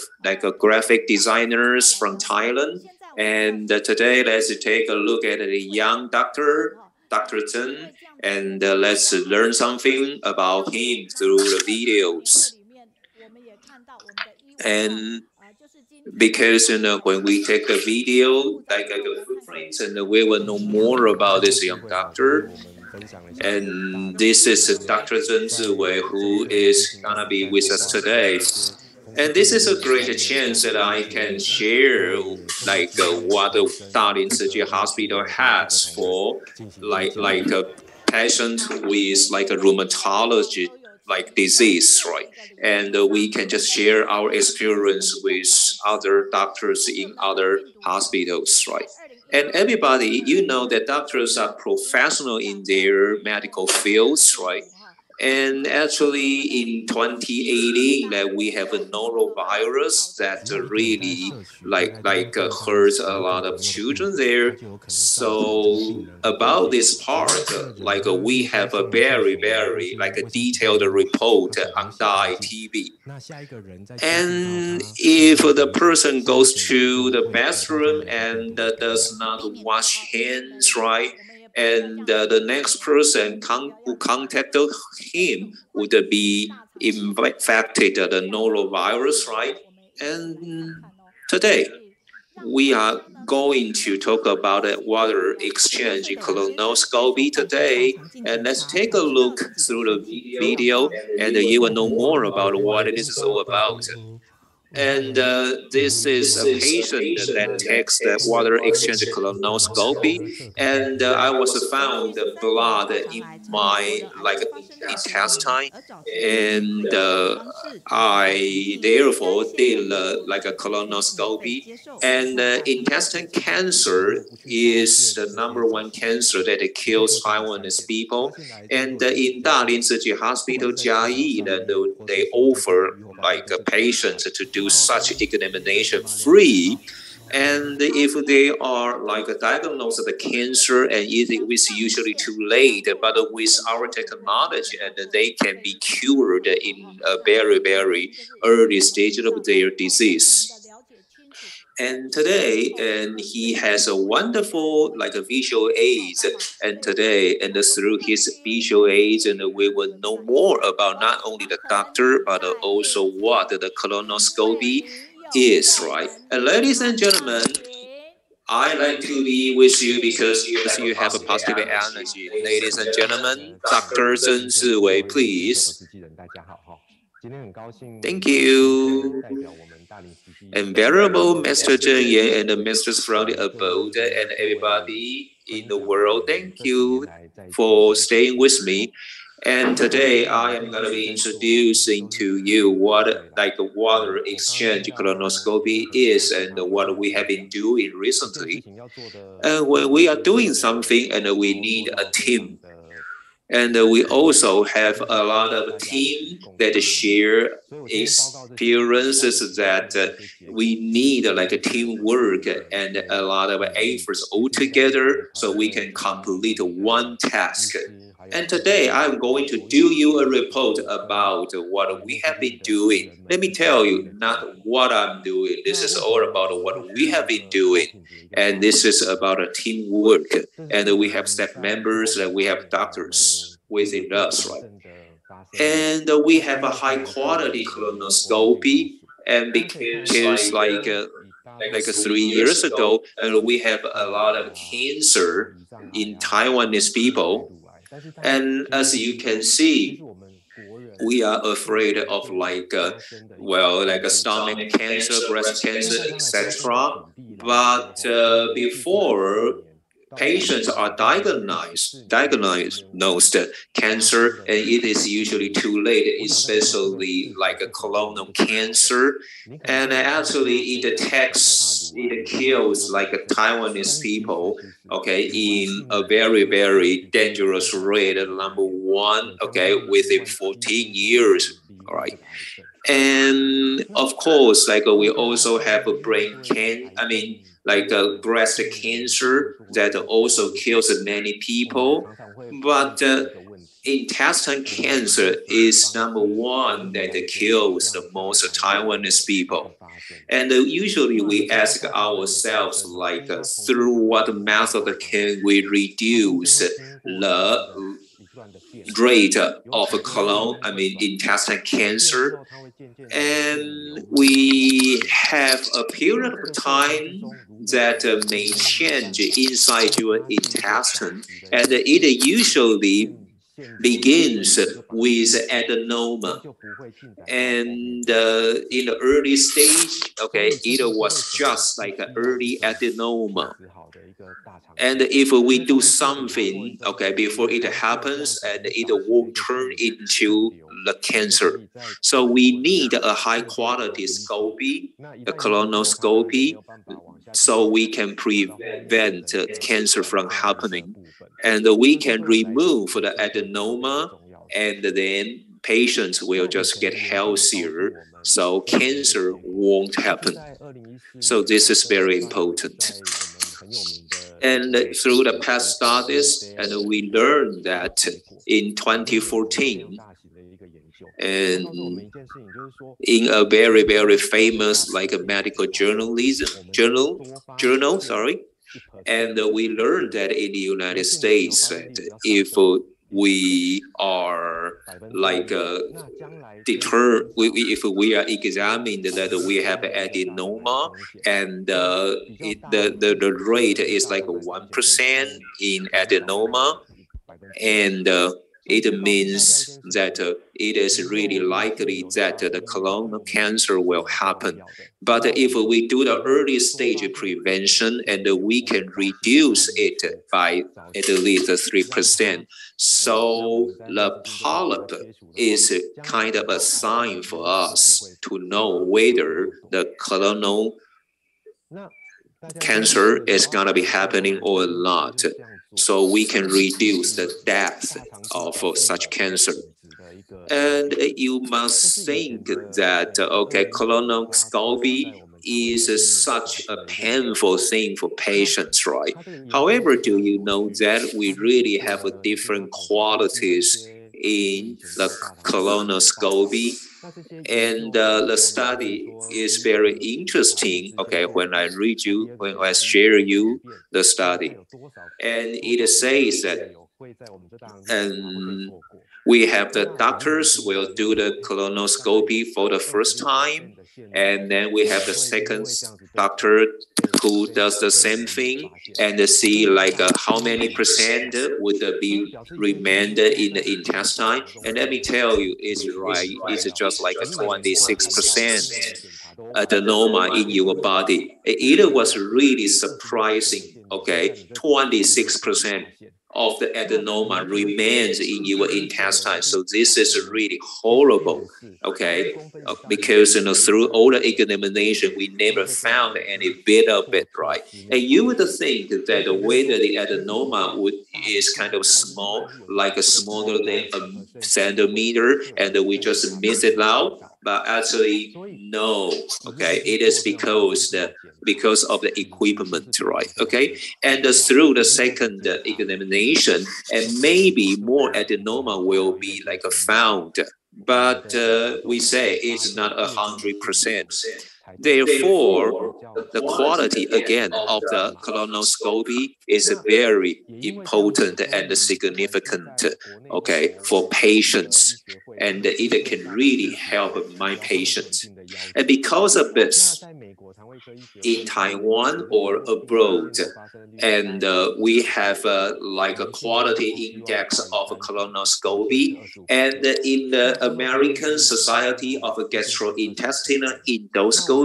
graphic designers from Thailand. And today, let's take a look at the young Dr. Zeng, and let's learn something about him through the videos. And because when we take the video, the footprints, and we will know more about this young doctor. And this is Dr. Zeng Zhiwei, who is gonna be with us today. And this is a great chance that I can share what the Dalin Hospital has for a patient with a rheumatology disease, right? And we can just share our experience with other doctors in other hospitals, right? And everybody, you know that doctors are professional in their medical fields, right? And actually, in 2018, we have a norovirus that really hurts a lot of children there. So about this part, we have a very detailed report on Dai TV. And if the person goes to the bathroom and does not wash hands, right? And the next person who contacted him would be infected the norovirus, right? And today, we are going to talk about water exchange colonoscopy today. And let's take a look through the video, and you will know more about what this is all about. And this is a patient that takes the water exchange colonoscopy, and I was found the blood in my intestine, and I therefore did a colonoscopy. And intestine cancer is the #1 cancer that kills Taiwanese people. And in Dalin Hospital, Jiayi, they offer patients to do such examination free. And if they are like diagnosed with cancer, and it is usually too late, but with our technology, and they can be cured in a very, very early stage of their disease. And today, and he has a wonderful visual aids, and today, and through his visual aids, and we will know more about not only the doctor, but also what the colonoscopy is, right? And ladies and gentlemen, I like to be with you because you have a positive energy. Ladies and gentlemen, Dr. Zeng Zhiwei, please. Thank you. And venerable Master Zhenyi and the masters from the abode and everybody in the world, thank you for staying with me. And today I am going to be introducing to you what water exchange colonoscopy is and what we have been doing recently. And when we are doing something and we need a team, and we also have a lot of team that share experiences that we need a teamwork and a lot of efforts all together so we can complete one task. And today I'm going to do you a report about what we have been doing. Let me tell you, not what I'm doing. This is all about what we have been doing. And this is about a teamwork. And we have staff members and we have doctors within us, right? And we have a high quality colonoscopy. And because like 3 years ago, and we have a lot of cancer in Taiwanese people. And as you can see, we are afraid of stomach cancer, breast cancer, etc. But before patients are diagnosed cancer, and it is usually too late, especially a colon cancer. And actually it kills Taiwanese people, okay, in a very, very dangerous rate. Number one, okay, within 14 years, all right. And of course, we also have a breast cancer that also kills many people. But intestine cancer is number one that kills the most Taiwanese people. And usually we ask ourselves, through what method can we reduce the rate of intestine cancer? And we have a period of time that may change inside your intestine, and it usually begins with adenoma. And in the early stage, okay, it was just an early adenoma. And if we do something, okay, before it happens, and it won't turn into the cancer. So we need a high quality scopy, a colonoscopy, so we can prevent cancer from happening. And we can remove the adenoma, and then patients will just get healthier, so cancer won't happen. So this is very important. And through the past studies, and we learned that in 2014, and in a very, very famous medical journal, and we learned that in the United States, that if we are if we are examined that we have adenoma, and the rate is 1% in adenoma, and it means that it is really likely that the colon cancer will happen. But if we do the early stage prevention, and we can reduce it by at least 3%, so the polyp is kind of a sign for us to know whether the colon cancer is going to be happening or not. So we can reduce the depth of such cancer. And you must think that, okay, colonoscopy is such a painful thing for patients, right? However, do you know that we really have a different qualities in the colonoscopy? And the study is very interesting, okay, when I share you the study. And it says that we have the doctors will do the colonoscopy for the first time, and then we have the second doctor who does the same thing and see like how many percent would be remained in the intestine. And let me tell you, it's right, it's just like a 26% adenoma in your body. It was really surprising, okay, 26% of the adenoma remains in your intestine. So this is really horrible, okay? Because through all the examination, we never found any bit of it, right? And you would think that whether the adenoma is kind of small, like smaller than a centimeter, and we just miss it out. But actually, no, okay? It is because of the equipment, right? Okay? And through the second examination, and maybe more adenoma will be like found, but we say it's not 100%. Therefore, the quality again of the colonoscopy is very important and significant, okay, for patients, and it can really help my patients. And because of this, in Taiwan or abroad, and we have like a quality index of colonoscopy, and in the American Society of Gastrointestinal Endoscopy,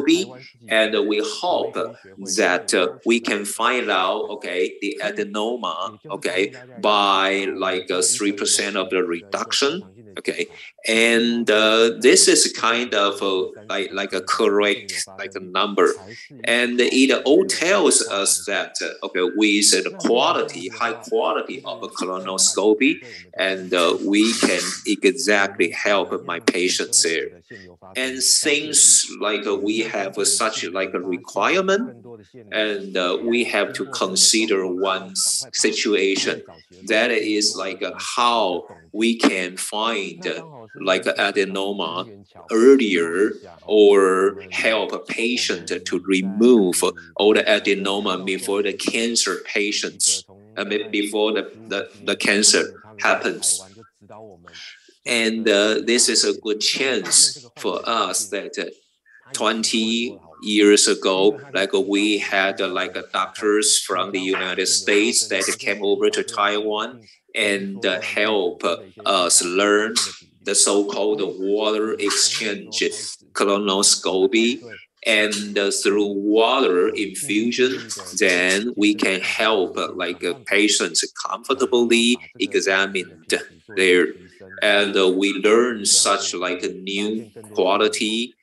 and we hope that we can find out, okay, the adenoma, okay, by like 3% of the reduction, okay, and this is kind of like a correct like a number, and it all tells us that okay, with the quality, high quality of a colonoscopy, and we can exactly help my patients there. And since like we have such like a requirement, and we have to consider one situation, that is like how we can find like adenoma earlier or help a patient to remove all the adenoma before the cancer patients, before the cancer happens. And this is a good chance for us that 20 years ago, like we had like doctors from the United States that came over to Taiwan and help us learn the so-called water exchange colonoscopy. And through water infusion, then we can help like patients comfortably examined there. And we learn such like a new quality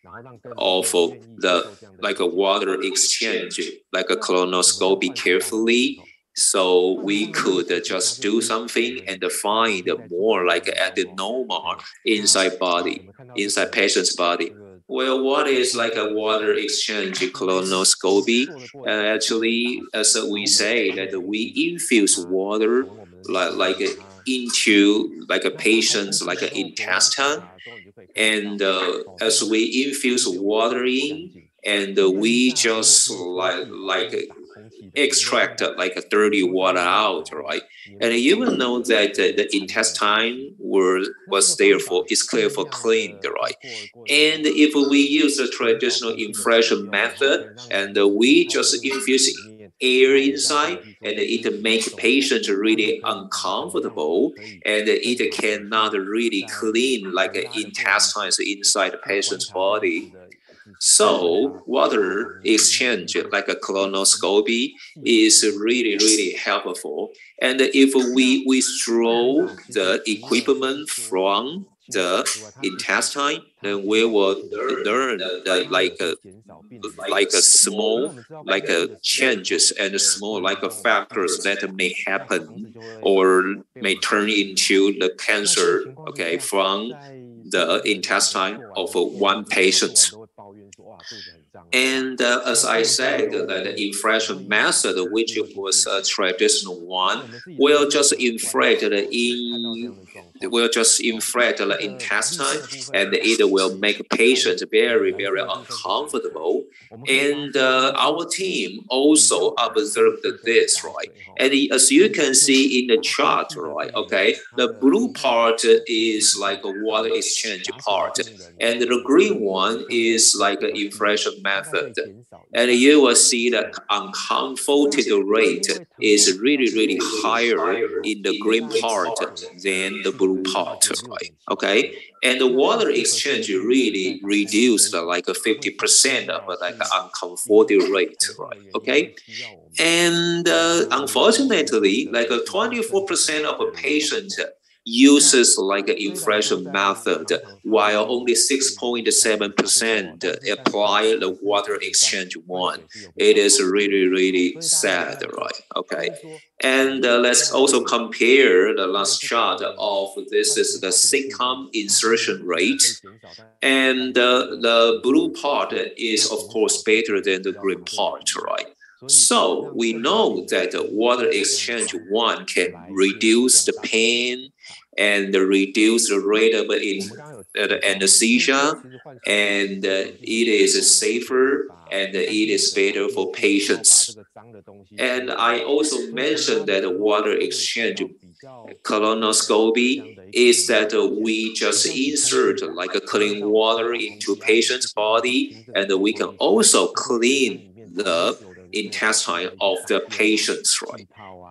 of the like a water exchange, like a colonoscopy carefully. So we could just do something and find more like adenoma inside patient's body. Well, what is like a water exchange colonoscopy? Actually, as we say, that we infuse water like into like a patient's like an intestine, and as we infuse water in, and we just like extract like a dirty water out, right? And you will know that the intestine was therefore is clear for cleaned, right? And if we use the traditional infusion method, and we just infuse air inside, and it makes patients really uncomfortable, and it cannot really clean like intestines inside the patient's body. So water exchange like a colonoscopy is really, really helpful. And if we withdraw the equipment from the intestine, then we will learn like a small like changes and small like factors that may happen or may turn into the cancer, okay, from the intestine of one patient. And as I said, the infraction method, which was a traditional one, will just inflate the intestine, and it will make patients very, very uncomfortable. And our team also observed this, right? And as you can see in the chart, right? Okay, the blue part is like a water exchange part, and the green one is like an inflation method. And you will see the uncomforted rate is really, really higher in the green part than the blue part, right? Okay, and the water exchange really reduced like 50% of like uncomforted rate, right? Okay, and unfortunately, like 24% of patients uses like an inflation method, while only 6.7% apply the water exchange one. It is really, really sad, right? Okay. And let's also compare the last chart of this is the sitcom insertion rate. And the blue part is, of course, better than the green part, right? So we know that the water exchange one can reduce the pain and reduce the rate of anesthesia, and it is safer and it is better for patients. And I also mentioned that water exchange colonoscopy is that we just insert like a clean water into patient's body, and we can also clean the intestine of the patients, right?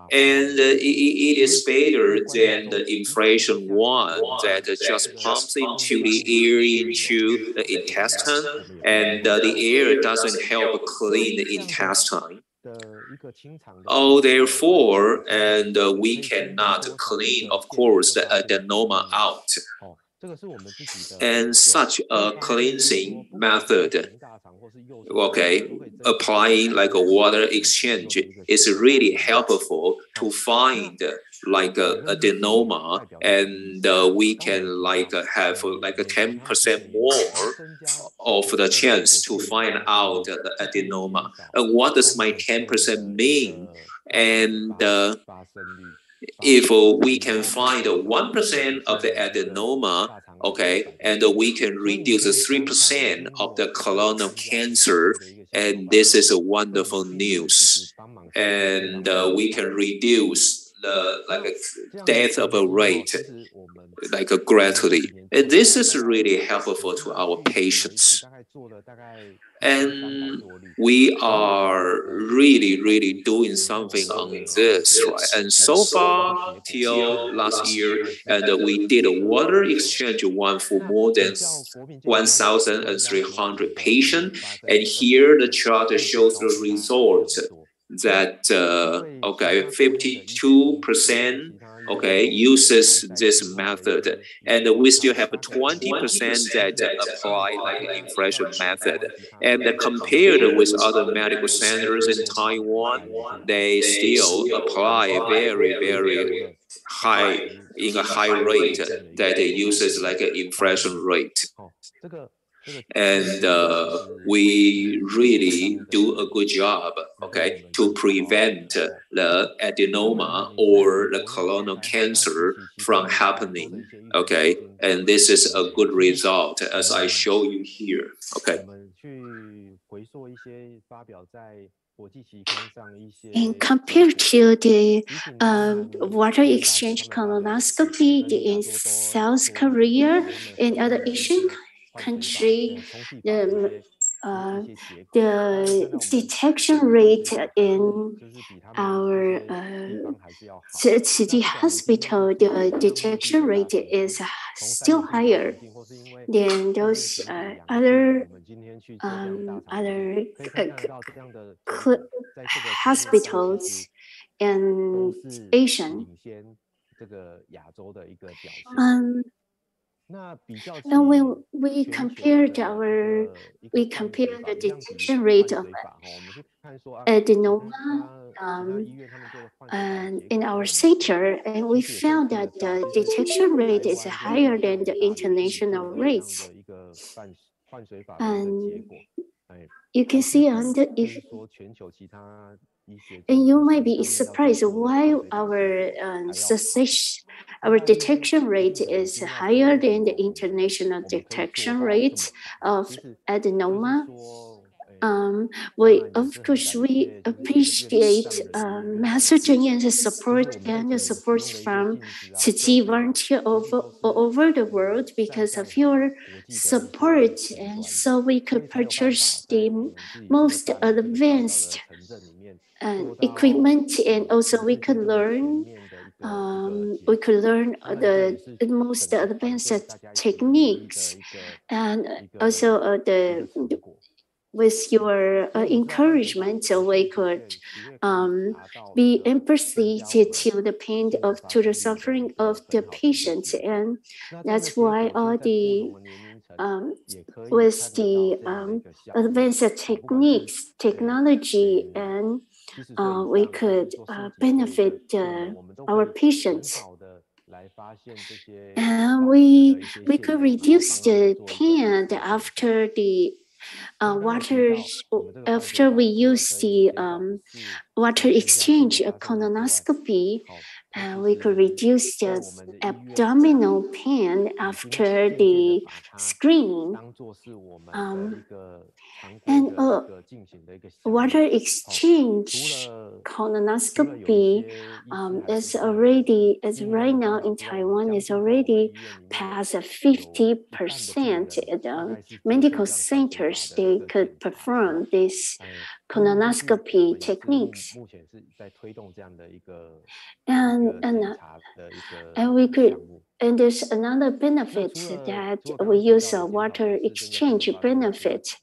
And it is better than the inflation one that just pumps into the air into the intestine, and the air doesn't help clean the intestine. Oh, therefore, and we cannot clean, of course, the adenoma out. And such a cleansing method, okay, applying like a water exchange is really helpful to find like a adenoma, and we can like have like a 10% more of the chance to find out the adenoma. And what does my 10% mean? And if we can find 1% of the adenoma, okay, and we can reduce 3% of the colonal cancer, and this is a wonderful news. And we can reduce the like a death of a rate like greatly, and this is really helpful to our patients. And we are really doing something on this, right? And so far till last year, and we did a water exchange one for more than 1,300 patients, and here the chart shows the results that okay, 52% okay uses this method, and we still have 20% that apply like an inflation method. And compared with other medical centers in Taiwan, they still apply very high in a high rate that uses like an inflation rate. And we really do a good job, okay, to prevent the adenoma or the colonal cancer from happening, okay, and this is a good result as I show you here, okay. And compared to the water exchange colonoscopy in South Korea and other Asian country, the detection rate in our city hospital, the detection rate is still higher than those other hospitals in Asian. Now, when we compare the detection rate of adenoma in our center, and we found that the detection rate is higher than the international rates. And you can see under if. And you might be surprised why our our detection rate is higher than the international detection rate of adenoma. Of course, we appreciate Master Zhenyi's support and the support from Tzu Chi volunteer over the world. Because of your support, and so we could purchase the most advanced equipment, and also we could learn the most advanced techniques, and also with your encouragement, so we could be empathy to the pain to the suffering of the patients, and that's why all the with the advanced technology, and we could benefit our patients. And we could reduce the pain after the after we use the water exchange colonoscopy. We could reduce the abdominal pain after the screening. And water exchange colonoscopy is right now in Taiwan is already past 50%. Medical centers, they could perform this colonoscopy techniques. And we could, and there's another benefit that we use a water exchange benefit.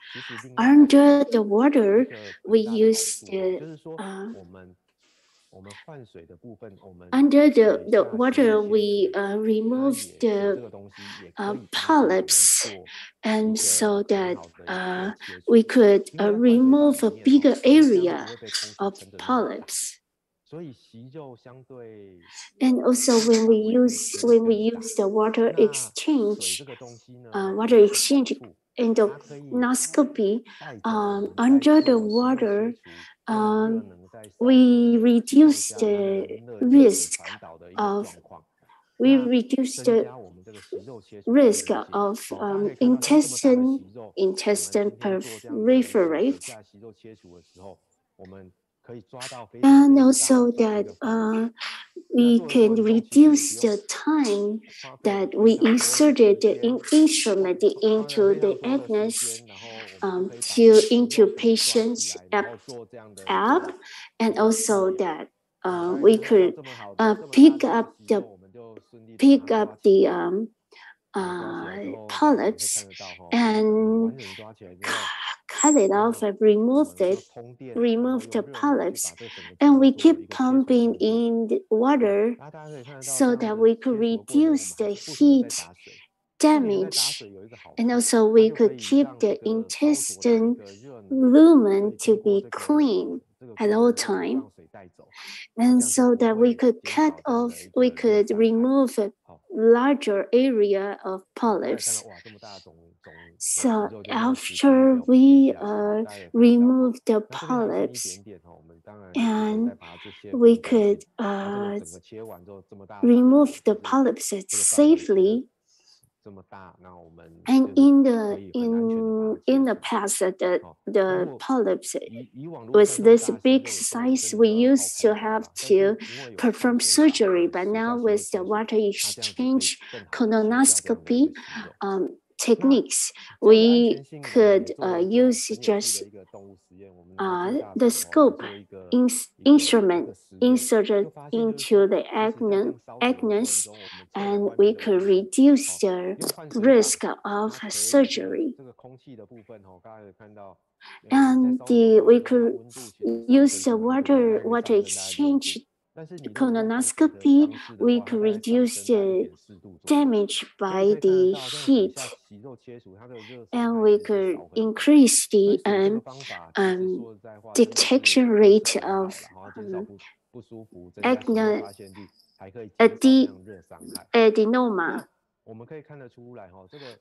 Under the water, we use the under the water, we remove the polyps, and so that we could remove a bigger area of polyps. And also, when we use the water exchange endoscopy, under the water, we reduce the risk of intestine proliferate. And also that we can reduce the time that we inserted the instrument into the anus into patient's app, and also that we could pick up the polyps and cut it off and remove the polyps, and we keep pumping in the water so that we could reduce the heat damage, and also we could keep the intestine lumen to be clean at all time, and so that we could remove a larger area of polyps. So after we remove the polyps, and we could remove the polyps safely. And in the past, the polyps with this big size, we used to have to perform surgery, but now with the water exchange colonoscopy techniques, we could use just the scope instrument inserted into the anus, and we could reduce the risk of surgery. And we could use the water exchange colonoscopy. We could reduce the damage by the heat, and we could increase the detection rate of adenoma.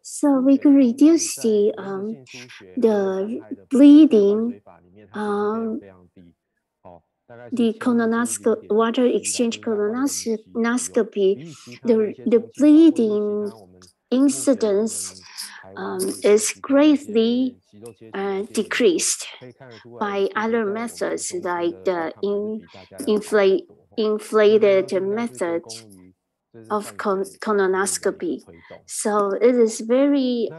So we can reduce the bleeding, the water exchange colonoscopy, the bleeding incidence is greatly decreased by other methods like the inflated method of colonoscopy. So it is very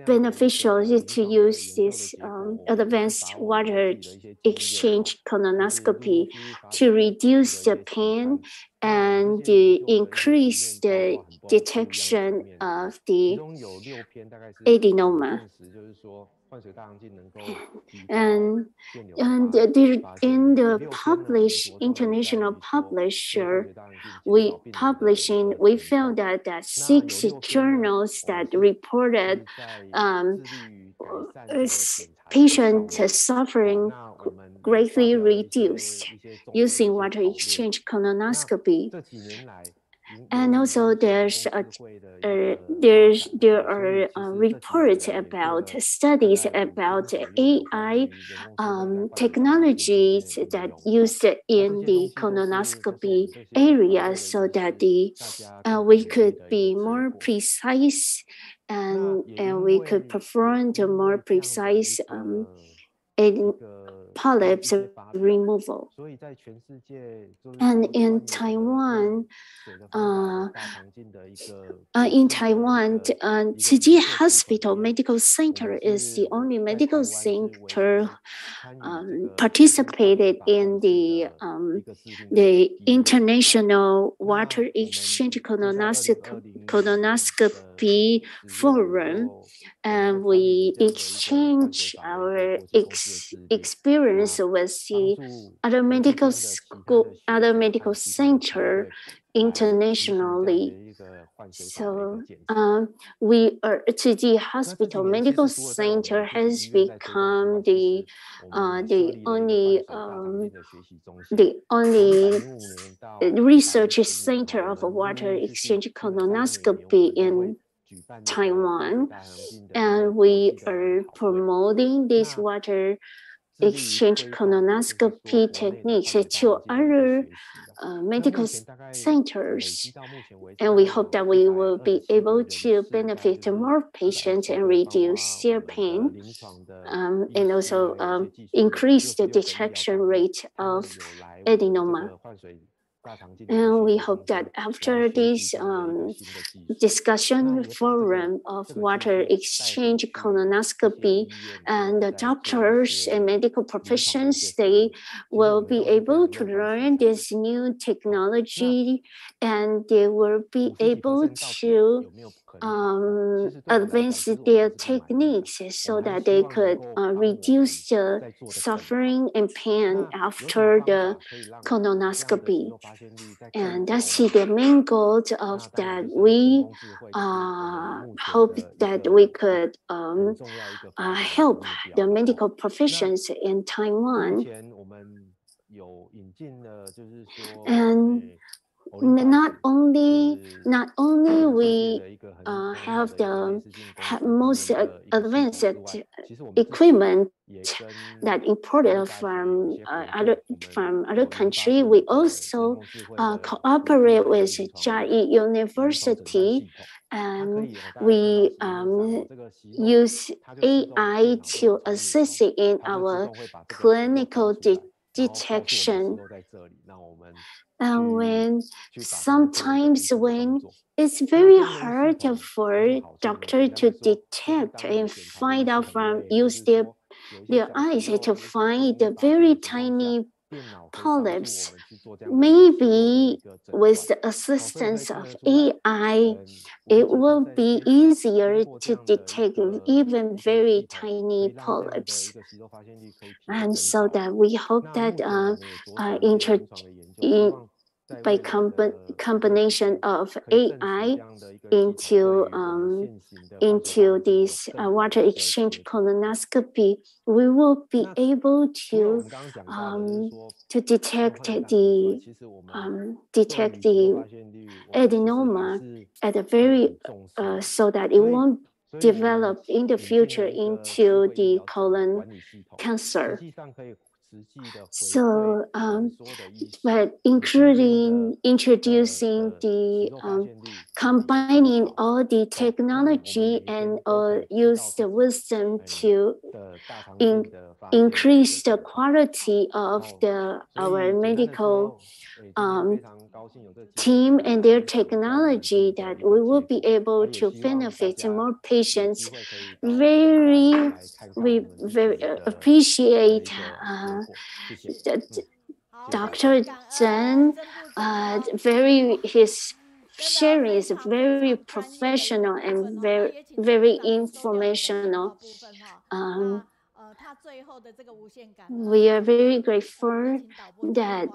beneficial to use this advanced water exchange colonoscopy to reduce the pain and increase the detection of the adenoma. And in the international publisher, we found that 6 journals that reported patients suffering greatly reduced using water exchange colonoscopy. And also there are reports about studies about AI technologies that used in the colonoscopy area, so that we could be more precise and we could perform the more precise polyps removal. And in Taiwan, Tzu Chi Hospital Medical Center is the only medical center participated in the International Water Exchange Colonoscopy Forum, and we exchange our experience with the other medical center internationally. So Tzu Chi Hospital Medical Center has become the only research center of water exchange colonoscopy in Taiwan, and we are promoting this water exchange colonoscopy techniques to other medical centers, and we hope that we will be able to benefit more patients and reduce their pain, and also increase the detection rate of adenoma. And we hope that after this discussion forum of water exchange colonoscopy, and the doctors and medical professions, they will be able to learn this new technology, and they will be able to advance their techniques so that they could reduce the suffering and pain after the colonoscopy. And that's the main goal of that. We hope that we could help the medical professions in Taiwan. And not only we have the most advanced equipment that imported from other country, we also cooperate with Jianlong University, and we use AI to assist in our clinical detection. And sometimes when it's very hard for doctor to detect and find out use their eyes to find the very tiny polyps. Maybe with the assistance of AI, it will be easier to detect even very tiny polyps. And so that we hope that by combination of AI into this water exchange colonoscopy, we will be able to detect the adenoma at a very so that it won't develop in the future into the colon cancer. So, but introducing the combining all the technology and use the wisdom to increase the quality of our medical team and their technology, that we will be able to benefit more patients. We very appreciate Dr. Zeng. His sharing is very professional and very informational. We are very grateful that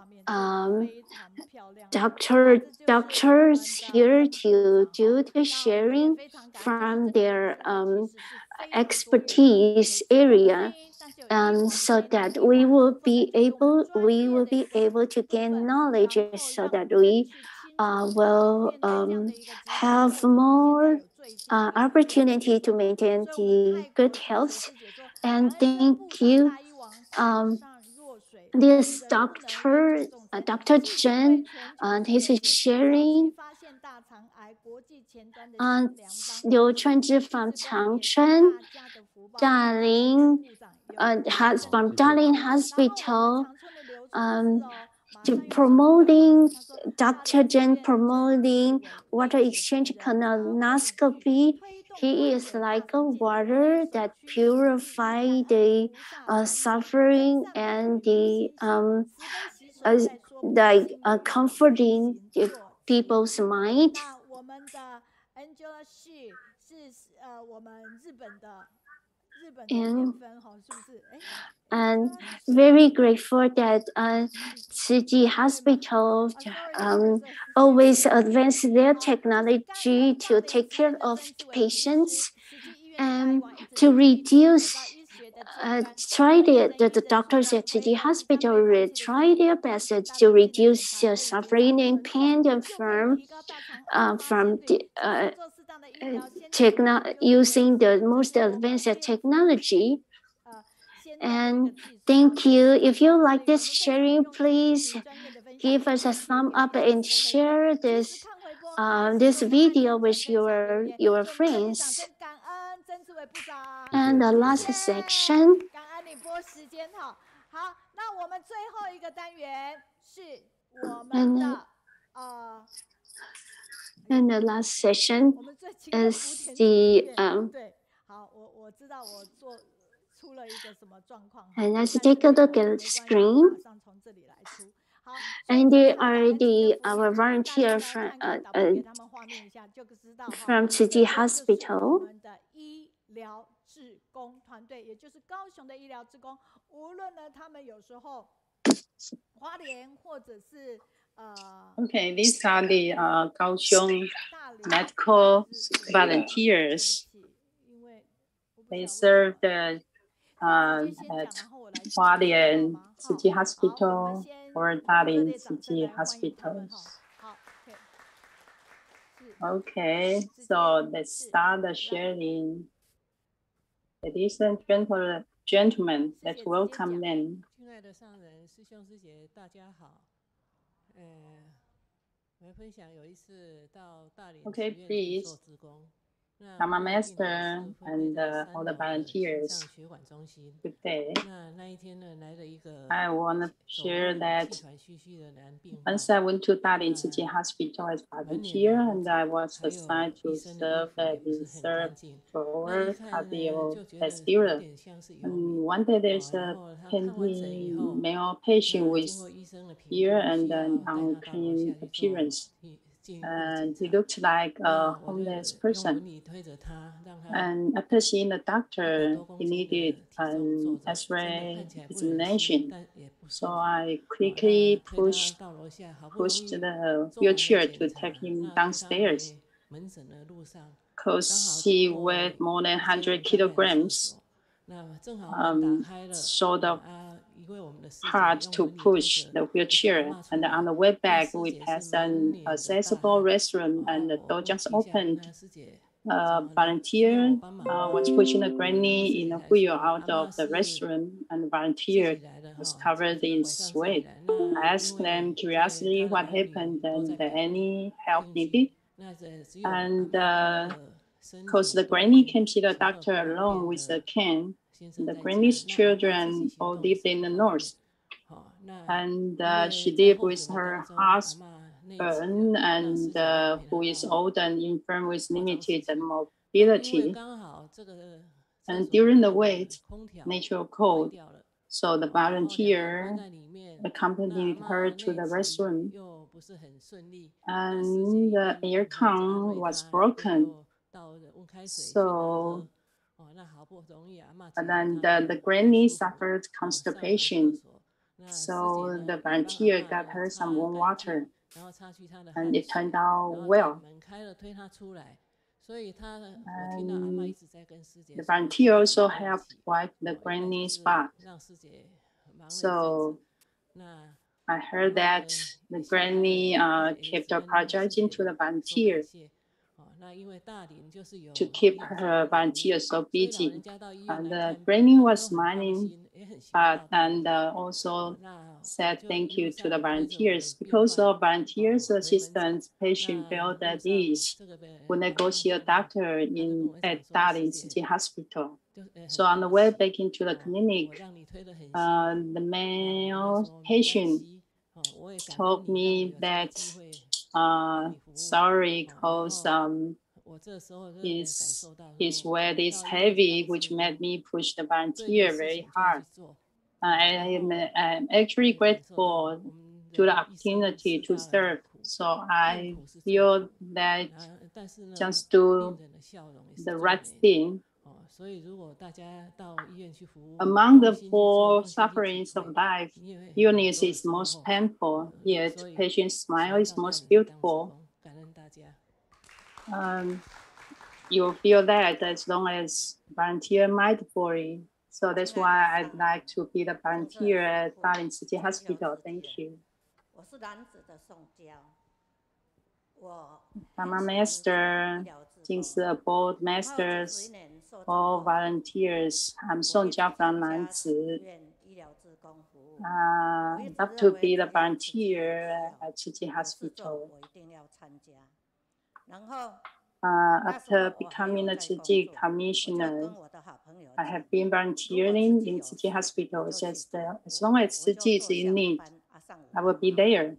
doctors here to do the sharing from their expertise area, so that we will be able to gain knowledge, so that we will have more opportunity to maintain the good health. And thank you, this Dr. Zhen, and his sharing. Liu Chunzhi from Changchun, Dalin, from Dalin Hospital, Dr. Zhen promoting water exchange colonoscopy. He is like a water that purifies the suffering and the comforting the people's mind. And very grateful that City Hospital always advance their technology to take care of patients and to reduce. The doctors at City Hospital try their best to reduce suffering and pain from using the most advanced technology. And thank you. If you like this sharing, please give us a thumb up and share this video with your friends. And the last section. And the last session is the and let's take a look at the screen. And there are our volunteers from City Hospital. Okay, these are the Kaohsiung medical volunteers. They served at Hualien City Hospital or Dalin City Hospitals. Okay, so let's start the sharing. Ladies and gentlemen, let's welcome them. Okay, please. Dharma Master and all the volunteers, good day. I want to share that once I went to Dalin City Hospital as volunteer, and I was assigned to serve at the third floor cardiovascular. And one day there's a male patient with ear and an unclean appearance. and he looked like a homeless person. And after seeing the doctor, he needed an X-ray examination. So I quickly pushed the wheelchair to take him downstairs because he weighed more than 100 kilograms. Sort of hard to push the wheelchair. And on the way back, we passed an accessible restroom, and the door just opened. A volunteer was pushing the granny in a wheel out of the restroom, and the volunteer was covered in sweat. I asked them curiously what happened and any help needed. And because the granny came to the doctor along with the Kang, the granny's children all lived in the north. And she lived with her husband, and who is old and infirm with limited mobility. And during the wait, natural cold, so the volunteer accompanied her to the restroom. And the aircon was broken. So and then the granny suffered constipation. So the volunteer got her some warm water, and it turned out well. And the volunteer also helped wipe the granny's butt. So I heard that the granny kept apologizing to the volunteer to keep her volunteer so busy. And the granny was smiling, and also said thank you to the volunteers. Because of volunteers' assistance, patients felt at ease when they go see a doctor at Dalin City Hospital. So on the way back into the clinic, the male patient told me that sorry, because his weight is heavy, which made me push the volunteer very hard. I am actually grateful to the opportunity to serve. So I feel that just do the right thing. Among the four sufferings of life, illness is most painful, yet patient's smile is most beautiful. You feel that as long as volunteer mindfully. So that's why I'd like to be the volunteer at Dalin City Hospital. Thank you. I'm a master, since the board masters, all volunteers. I'm Song Jiao from Nanzi. I'd love to be the volunteer at City Hospital. After becoming a City Commissioner, I have been volunteering in City Hospitals as long as City is in need, I will be there.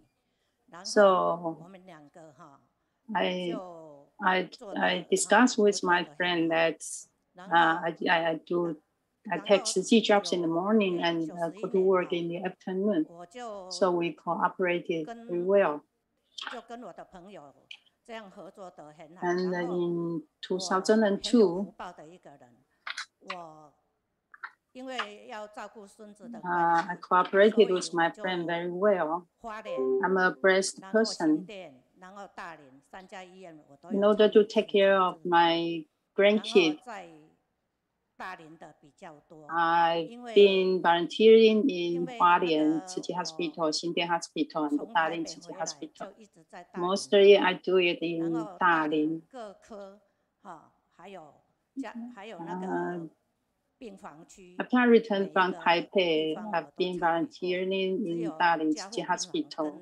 So I discussed with my friend that I take City jobs in the morning and go to work in the afternoon. So we cooperated very well. And in 2002, I cooperated with my friend very well. I'm a blessed person. In order to take care of my grandkids, I've been volunteering in Huang City Hospital, Xindian Hospital, and Dalin City Hospital. Mostly I do it in Dalin. After I returned from Taipei, I've been volunteering in Dalin City Hospital.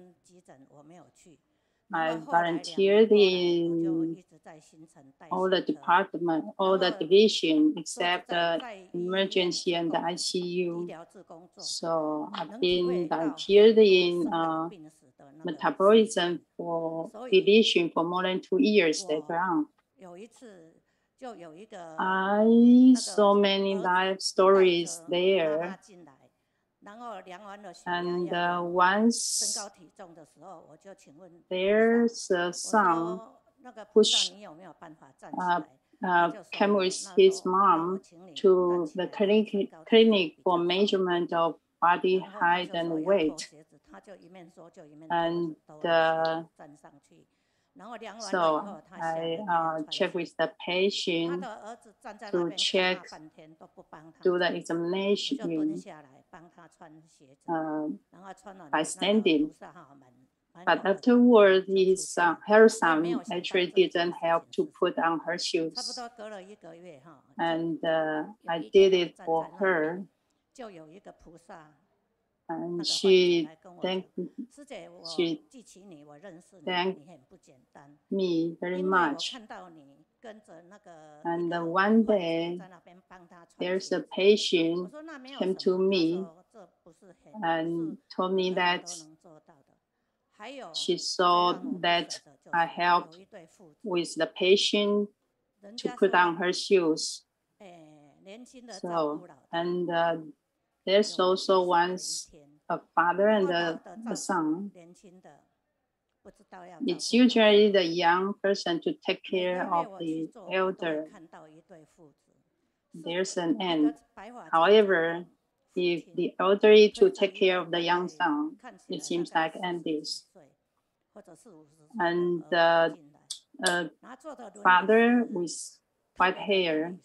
I volunteered in all the department, all the division, except the emergency and the ICU. So I've been volunteered in metabolism for division for more than 2 years later on. I saw many life stories there. And once there's a son came with his mom to the clinic for measurement of body height and weight. And so I check with the patient to check, do the examination by standing. But afterward, her son actually didn't help to put on her shoes. And I did it for her. And she thanked me very much. And one day, there's a patient came to me and told me that she saw that I helped with the patient to put on her shoes. So, and there's also once a father and a son. It's usually the young person to take care of the elder. There's an end. However, if the elderly to take care of the young son, it seems like endless. And the father with white hair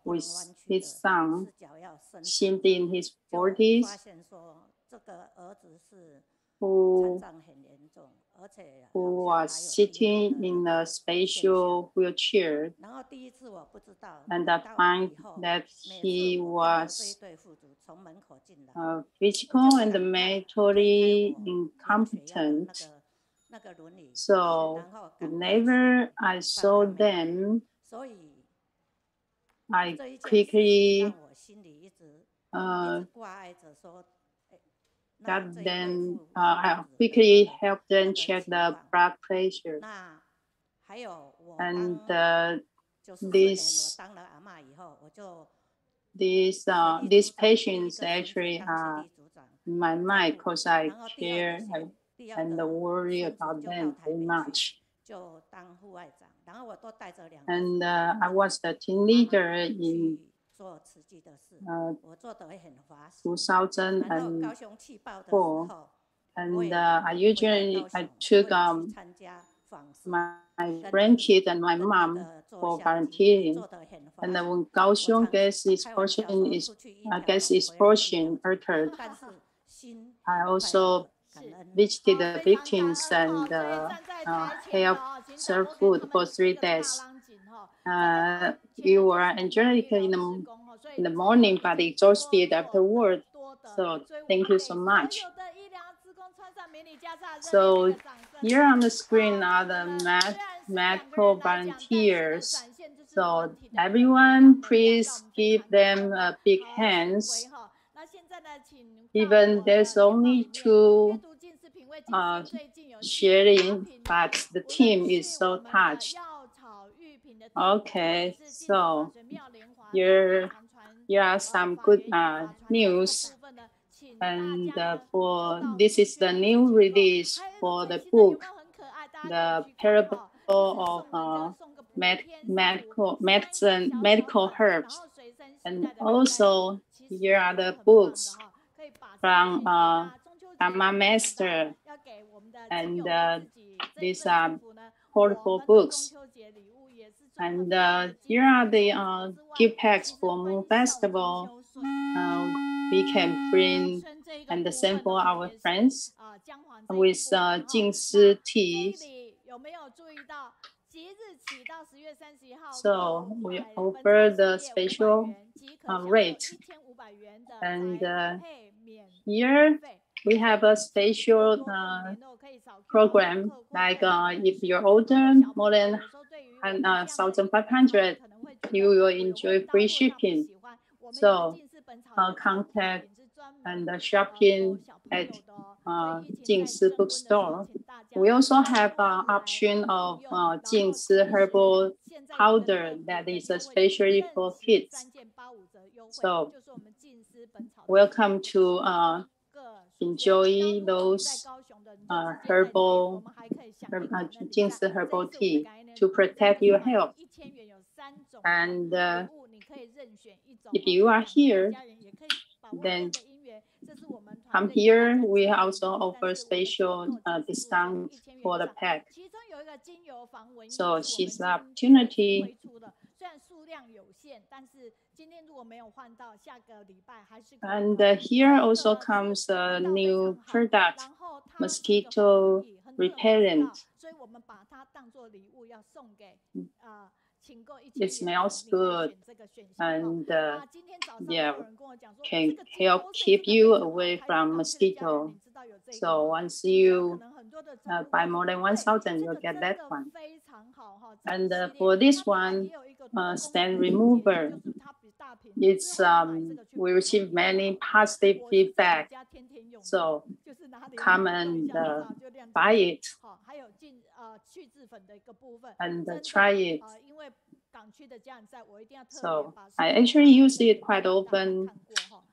with his son seemed in his 40s, who was sitting in a special wheelchair. And I find that he was physical and mentally incompetent. So whenever I saw them, I quickly got them, I quickly helped them check the blood pressure. And these patients actually are in my mind because I care and worry about them very much. And I was the team leader in 2004, and I took my grandkid and my mom for volunteering. And when Kaohsiung gas explosion occurred, I also visited the victims and helped serve food for 3 days. You were angelic in the morning, but exhausted afterward. So thank you so much. So here on the screen are the medical volunteers. So everyone, please give them a big hands. Even there's only 2 sharing, but the team is so touched. Okay, so here are some good news. And this is the new release for the book, The Parable of Medical Herbs. And also here are the books from Dharma Master. And these are portable books. And here are the gift packs for Moon Festival. We can bring and send for our friends with Jingshi tea. So we offer the special rate. And here we have a special program, like if you're older, more than 1,500, you will enjoy free shipping. So contact and shopping at Jingshi bookstore. We also have an option of Jingshi herbal powder that is especially for kids. So welcome to enjoy those herbal tea to protect your health. And if you are here, then come here. We also offer special discount for the pack. So she's the opportunity. And here also comes a new product, mosquito repellent. It smells good and yeah, can help keep you away from mosquito. So once you buy more than 1,000, you'll get that one. And for this one, stain remover, it's we receive many positive feedback. So come and buy it and try it. So I actually use it quite often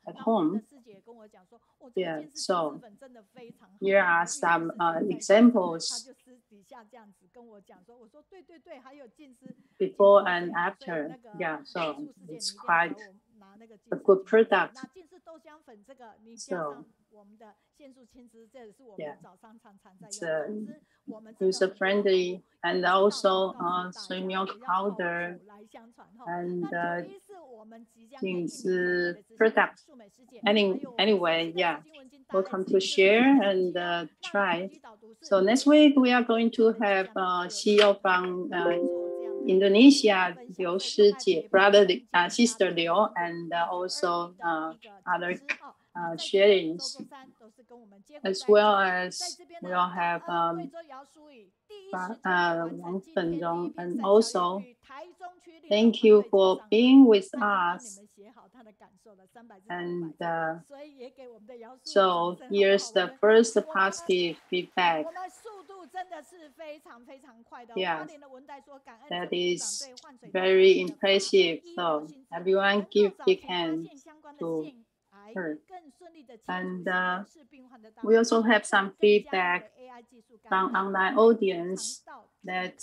at home. Yeah, so here are some examples before and after. Yeah, so it's quite a good product. So yeah, it's user-friendly, and also soy milk powder and things products. Anyway, yeah, welcome to share and try. So next week we are going to have CEO from Indonesia, Liu Shijie, brother, sister Liu, and also other sharings, as well as we'll have Wang Fenzhong, and also thank you for being with us. And so here's the first positive feedback. Yeah, that is very impressive. So everyone give big hand to her. And we also have some feedback from online audience that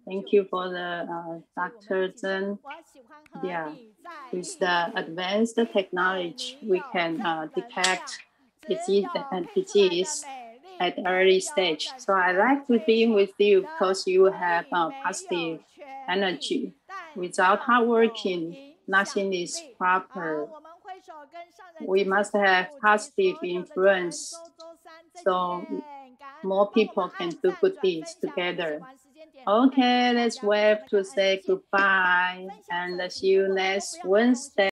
thank you for the Dr. Zeng. Yeah, with the advanced technology, we can detect disease at early stage. So I like to be with you because you have positive energy. Without hard working, nothing is proper. We must have positive influence so more people can do good deeds together. Okay, let's wave to say goodbye and see you next Wednesday.